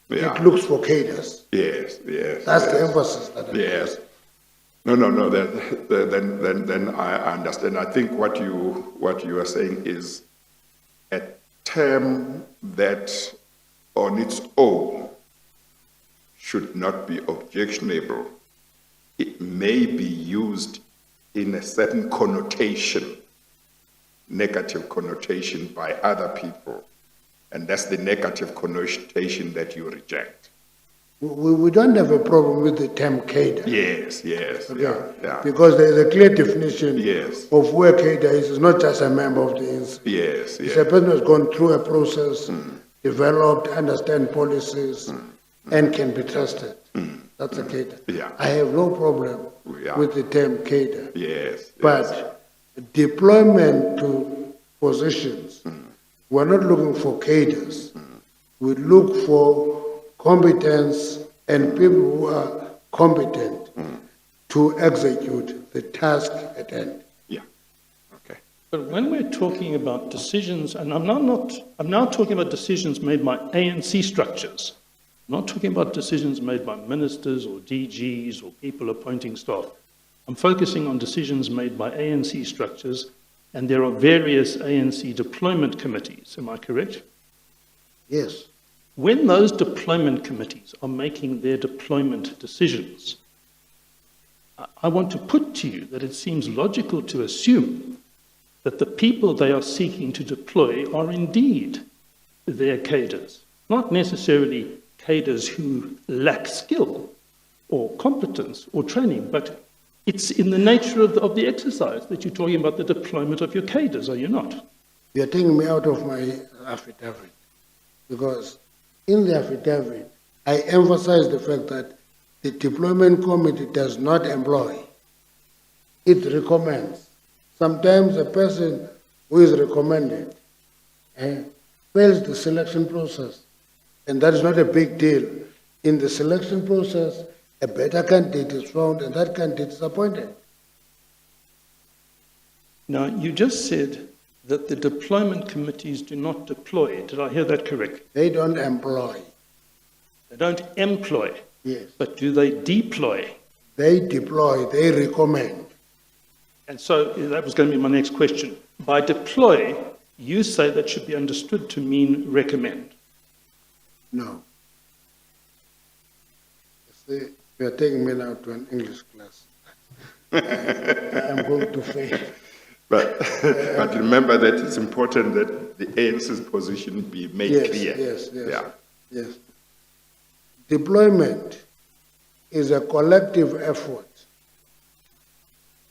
Yeah. It looks for cadres. Yes, yes. That's yes. the emphasis that I Yes. No. Then I understand. I think what you are saying is a term that on its own should not be objectionable. It may be used in a certain connotation, negative connotation by other people. And that's the negative connotation that you reject. We don't have a problem with the term cadre. Yes, Okay. yeah. Because there is a clear definition Yes. of where cadre is. It's not just a member of the ANC. Yes, It's a person who has gone through a process, developed, understand policies, and can be trusted. That's a cadre. Yeah. I have no problem Yeah. with the term cadre. Yes. But deployment to positions, we're not looking for cadres. We look for competence and people who are competent to execute the task at hand. Yeah. Okay. But when we're talking about decisions, and I'm now talking about decisions made by ANC structures. I'm not talking about decisions made by ministers or DGs or people appointing staff. I'm focusing on decisions made by ANC structures, and there are various ANC deployment committees. Am I correct? Yes. When those deployment committees are making their deployment decisions, I want to put to you that it seems logical to assume that the people they are seeking to deploy are indeed their cadres, not necessarily cadres who lack skill or competence or training, but it's in the nature of the exercise that you're talking about the deployment of your cadres, are you not? You're taking me out of my affidavit, because in the affidavit, I emphasize the fact that the deployment committee does not employ. It recommends. Sometimes a person who is recommended fails the selection process, and that is not a big deal. In the selection process, a better candidate is found, and that candidate is appointed. Now, you just said that the deployment committees do not deploy. Did I hear that correctly? They don't employ. They don't employ. Yes. But do they deploy? They deploy, they recommend. And so that was going to be my next question. By deploy, you say that should be understood to mean recommend. No. You see, you are taking me now to an English class. I'm going to fail. But remember that it's important that the ANC's position be made clear. Yes. Yeah. Yes. Deployment is a collective effort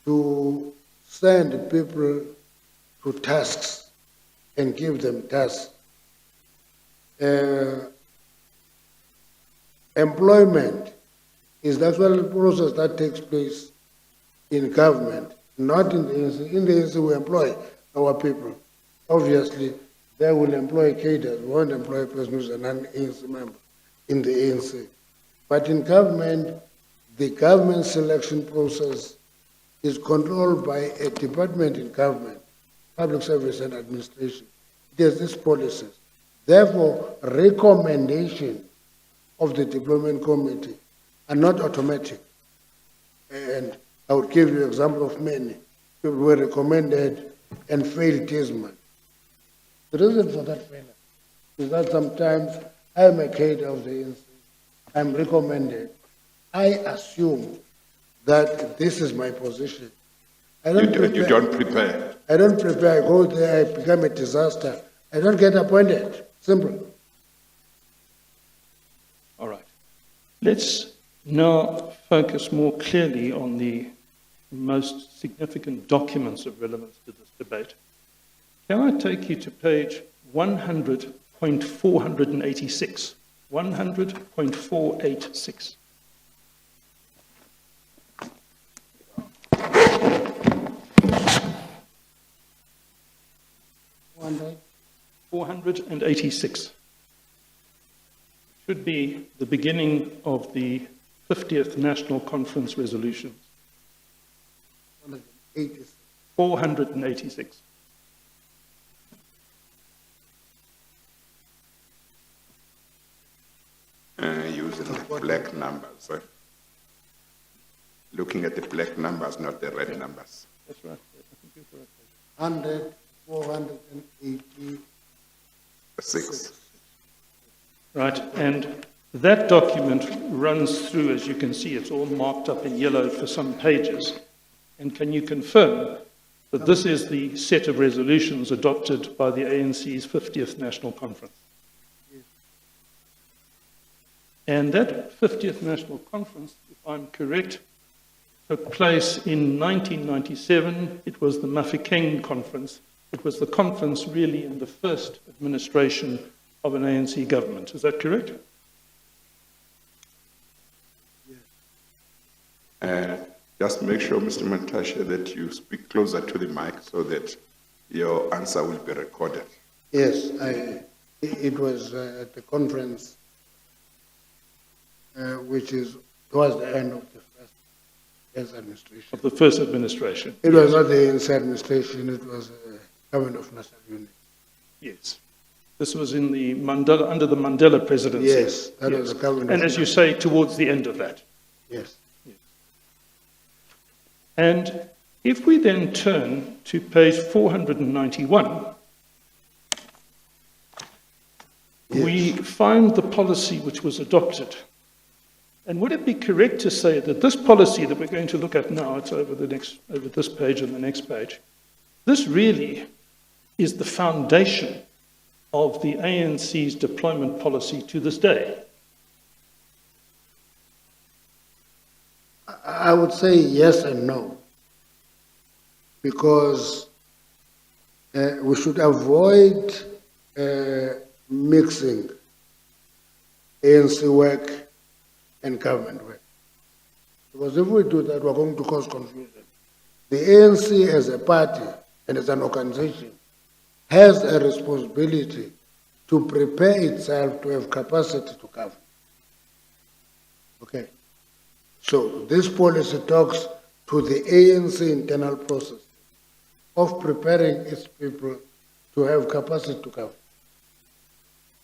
to send people to tasks and give them tasks. Employment is the actual process that takes place in government, not in the ANC. In the ANC, we employ our people. Obviously, they will employ cadres. We won't employ a person who's a non-ANC member in the ANC. But in government, the government selection process is controlled by a department in government, Public Service and Administration. It has these policies. Therefore, recommendation of the deployment committee are not automatic. And I would give you an example of many. People were recommended and failed Tisman. The reason for that failure is that sometimes I am a cadre of the ANC. I'm recommended. I assume that this is my position. You don't prepare. I don't prepare. I go there, I become a disaster. I don't get appointed. Simple. All right. Let's now focus more clearly on the most significant documents of relevance to this debate. Can I take you to page 100.486? 100.486. Wonder. 486. Should be the beginning of the 50th National Conference resolutions. 486. Using the black numbers. Looking at the black numbers, not the red numbers. That's right. 100, 486. Right, and that document runs through, as you can see, it's all marked up in yellow for some pages. And can you confirm that this is the set of resolutions adopted by the ANC's 50th National Conference? Yes. And that 50th National Conference, if I'm correct, took place in 1997. It was the Mafeking Conference. It was the conference really in the first administration of an ANC government. Is that correct? Just make sure, Mr. Mantashe, that you speak closer to the mic so that your answer will be recorded. Yes, it was at the conference, which was the end of the first administration. Of the first administration. It was not the ANC administration, it was Government of National Unity. Yes. This was in the under the Mandela presidency. Yes, that was the government. And as you say, towards the end of that. Yes. And if we then turn to page 491, we find the policy which was adopted. And would it be correct to say that this policy that we're going to look at now, it's over this page and the next page, this really is the foundation of the ANC's deployment policy to this day? I would say yes and no, because we should avoid mixing ANC work and government work. Because if we do that, we're going to cause confusion. The ANC as a party and as an organization has a responsibility to prepare itself to have capacity to govern. Okay. So this policy talks to the ANC internal process of preparing its people to have capacity to govern.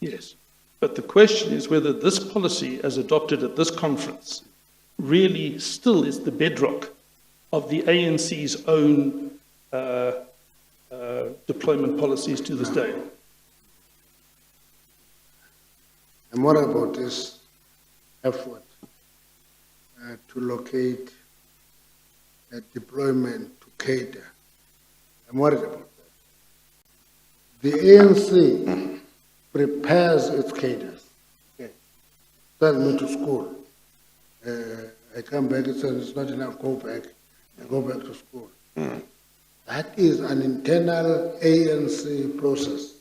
Yes. But the question is whether this policy, as adopted at this conference, really still is the bedrock of the ANC's own deployment policies to this day. And what about this effort to locate a deployment to cater? I'm worried about that. The ANC prepares its cadres. Okay. Send me to school. I come back, it says it's not enough, go back. I go back to school. That is an internal ANC process.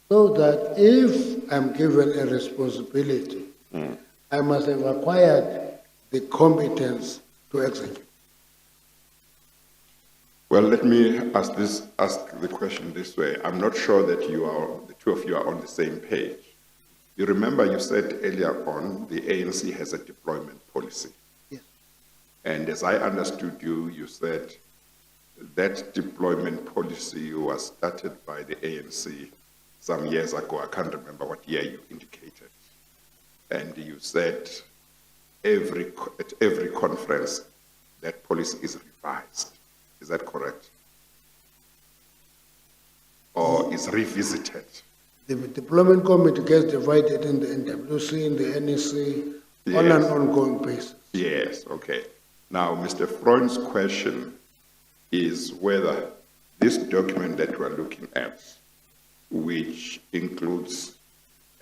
So that if I'm given a responsibility, I must have acquired the competence to execute. Well, let me ask the question this way. I'm not sure that the two of you are on the same page. You remember you said earlier on the ANC has a deployment policy. Yes. And as I understood you, you said that deployment policy was started by the ANC some years ago. I can't remember what year you indicated. And you said at every conference that policy is revised. Is that correct? Or is revisited? The deployment committee gets divided in the NWC, in the NEC, on an ongoing basis. Yes, okay. Now, Mr. Freund's question is whether this document that we're looking at, which includes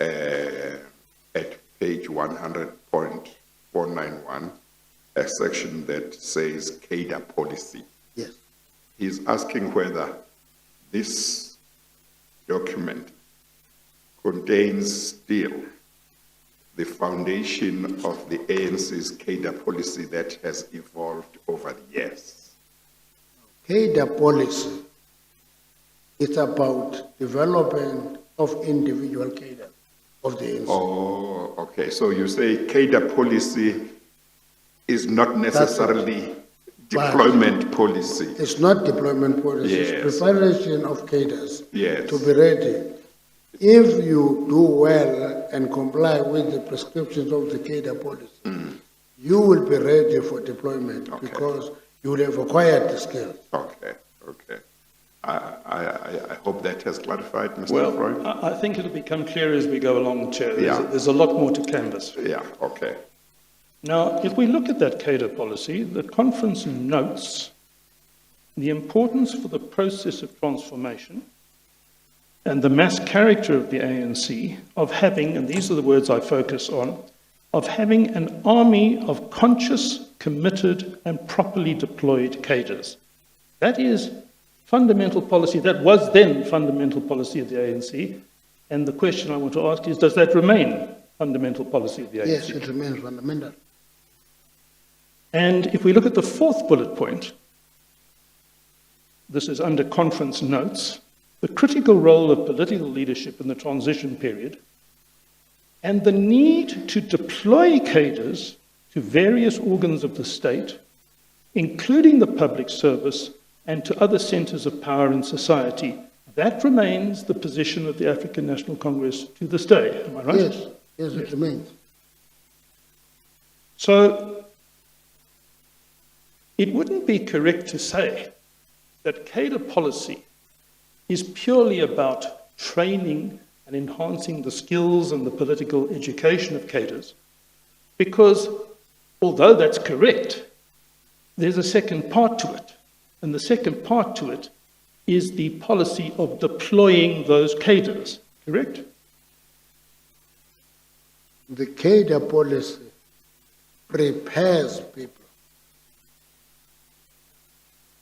at page 100.491, a section that says cadre policy. Yes. He's asking whether this document contains still the foundation of the ANC's cadre policy that has evolved over the years. Cadre policy is about development of individual cadres of the ANC. Oh, okay. So you say cadre policy is not necessarily deployment policy. It's not deployment policy. Yes. It's preparation of cadres Yes. to be ready. If you do well and comply with the prescriptions of the cadre policy, you will be ready for deployment because you will have acquired the skills. Okay, okay. I hope that has clarified, Mr. Well, Freund. I think it'll become clearer as we go along, Chair. Yeah. There's a lot more to canvass. Yeah, okay. Now, if we look at that cadre policy, the conference notes the importance for the process of transformation and the mass character of the ANC of having, and these are the words I focus on, of having an army of conscious, committed, and properly deployed cadres. That is fundamental policy. That was then fundamental policy of the ANC. And the question I want to ask is, does that remain fundamental policy of the ANC? Yes, it remains fundamental. And if we look at the fourth bullet point, this is under conference notes, the critical role of political leadership in the transition period, and the need to deploy cadres to various organs of the state, including the public service and to other centers of power in society. That remains the position of the African National Congress to this day. Am I right? Yes, yes, it remains. So, it wouldn't be correct to say that cadre policy is purely about training and enhancing the skills and the political education of cadres, because although that's correct, there's a second part to it. And the second part to it is the policy of deploying those cadres, correct? The cadre policy prepares people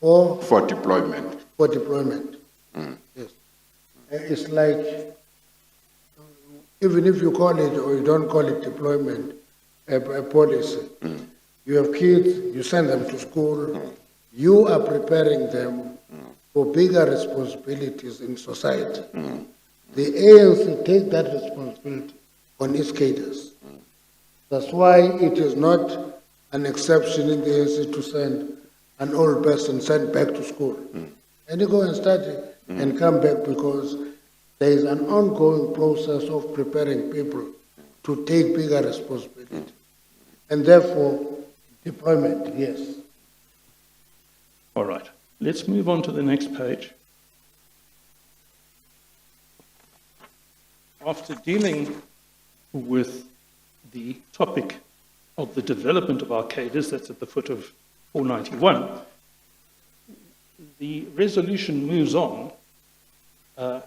For deployment. for deployment. Yes. It's like, even if you call it or you don't call it deployment, a policy, you have kids, you send them to school, you are preparing them for bigger responsibilities in society. The ANC take that responsibility on its cadres. That's why it is not an exception in the ANC to send an old person sent back to school. And you go and study and come back, because there is an ongoing process of preparing people to take bigger responsibility. And therefore, deployment, yes. All right, let's move on to the next page. After dealing with the topic of the development of our cadres, that's at the foot of 491, the resolution moves on to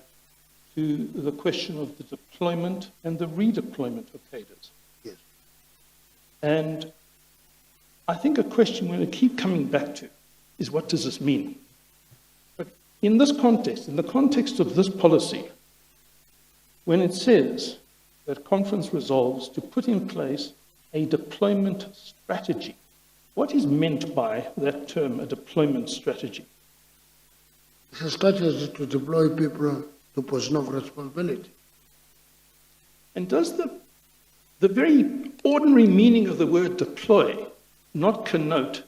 the question of the deployment and the redeployment of cadres. Yes. And I think a question we're going to keep coming back to is, what does this mean? But in this context, in the context of this policy, when it says that conference resolves to put in place a deployment strategy, what is meant by that term, a deployment strategy? It's a strategy to deploy people to position of responsibility. And does the very ordinary meaning of the word deploy not connote,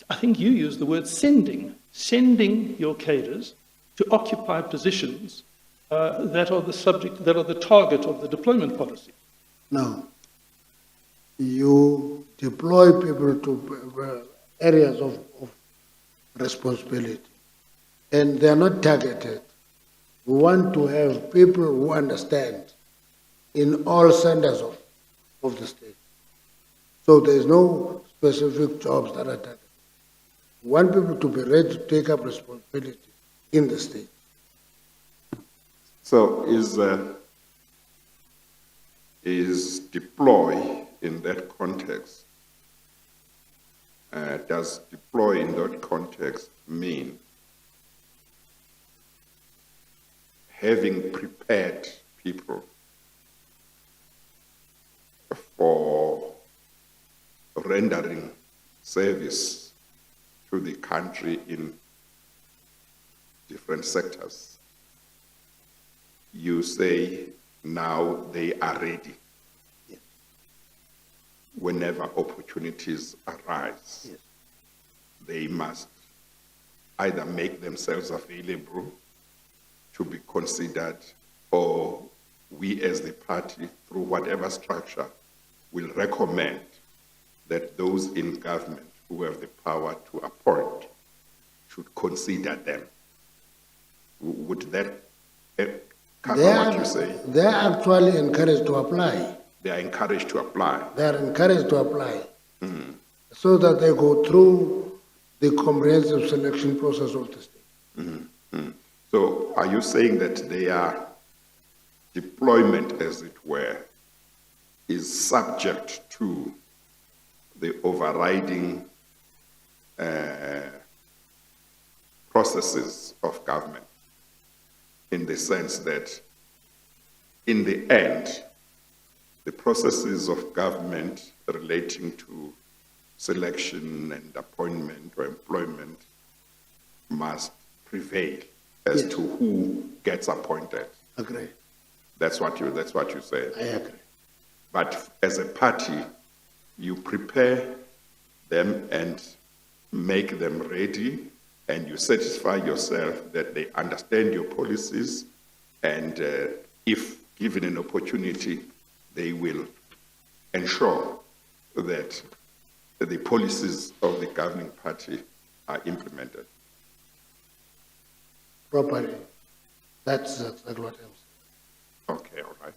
I think you use the word sending your cadres to occupy positions that are the target of the deployment policy? No. You deploy people to areas of responsibility, and they are not targeted. We want to have people who understand in all centers of the state. So there is no specific jobs that are targeted. We want people to be ready to take up responsibility in the state. So is deploy in that context, does deploy in that context mean having prepared people for rendering service to the country in different sectors? You say now they are ready. Yes. Whenever opportunities arise, Yes. they must either make themselves available to be considered, or we as the party, through whatever structure, will recommend that those in government who have the power to appoint should consider them. Would that cover what you say? They are actually encouraged to apply. They are encouraged to apply. They are encouraged to apply so that they go through the comprehensive selection process of the state. So are you saying that their deployment, as it were, is subject to the overriding processes of government, in the sense that in the end, the processes of government relating to selection and appointment or employment must prevail as Yes. to who gets appointed? Agree. That's what you say. I agree. But as a party, you prepare them and make them ready and you satisfy yourself that they understand your policies, and if given an opportunity, they will ensure that the policies of the governing party are implemented. Properly. That's exactly what I'm saying. Okay, all right.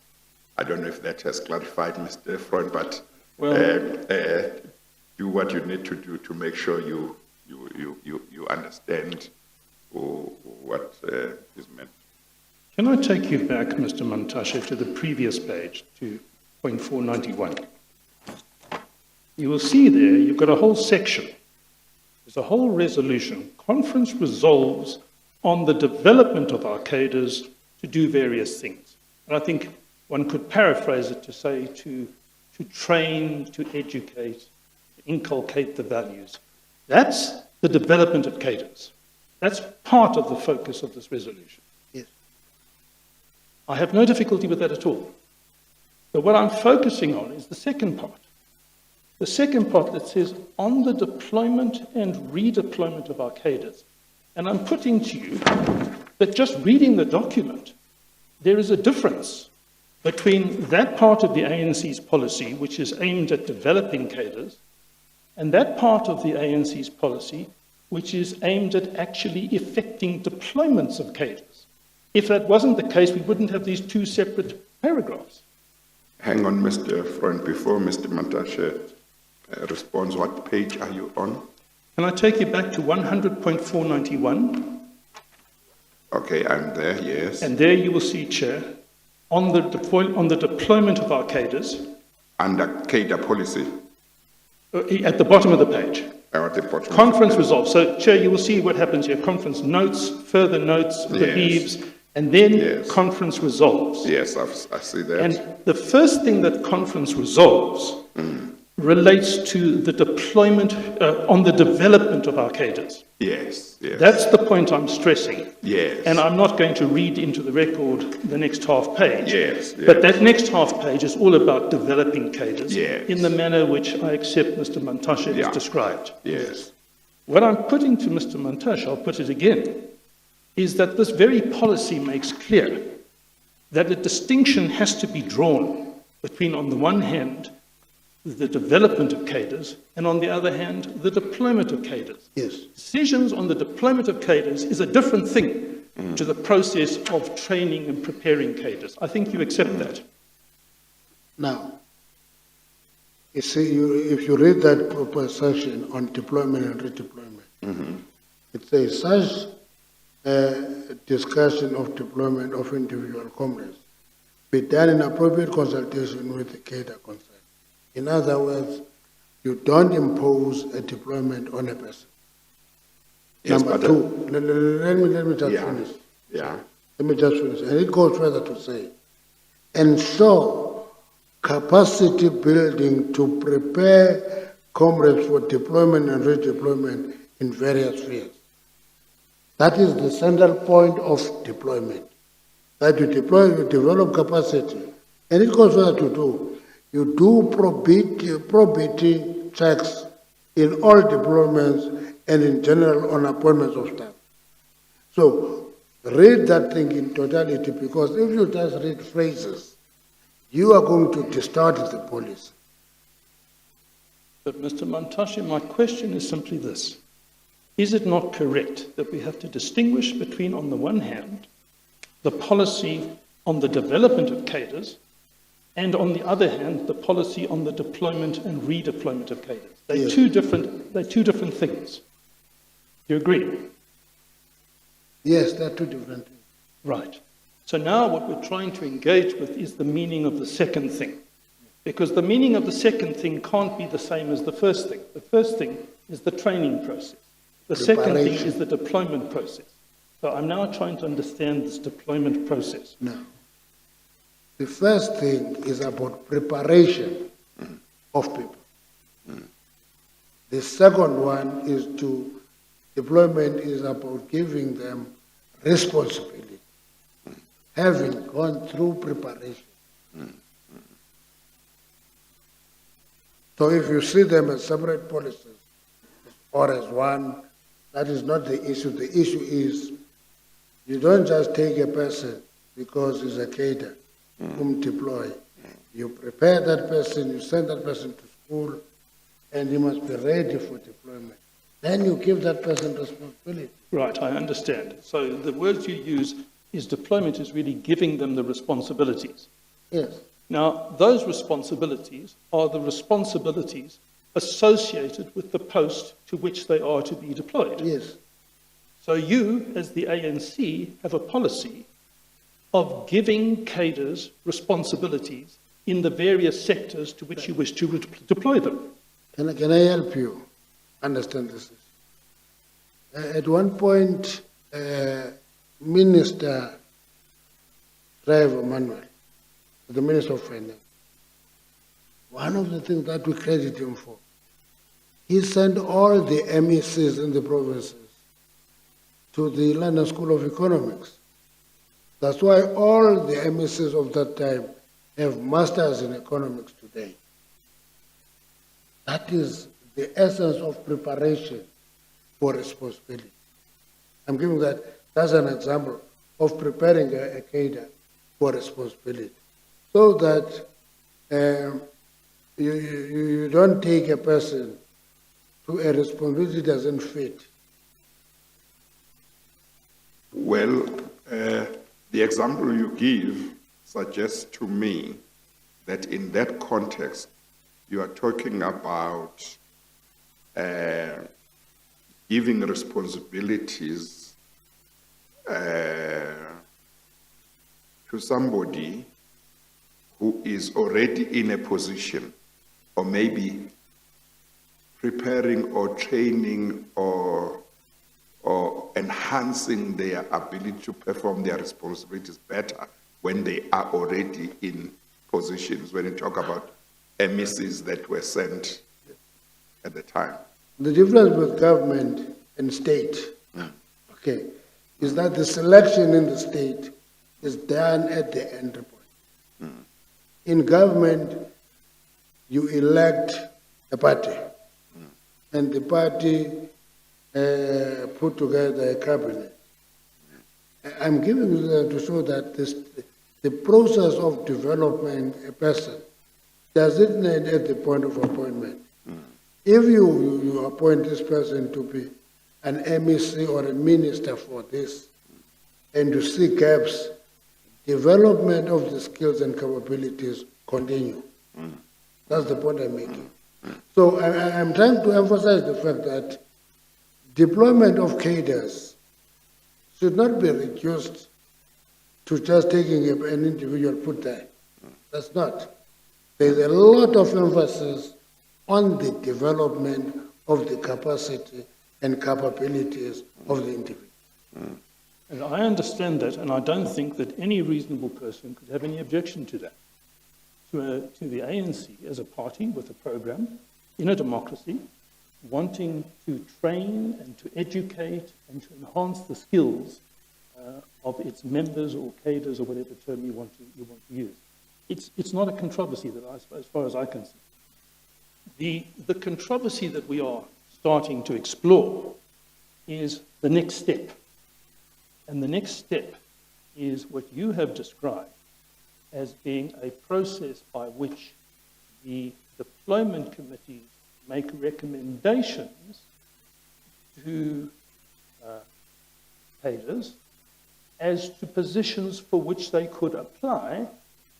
I don't know if that has clarified, Mr. Freund, but do what you need to do to make sure you understand what is meant. Can I take you back, Mr. Mantashe, to the previous page, to point 491? You will see there, you've got a whole section. There's a whole resolution. Conference resolves on the development of our cadres to do various things. And I think one could paraphrase it to say to train, to educate, to inculcate the values. That's the development of cadres. That's part of the focus of this resolution. Yes. I have no difficulty with that at all. But what I'm focusing on is the second part. The second part that says, on the deployment and redeployment of our cadres. And I'm putting to you that just reading the document, there is a difference between that part of the ANC's policy, which is aimed at developing cadres, and that part of the ANC's policy, which is aimed at actually effecting deployments of cadres. If that wasn't the case, we wouldn't have these two separate paragraphs. Hang on, Mr. Freund, before Mr. Mantashe responds, what page are you on? Can I take you back to 100.491? Okay, I'm there, yes. And there you will see, Chair, on the deployment of our cadres. Under cadre policy. At the bottom of the page. At the bottom. Conference resolves. So, Chair, you will see what happens here. Conference notes, further notes, believes, and then conference resolves. Yes, I see that. And the first thing that conference resolves relates to the deployment, on the development of our cadres. Yes, yes. That's the point I'm stressing. Yes. And I'm not going to read into the record the next half page. Yes, yes. But that next half page is all about developing cadres in the manner which I accept Mr. Mantashe has described. Yes. What I'm putting to Mr. Mantashe, I'll put it again, is that this very policy makes clear that a distinction has to be drawn between, on the one hand, the development of cadres, and on the other hand, the deployment of cadres. Yes. Decisions on the deployment of cadres is a different thing to the process of training and preparing cadres. I think you accept that. Now, you see, if you read that proper section on deployment and redeployment, it says such discussion of deployment of individual comrades be done in appropriate consultation with the cadre concerned. In other words, you don't impose a deployment on a person. Yes, Number two, let me just finish. Yeah. Let me just finish. And it goes further to say, ensure capacity building to prepare comrades for deployment and redeployment in various spheres. That is the central point of deployment. That you deploy, you develop capacity. And it goes further to do. You do probity checks in all deployments and in general on appointments of staff. So read that thing in totality, because if you just read phrases, you are going to distort the policy. But Mr. Mantashe, my question is simply this. Is it not correct that we have to distinguish between, on the one hand, the policy on the development of cadres, and on the other hand, the policy on the deployment and redeployment of cadres? They're two different things. Do you agree? Yes, they're two different things. Right. So now what we're trying to engage with is the meaning of the second thing. Because the meaning of the second thing can't be the same as the first thing. The first thing is the training process. The second thing is the deployment process. So I'm now trying to understand this deployment process. Now, the first thing is about preparation of people. The second one is deployment is about giving them responsibility, having gone through preparation. So if you see them as separate policies or as one, That is not the issue. The issue is you don't just take a person because he's a cadre, whom deploy. You prepare that person, you send that person to school, and he must be ready for deployment. Then you give that person responsibility. Right, I understand. So the words you use is deployment is really giving them the responsibilities. Yes. Now, those responsibilities are the responsibilities associated with the post to which they are to be deployed. Yes. So you, as the ANC, have a policy of giving cadres responsibilities in the various sectors to which you wish to deploy them. Can I help you understand this? At one point, Minister Trevor Manuel, the Minister of Finance, one of the things that we credit him for, he sent all the MECs in the provinces to the London School of Economics. That's why all the MECs of that time have masters in economics today. That is the essence of preparation for responsibility. I'm giving that as an example of preparing a cadre for responsibility, so that you don't take a person to a responsibility that doesn't fit. Well, the example you give suggests to me that in that context, you are talking about giving responsibilities to somebody who is already in a position, or maybe preparing or training or enhancing their ability to perform their responsibilities better when they are already in positions, when you talk about MECs that were sent at the time. The difference with government and state, okay, is that the selection in the state is done at the end point. In government, you elect a party, and the party put together a cabinet. I'm giving you that to show that the process of development a person doesn't end at the point of appointment. If you appoint this person to be an MEC or a minister for this, and you see gaps, development of the skills and capabilities continue. That's the point I'm making. So I'm trying to emphasize the fact that deployment of cadres should not be reduced to just taking an individual put there. That's not. There's a lot of emphasis on the development of the capacity and capabilities of the individual. And I understand that, and I don't think that any reasonable person could have any objection to that. To the ANC as a party with a program in a democracy, wanting to train and to educate and to enhance the skills of its members or cadres or whatever term you want to use. It's not a controversy that as far as I can see. The controversy that we are starting to explore is the next step. And the next step is what you have described as being a process by which the deployment committees make recommendations to cadres as to positions for which they could apply,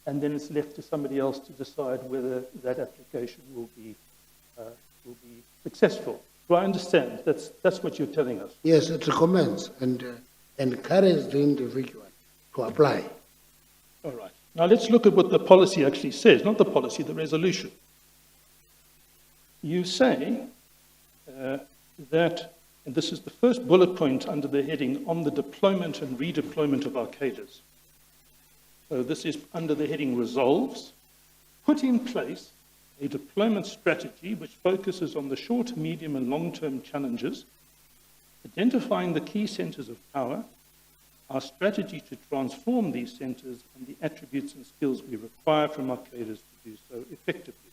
and then it's left to somebody else to decide whether that application will be successful. Do I understand? That's what you're telling us. Yes, it recommends and encourages the individual to apply. All right. Now let's look at what the policy actually says, not the policy, the resolution. You say that, and this is the first bullet point under the heading on the deployment and redeployment of our cadres. So this is under the heading resolves, put in place a deployment strategy which focuses on the short, medium and long-term challenges, identifying the key centres of power, our strategy to transform these centres and the attributes and skills we require from our cadres to do so effectively.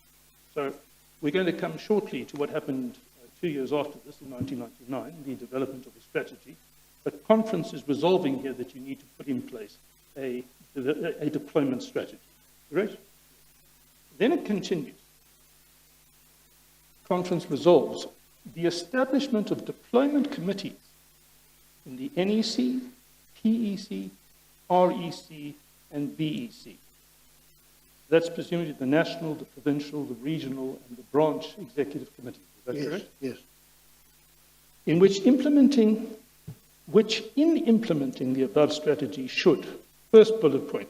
So we're going to come shortly to what happened 2 years after this, in 1999, the development of a strategy. But conference is resolving here that you need to put in place a deployment strategy, correct? Then it continues. Conference resolves the establishment of deployment committees in the NEC, PEC, REC, and BEC. That's presumably the national, the provincial, the regional, and the branch executive committees. Is that correct? Yes. In which in implementing the above strategy should, first bullet point,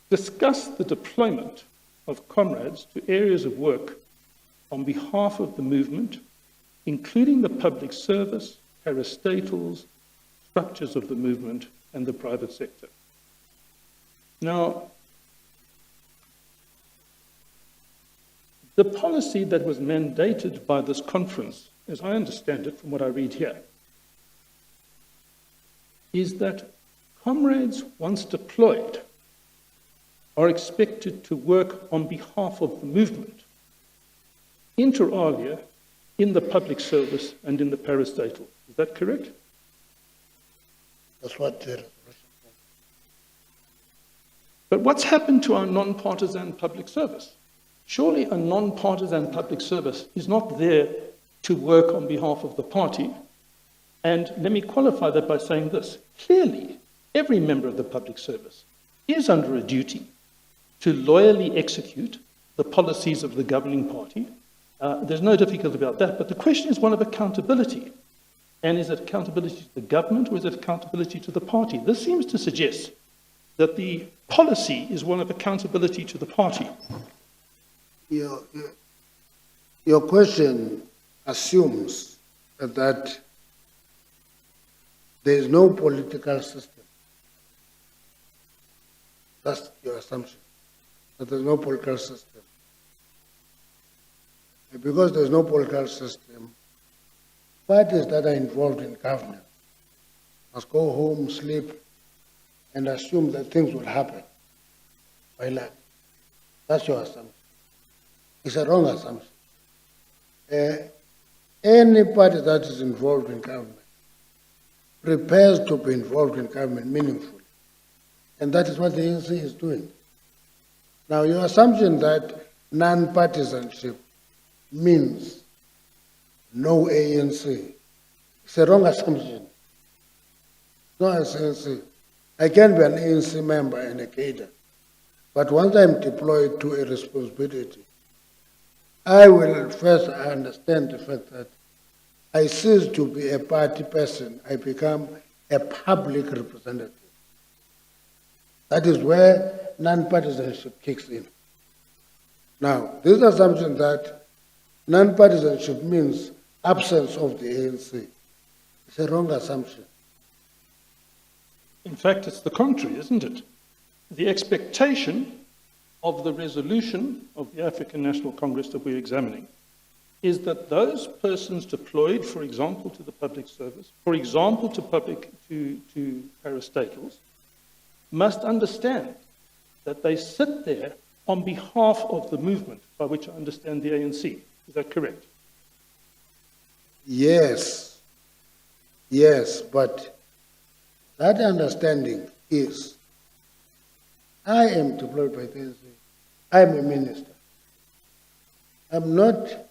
discuss the deployment of comrades to areas of work on behalf of the movement, including the public service, parastatals, structures of the movement, and the private sector. Now, the policy that was mandated by this conference, as I understand it from what I read here, is that comrades, once deployed, are expected to work on behalf of the movement, inter alia, in the public service and in the parastatal. Is that correct? That's what the But what's happened to our non-partisan public service? Surely a non-partisan public service is not there to work on behalf of the party. And let me qualify that by saying this. Clearly, every member of the public service is under a duty to loyally execute the policies of the governing party. There's no difficulty about that, but the question is one of accountability. And is it accountability to the government or is it accountability to the party? This seems to suggest that the policy is one of accountability to the party. Your question assumes that there is no political system. That's your assumption, that there's no political system. And because there's no political system, parties that are involved in governance must go home, sleep, and assume that things will happen by luck. That's your assumption. It's a wrong assumption. Any party that is involved in government prepares to be involved in government meaningfully. And that is what the ANC is doing. Now, your assumption that non-partisanship means no ANC, it's a wrong assumption. No ANC. I can be an ANC member and a cadre, but once I'm deployed to a responsibility, I will first understand the fact that I cease to be a party person, I become a public representative. That is where non-partisanship kicks in. Now, this assumption that non-partisanship means absence of the ANC is a wrong assumption. In fact, it's the contrary, isn't it? The expectation of the resolution of the African National Congress that we're examining is that those persons deployed, for example, to the public service, for example, to parastatals, must understand that they sit there on behalf of the movement, by which I understand the ANC. Is that correct? Yes, but that understanding is, I am deployed by the ANC. I am a minister. I'm not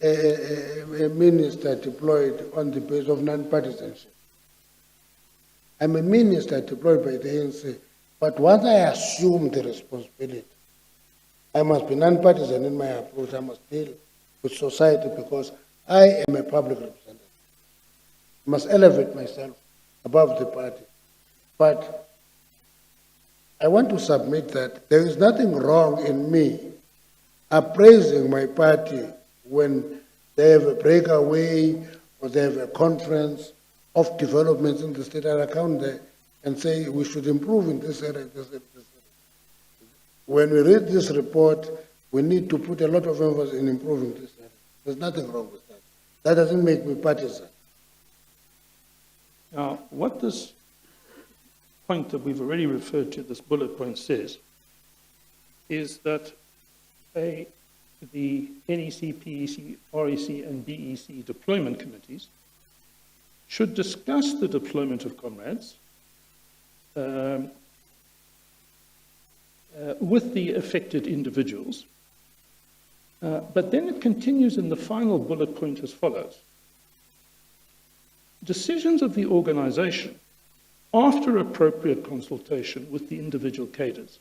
a minister deployed on the basis of non-partisanship. I'm a minister deployed by the ANC, but once I assume the responsibility, I must be non-partisan in my approach. I must deal with society because I am a public representative. I must elevate myself above the party. But I want to submit that there is nothing wrong in me appraising my party when they have a breakaway or they have a conference of developments in the state. I account there and say we should improve in this area, this area, this area. When we read this report, we need to put a lot of emphasis in improving this area. There's nothing wrong with that. That doesn't make me partisan. Now, what this point that we've already referred to, this bullet point, says is that a the NEC, PEC, REC, and BEC deployment committees should discuss the deployment of comrades with the affected individuals. But then it continues in the final bullet point as follows. Decisions of the organization, after appropriate consultation with the individual cadres,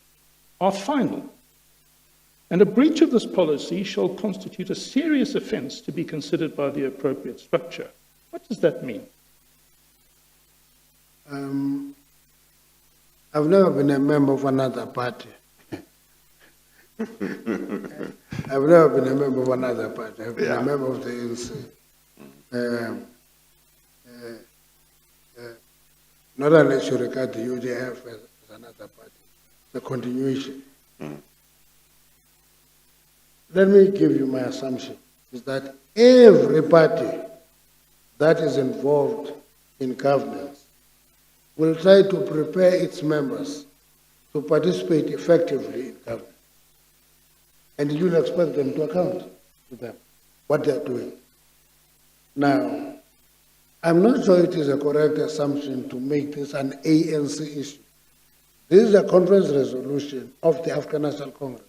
are final, and a breach of this policy shall constitute a serious offence to be considered by the appropriate structure. What does that mean? I've never been a member of another party. I've never been a member of another party. I've been a member of the ANC. Not unless you regard the UDF as another party, the continuation. Let me give you my assumption, is that every party that is involved in governance will try to prepare its members to participate effectively in governance. And you'll expect them to account to them, what they're doing. Now, I'm not sure it is a correct assumption to make this an ANC issue. This is a conference resolution of the African National Congress.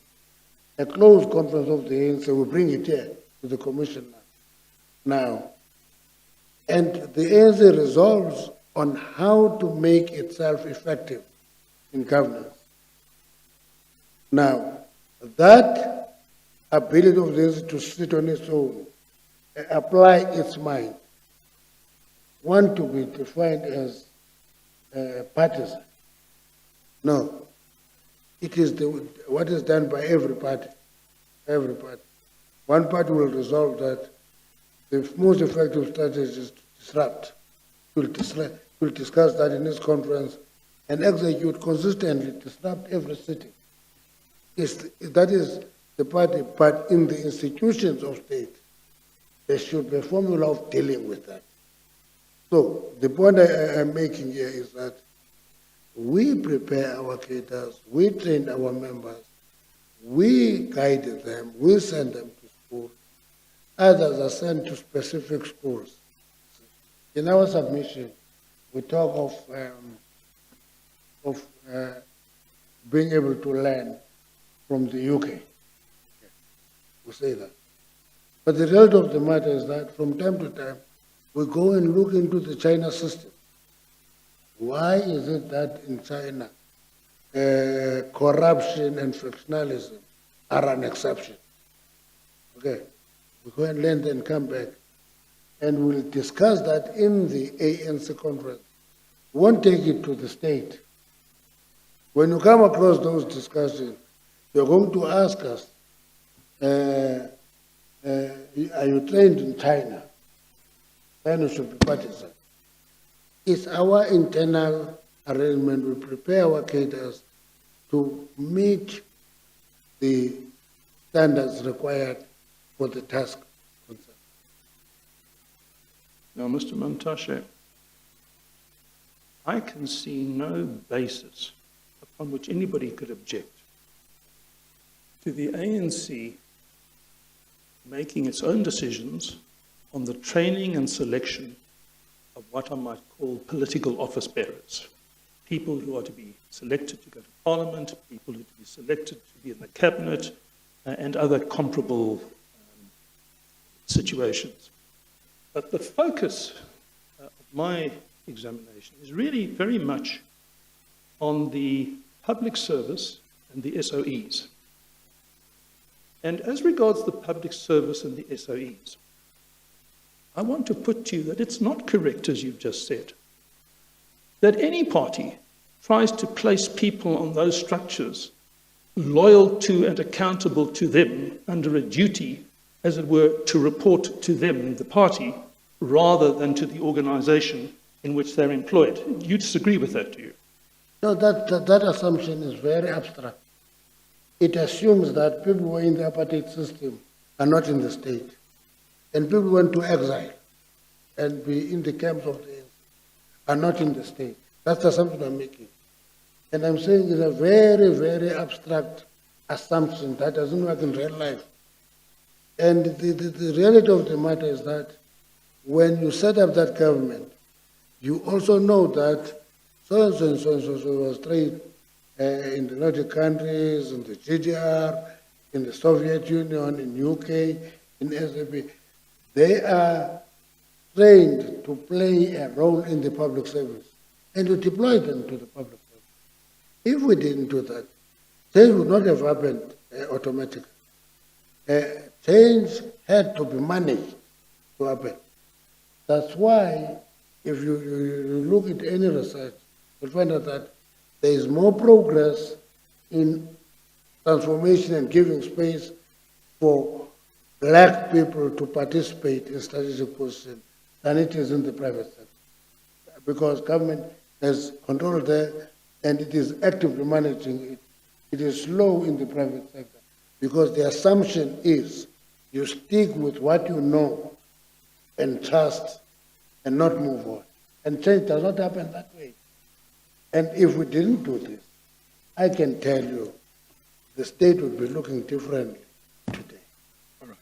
A closed conference of the ANC will bring it here to the Commission now. And the ANC resolves on how to make itself effective in governance. Now, that ability of the ANC to sit on its own, apply its mind, want to be defined as partisan. No. It is what is done by every party. Every party. One party will resolve that the most effective strategy is to disrupt. Will discuss that in this conference and execute consistently, disrupt every sitting. That is the party, but in the institutions of state, there should be a formula of dealing with that. So the point I'm making here is that we prepare our cadres, we train our members, we guide them, we send them to school. Others are sent to specific schools. In our submission, we talk of being able to learn from the UK. We say that. But the result of the matter is that from time to time, we go and look into the China system. Why is it that in China, corruption and factionalism are an exception? Okay, we go and learn and come back, and we'll discuss that in the ANC conference. We won't take it to the state. When you come across those discussions, you're going to ask us, are you trained in China? China should be partisan. It's our internal arrangement. We prepare our cadres to meet the standards required for the task concerned. Now, Mr. Mantashe, I can see no basis upon which anybody could object to the ANC making its own decisions on the training and selection of what I might call political office bearers, people who are to be selected to go to Parliament, people who are to be selected to be in the cabinet, and other comparable situations. But the focus of my examination is really very much on the public service and the SOEs. And as regards the public service and the SOEs, I want to put to you that it's not correct, as you've just said, that any party tries to place people on those structures loyal to and accountable to them under a duty, as it were, to report to them, the party, rather than to the organization in which they're employed. You disagree with that, do you? No, that assumption is very abstract. It assumes that people who are in the apartheid system are not in the state. And people who went to exile and be in the camps of the are not in the state. That's the assumption I'm making. And I'm saying it's a very, very abstract assumption that doesn't work in real life. And the reality of the matter is that when you set up that government, you also know that so-and-so and so-and-so was trained in the Nordic countries, in the GDR, in the Soviet Union, in UK, in SABC. They are trained to play a role in the public service, and you deploy them to the public service. If we didn't do that, change would not have happened automatically. Change had to be managed to happen. That's why, if you look at any research, you'll find out that there is more progress in transformation and giving space for black people to participate in strategic positions than it is in the private sector. Because government has control there and it is actively managing it. It is slow in the private sector because the assumption is you stick with what you know and trust and not move on. And change does not happen that way. And if we didn't do this, I can tell you, the state would be looking differently today. All right.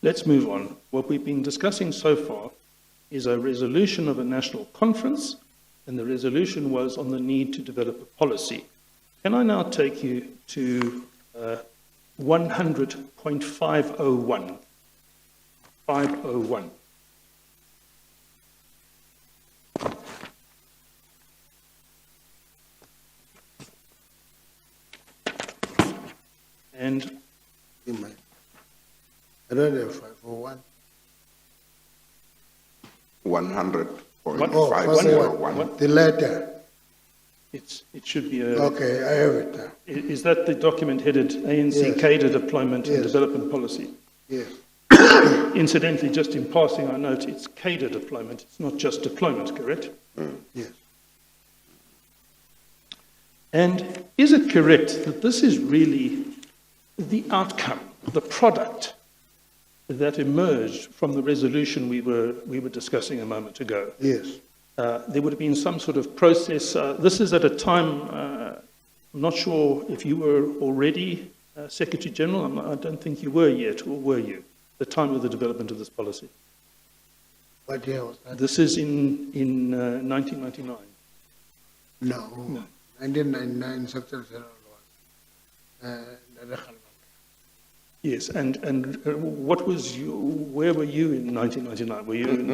Let's move on. What we've been discussing so far is a resolution of a national conference, and the resolution was on the need to develop a policy. Can I now take you to 100.501? 501. And I don't have 501. 100.501. The letter. it should be a... Okay, I have it now. Is that the document headed ANC Yes. Cadre Deployment and Yes. Development Policy? Yes. Incidentally, just in passing, I note it's cadre deployment. It's not just deployment, correct? Yes. And is it correct that this is really the outcome, the product that emerged from the resolution we were discussing a moment ago? Yes. There would have been some sort of process. This is at a time, I'm not sure if you were already Secretary General. I don't think you were yet, or were you, the time of the development of this policy? What year was that? This is in 1999. No. 1999, Secretary General was Yes, and what was you? Where were you in 1999? Were you in,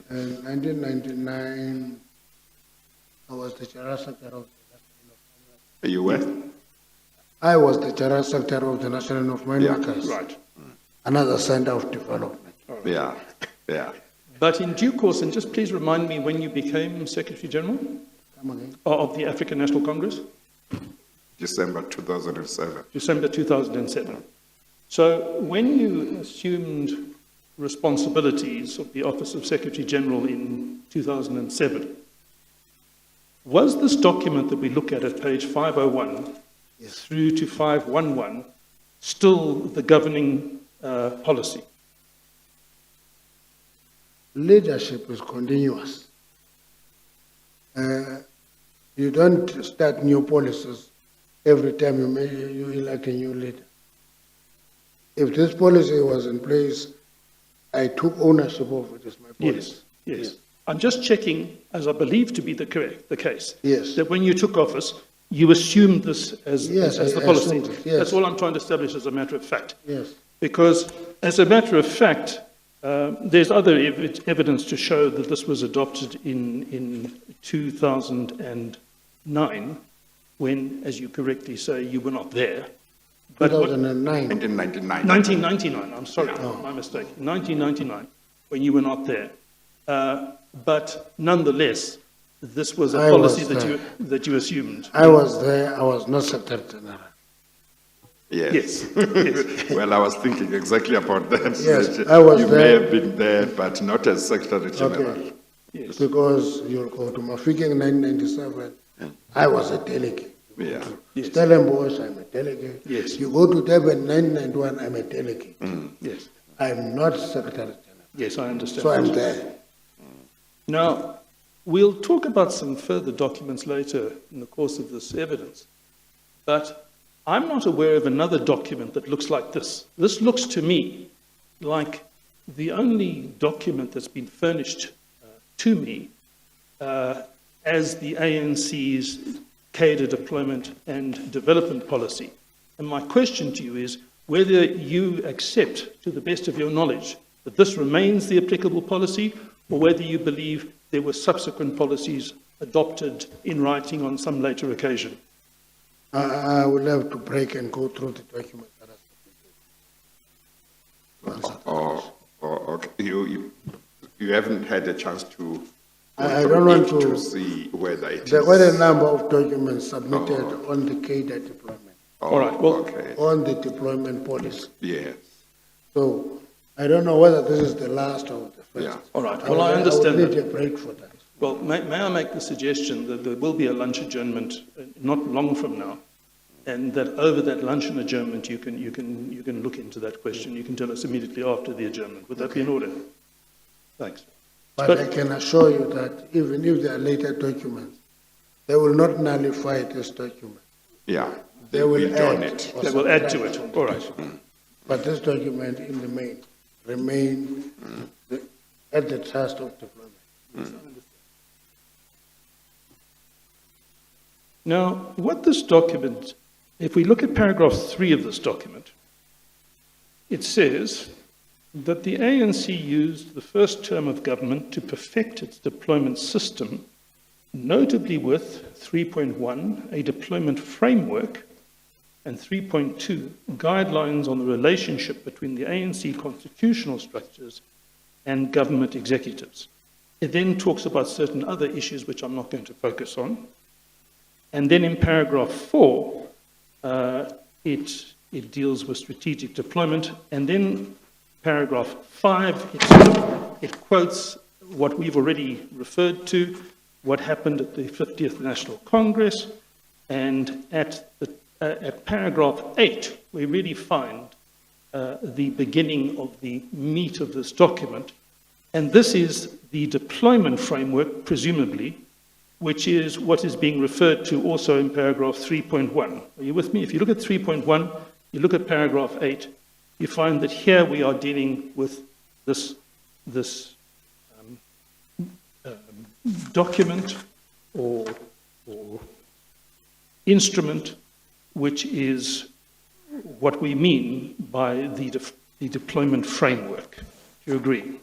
In 1999, I was the General Secretary of the National of Are you where? I was the General Secretary of the National of Mine Yeah. Workers, right? another center of development. Yeah, yeah. But in due course, and just please remind me when you became Secretary General Come again? of the African National Congress. December 2007. December 2007. So when you assumed responsibilities of the Office of Secretary General in 2007, was this document that we look at page 501 Yes. through to 511 still the governing policy? Leadership is continuous. You don't start new policies every time you elect a new leader. If this policy was in place, I took ownership of it as my policy. Yes. I'm just checking, as I believe to be the case, Yes. that when you took office, you assumed this as Yes, the I policy. assumed it, yes. That's all I'm trying to establish as a matter of fact. Yes. Because, as a matter of fact, there's other evidence to show that this was adopted in 2009, when, as you correctly say, you were not there. But 2009. 1999. 1999, I'm sorry, my mistake. 1999, when you were not there. But nonetheless, this was a I policy was that you assumed. I was there, I was not Secretary General. Yes. Yes. Well, I was thinking exactly about that. Yes, that I was you there. may have been there, but not as Secretary General. Okay. Yes. Because you'll go to Mafeking in 1997, I was a delegate. Yeah. Yes. Stellenbosch, I'm a delegate. Yes. You go to Durban 1991, I'm a delegate. Yes. I'm not Secretary General. Yes, I understand. So I'm there. Now, we'll talk about some further documents later in the course of this evidence, but I'm not aware of another document that looks like this. This looks to me like the only document that's been furnished to me as the ANC's cadre deployment and development policy. And my question to you is whether you accept, to the best of your knowledge, that this remains the applicable policy, or whether you believe there were subsequent policies adopted in writing on some later occasion. I will have to break and go through the document. Okay. You haven't had a chance to. I don't want to see whether it There is. were a number of documents submitted on the cadre deployment, All right, well, Okay. on the deployment policy. Yes. So I don't know whether this is the last or the first. Yeah. all right. Well, I understand I will that. need a break for that. Well, may I make the suggestion that there will be a lunch adjournment not long from now, and that over that lunch and adjournment you can look into that question. You can tell us immediately after the adjournment. Would that be in order? Thanks. But I can assure you that even if there are later documents, they will not nullify this document. Yeah. They will build on add. it. or They will add to subtract it. on All right. But this document in the main remain at the trust of deployment. Now, what this document, if we look at paragraph 3 of this document, it says that the ANC used the first term of government to perfect its deployment system, notably with 3.1, a deployment framework, and 3.2, guidelines on the relationship between the ANC constitutional structures and government executives. It then talks about certain other issues which I'm not going to focus on. And then in paragraph 4, it deals with strategic deployment. And then paragraph 5, it quotes what we've already referred to, what happened at the 50th National Congress. And at paragraph 8, we really find the beginning of the meat of this document. And this is the deployment framework, presumably, which is what is being referred to also in paragraph 3.1. Are you with me? If you look at 3.1, you look at paragraph 8, you find that here we are dealing with this document or instrument, which is what we mean by the deployment framework. Do you agree?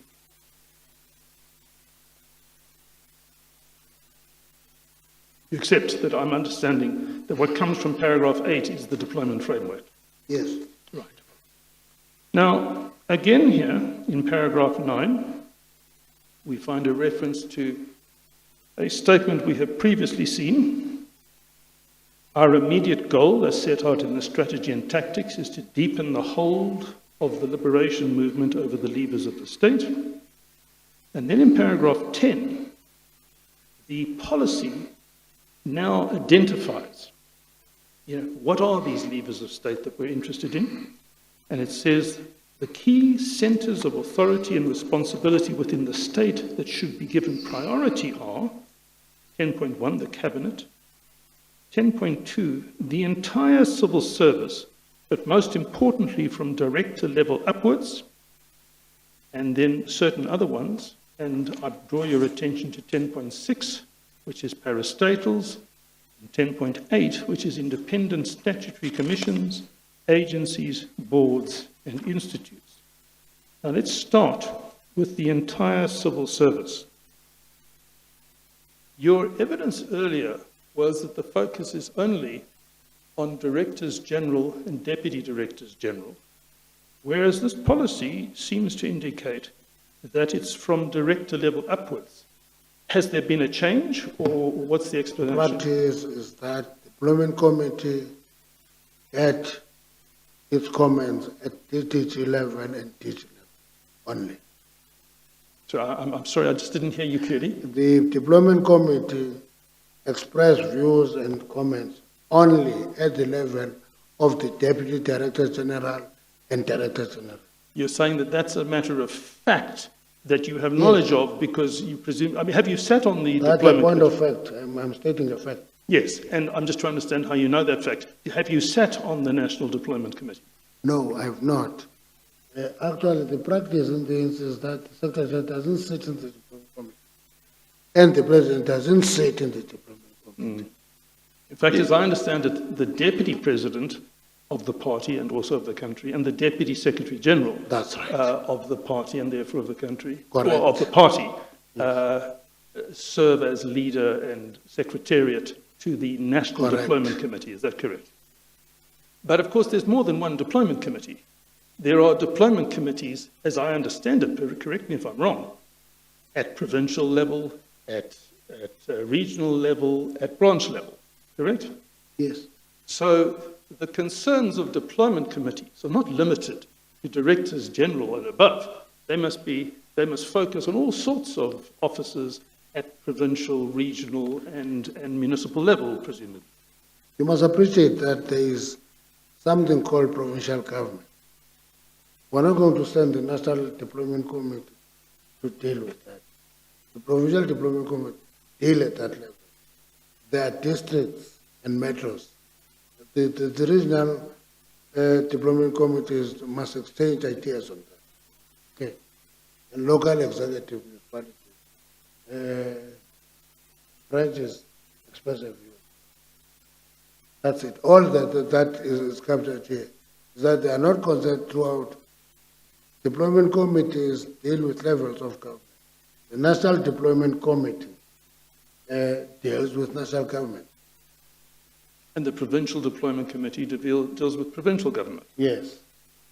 You accept that I'm understanding that what comes from paragraph 8 is the deployment framework? Yes. Right. Now, again here, in paragraph 9, we find a reference to a statement we have previously seen. Our immediate goal, as set out in the strategy and tactics, is to deepen the hold of the liberation movement over the levers of the state. And then in paragraph 10, the policy now identifies, what are these levers of state that we're interested in? And it says the key centers of authority and responsibility within the state that should be given priority are 10.1, the cabinet, 10.2, the entire civil service, but most importantly from director level upwards, and then certain other ones. And I draw your attention to 10.6, which is parastatals, and 10.8, which is independent statutory commissions, agencies, boards, and institutes. Now let's start with the entire civil service. Your evidence earlier was that the focus is only on directors general and deputy directors general, whereas this policy seems to indicate that it's from director level upwards. Has there been a change, or what's the explanation? What is that the Deployment Committee had its comments at DG level and DG level only. So I'm sorry, I just didn't hear you clearly. The Deployment Committee expressed views and comments only at the level of the Deputy Director General and Director General. You're saying that that's a matter of fact that you have knowledge of because you presume, have you sat on the That's a deployment point committee? of fact. I'm stating a fact. Yes, and I'm just trying to understand how you know that fact. Have you sat on the National Deployment Committee? No, I have not. Actually, the practice in the instance is that the Secretary doesn't sit in the deployment committee, and the President doesn't sit in the deployment committee. In fact, as I understand it, the Deputy President of the party and also of the country, and the Deputy Secretary General That's right. of the party and therefore of the country, Correct. or of the party, serve as leader and secretariat to the National Correct. Deployment Committee. Is that correct? But of course, there's more than one deployment committee. There are deployment committees, as I understand it, correct me if I'm wrong, at provincial level, at regional level, at branch level, correct? Yes. So the concerns of deployment committees are not limited to directors general and above. They must focus on all sorts of officers at provincial, regional, and municipal level, presumably. You must appreciate that there is something called provincial government. We're not going to send the National Deployment Committee to deal with that. The Provincial Deployment Committee deal at that level. There are districts and metros. The regional deployment committees must exchange ideas on that. Okay. And local executive municipalities, branches express a view. That's it. All that is captured here is that they are not concerned throughout. Deployment committees deal with levels of government. The National Deployment Committee deals with national government. And the Provincial Deployment Committee deals with provincial government. Yes.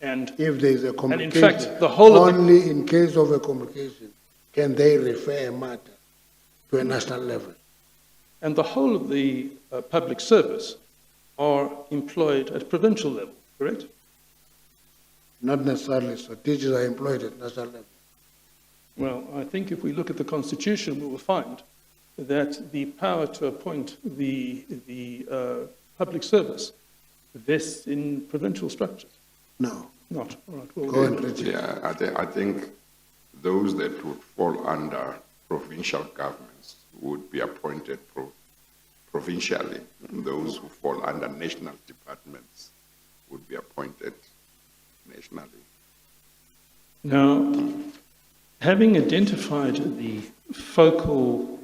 And if there is a complication, and in fact, the whole only in case of a complication can they refer a matter to a national level. And the whole of the public service are employed at provincial level, correct? Not necessarily so. Teachers are employed at national level. Well, I think if we look at the Constitution, we will find that the power to appoint the public service vests in provincial structures. No. Not. All right. Well, Go ahead, Richard. Yeah, I think those that would fall under provincial governments would be appointed provincially. And those who fall under national departments would be appointed nationally. Now, having identified the focal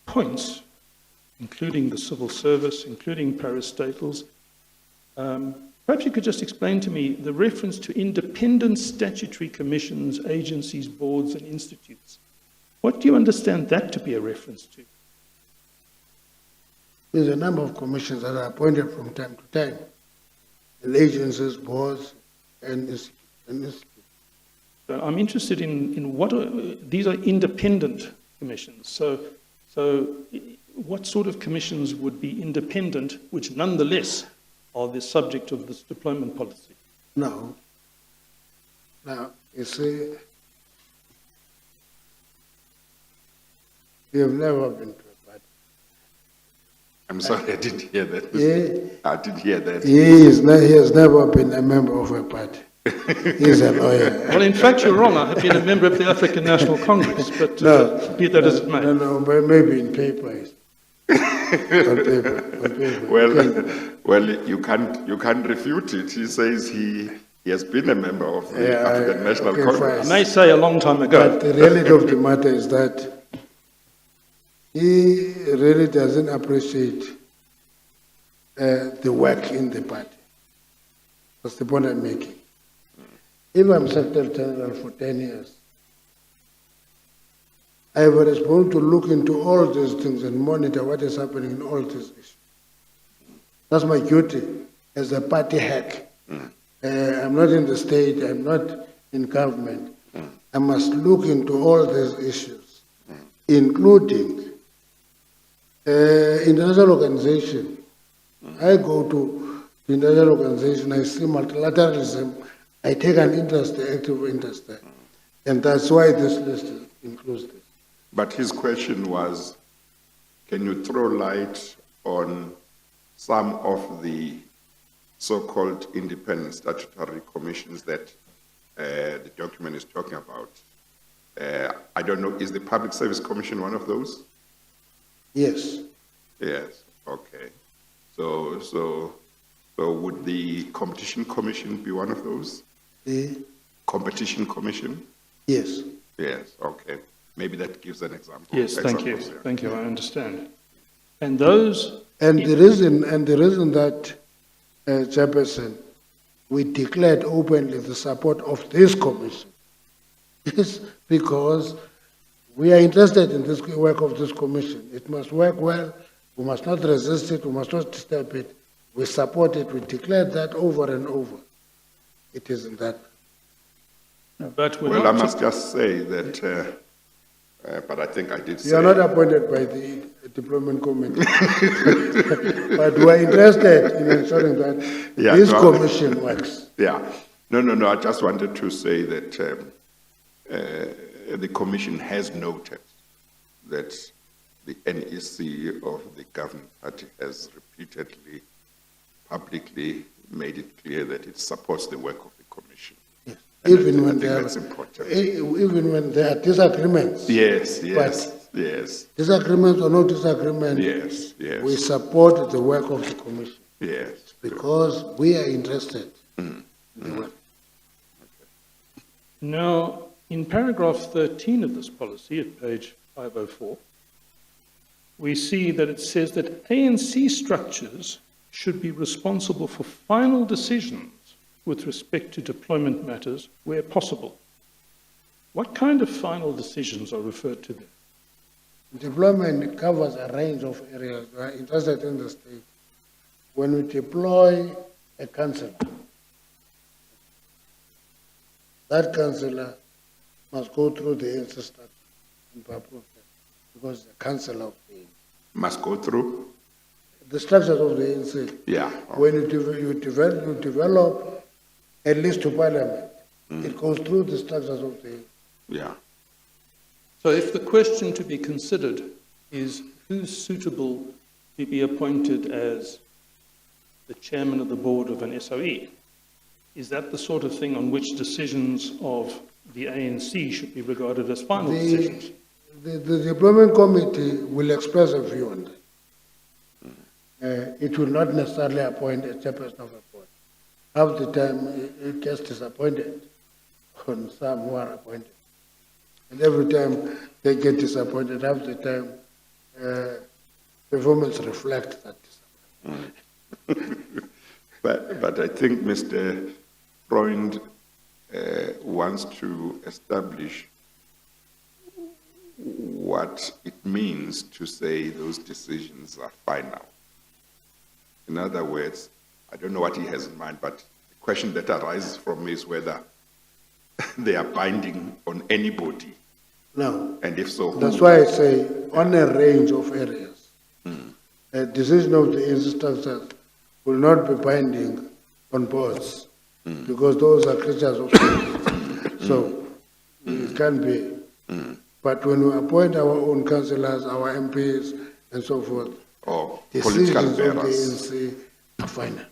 points, including the civil service, including parastatals, perhaps you could just explain to me the reference to independent statutory commissions, agencies, boards, and institutes. What do you understand that to be a reference to? There's a number of commissions that are appointed from time to time, and agencies, boards, and institutes. So I'm interested in what these are independent commissions. So what sort of commissions would be independent, which nonetheless are the subject of this deployment policy? No. Now, you see, you have never been to a party. I'm sorry, I didn't hear that. Yeah. I didn't hear that. He has never been a member of a party. He's a lawyer. Well, in fact, you're wrong. I have been a member of the African National Congress, but be that as it may. No, but maybe in papers. On paper. Well, you can't refute it. He says he has been a member of the African National Congress. I may say a long time ago. But the reality of the matter is that he really doesn't appreciate the work in the party. That's the point I'm making. If I'm Secretary General for 10 years, I have a responsibility to look into all these things and monitor what is happening in all these issues. That's my duty as a party hack. I'm not in the state, I'm not in government. I must look into all these issues, including international organization. I go to the international organization, I see multilateralism, I take an interest, an active interest there. And that's why this list includes this. But his question was, can you throw light on some of the so-called independent statutory commissions that the document is talking about? I don't know, is the Public Service Commission one of those? Yes. Yes, okay. So would the Competition Commission be one of those? The, Competition Commission? yes. Yes, okay. Maybe that gives an example. Yes, thank you. Examples, yeah. Thank you, I understand. And those, And the reason that, Chairperson, we declared openly the support of this commission is because we are interested in this work of this commission. It must work well. We must not resist it. We must not disturb it. We support it. We declared that over and over. It isn't that. but we're Well, I not, must just say that, but I think I did say. You are not appointed by the deployment committee. But we are interested in ensuring that Yeah, this no, commission works. Yeah. No. I just wanted to say that the Commission has noted that the NEC of the governing party has repeatedly, publicly made it clear that it supports the work of the Commission. And Even I when think there that's are, important. even when there are disagreements. Yes. But- Yes. Disagreement or no disagreement, Yes. we support the work of the commission Yes. because we are interested in the work. now, in paragraph 13 of this policy at page 504, we see that it says that ANC structures should be responsible for final decisions with respect to deployment matters where possible. What kind of final decisions are referred to there? Deployment covers a range of areas. We are interested in the state. When we deploy a councillor, that councillor must go through the ANC structure and be approved because the councillor of the ANC. Must go through? The structures of the ANC. Yeah. When you develop a list to parliament, it goes through the structures of the ANC. Yeah. So if the question to be considered is who's suitable to be appointed as the chairman of the board of an SOE, is that the sort of thing on which decisions of the ANC should be regarded as final decisions? The deployment committee will express a view on that. It will not necessarily appoint a chairperson of a board. Half the time, it gets disappointed on some who are appointed. And every time they get disappointed, half the time, performance reflects that disappointment. But I think Mr. Freund wants to establish what it means to say those decisions are final. In other words, I don't know what he has in mind, but the question that arises from me is whether they are binding on anybody. No. And if so, who? That's why I say on a range of areas, a decision of the ANC structures will not be binding on boards because those are creatures of state. So it can be. But when we appoint our own councillors, our MPs, and so forth, or decisions political of the bearers, ANC are final.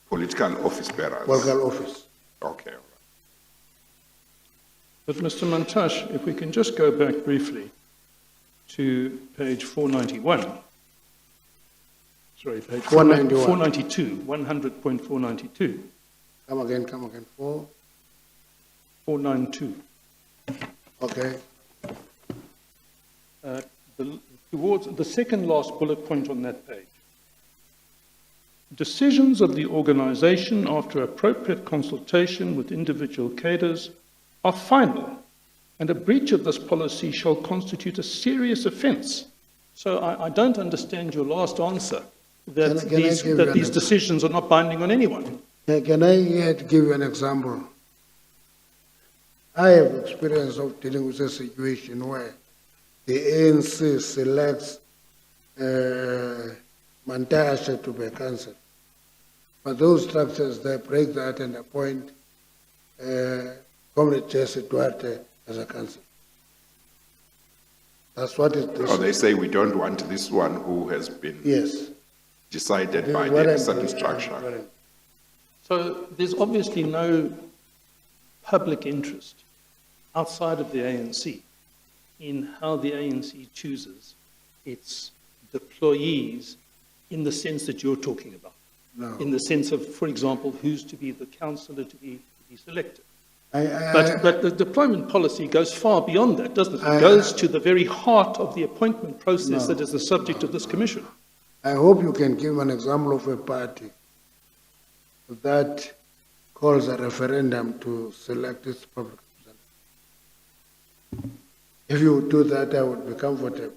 political office bearers. Political office. Okay. all right. But Mr. Mantashe, if we can just go back briefly to page 491. Sorry, page 491. 492, 100.492. Come again, 492. Okay. Towards the second last bullet point on that page. Decisions of the organization after appropriate consultation with individual cadres are final, and a breach of this policy shall constitute a serious offence. So I don't understand your last answer, that these decisions are not binding on anyone. Can I yet give you an example? I have experience of dealing with a situation where the ANC selects Mantashe to be a council. But those structures, they break that and appoint Comrade Jesse Duarte as a council. That's what it is. Or they say we don't want this one who has been decided by the certain structure. So there's obviously no public interest outside of the ANC in how the ANC chooses its deployees in the sense that you're talking about. No. In the sense of, for example, who's to be the councillor to be selected. I- But the deployment policy goes far beyond that, doesn't it? It goes to the very heart of the appointment process that is the subject of this commission. I hope you can give an example of a party that calls a referendum to select its public representative. If you do that, I would be comfortable.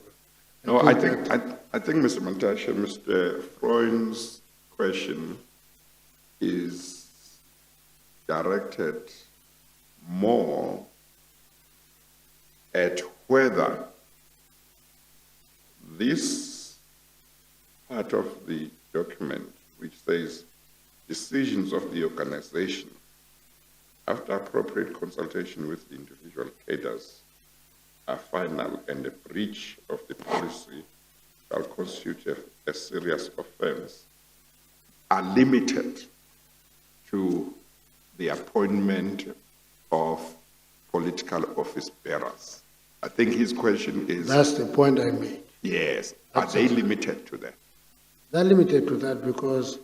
No, I think, Mr. Mantashe, Mr. Freund's question is directed more at whether this part of the document, which says decisions of the organization, after appropriate consultation with the individual cadres, are final and a breach of the policy shall constitute a serious offense, are limited to the appointment of political office bearers. I think his question is... That's the point I made. Yes. Are they limited to that? They're limited to that because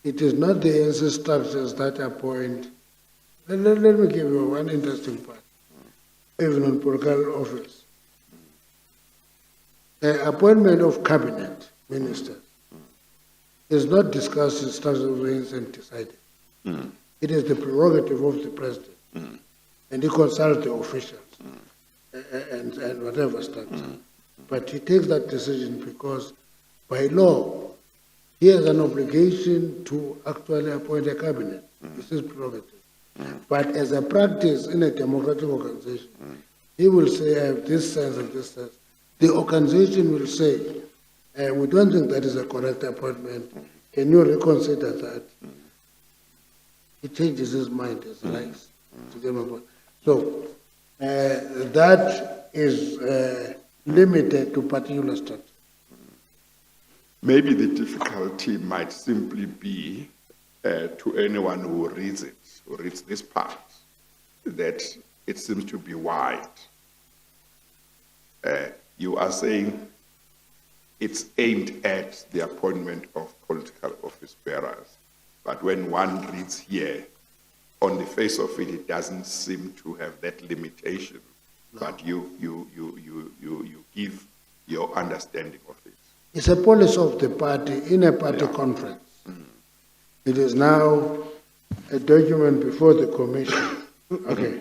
it is not the NC structures that appoint. Let me give you one interesting part, even on political office. The appointment of cabinet ministers is not discussed in structures of the and decided. It is the prerogative of the president. And he consults the officials and whatever structure. But he takes that decision because by law, he has an obligation to actually appoint a cabinet. This is prerogative. But as a practice in a democratic organization, he will say, I have this sense and this sense. The organization will say, we don't think that is a correct appointment. Can you reconsider that? He changes his mind as he likes. So that is limited to particular structure. Maybe the difficulty might simply be to anyone who reads this part, that it seems to be wide. You are saying it's aimed at the appointment of political office bearers, but when one reads here, on the face of it, it doesn't seem to have that limitation, but you give your understanding of it. It's a policy of the party in a party conference. It is now a document before the commission. Okay,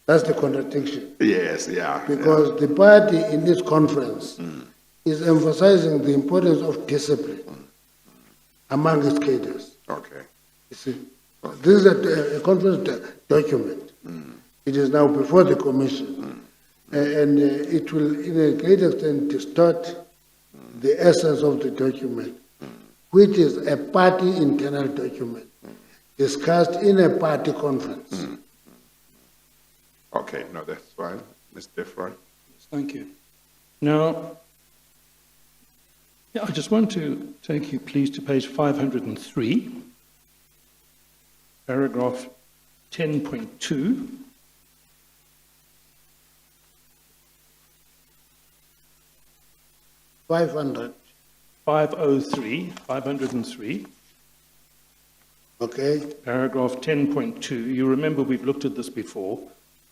that's the contradiction. Yes, yeah. Because the party in this conference is emphasizing the importance of discipline among its cadres. Okay. You see, this is a conference document. It is now before the commission. And it will, in a great extent, distort the essence of the document, which is a party internal document discussed in a party conference. Okay, no, that's fine. Mr. Freund. Thank you. Now, I just want to take you, please, to page 503, paragraph 10.2. $500. 503. Okay. Paragraph 10.2. You remember we've looked at this before.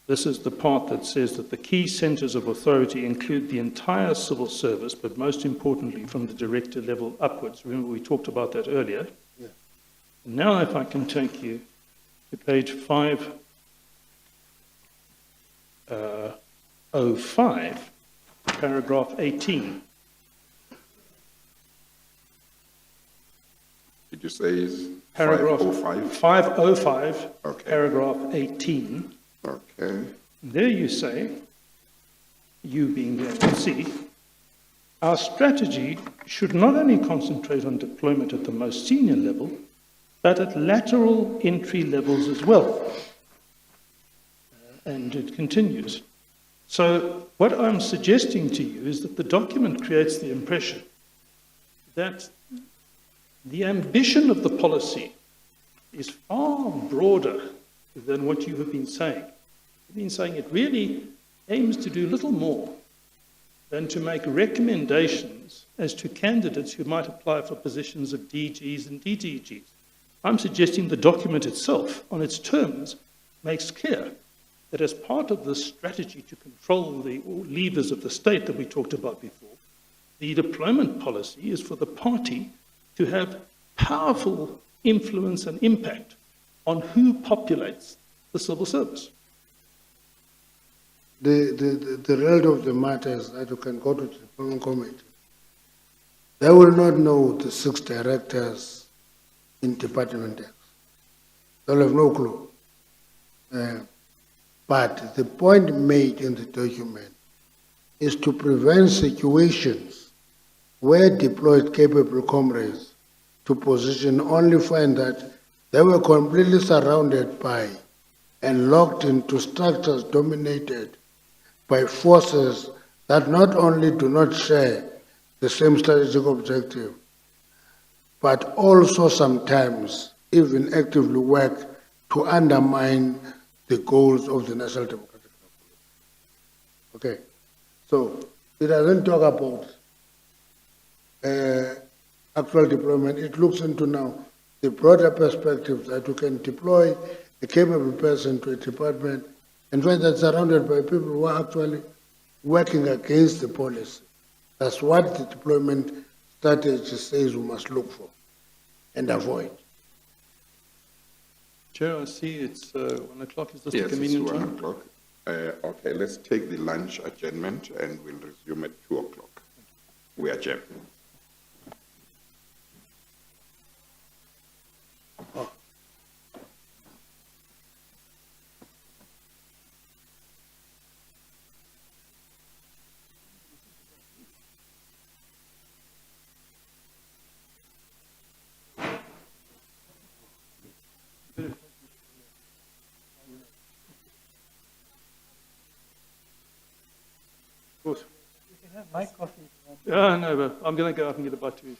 This is the part that says that the key centres of authority include the entire civil service, but most importantly from the director level upwards. Remember we talked about that earlier. Yeah. Now if I can take you to page 505, paragraph 18. Did you say is Paragraph 505? 505, Okay. paragraph 18. Okay. There you say, you being the MC, our strategy should not only concentrate on deployment at the most senior level, but at lateral entry levels as well. And it continues. So what I'm suggesting to you is that the document creates the impression that the ambition of the policy is far broader than what you have been saying. You've been saying it really aims to do little more than to make recommendations as to candidates who might apply for positions of DGs and DDGs. I'm suggesting the document itself, on its terms, makes clear that as part of the strategy to control the levers of the state that we talked about before, the deployment policy is for the party to have powerful influence and impact on who populates the civil service. The reality of the matter is that you can go to the deployment committee. They will not know the 6 directors in Department X. They'll have no clue. But the point made in the document is to prevent situations where deployed capable comrades to position only find that they were completely surrounded by and locked into structures dominated by forces that not only do not share the same strategic objective, but also sometimes even actively work to undermine the goals of the National Democratic Republic. Okay, so it doesn't talk about actual deployment. It looks into now the broader perspective that you can deploy a capable person to a department and find that surrounded by people who are actually working against the policy. That's what the deployment strategy says we must look for and avoid. Chair, I see it's 1 o'clock. Is this Yes, a convenient it's 1 time? o'clock. Okay, let's take the lunch adjournment and we'll resume at 2 o'clock. We adjourn. Yeah, no, but I'm going to go up and get a bite to eat.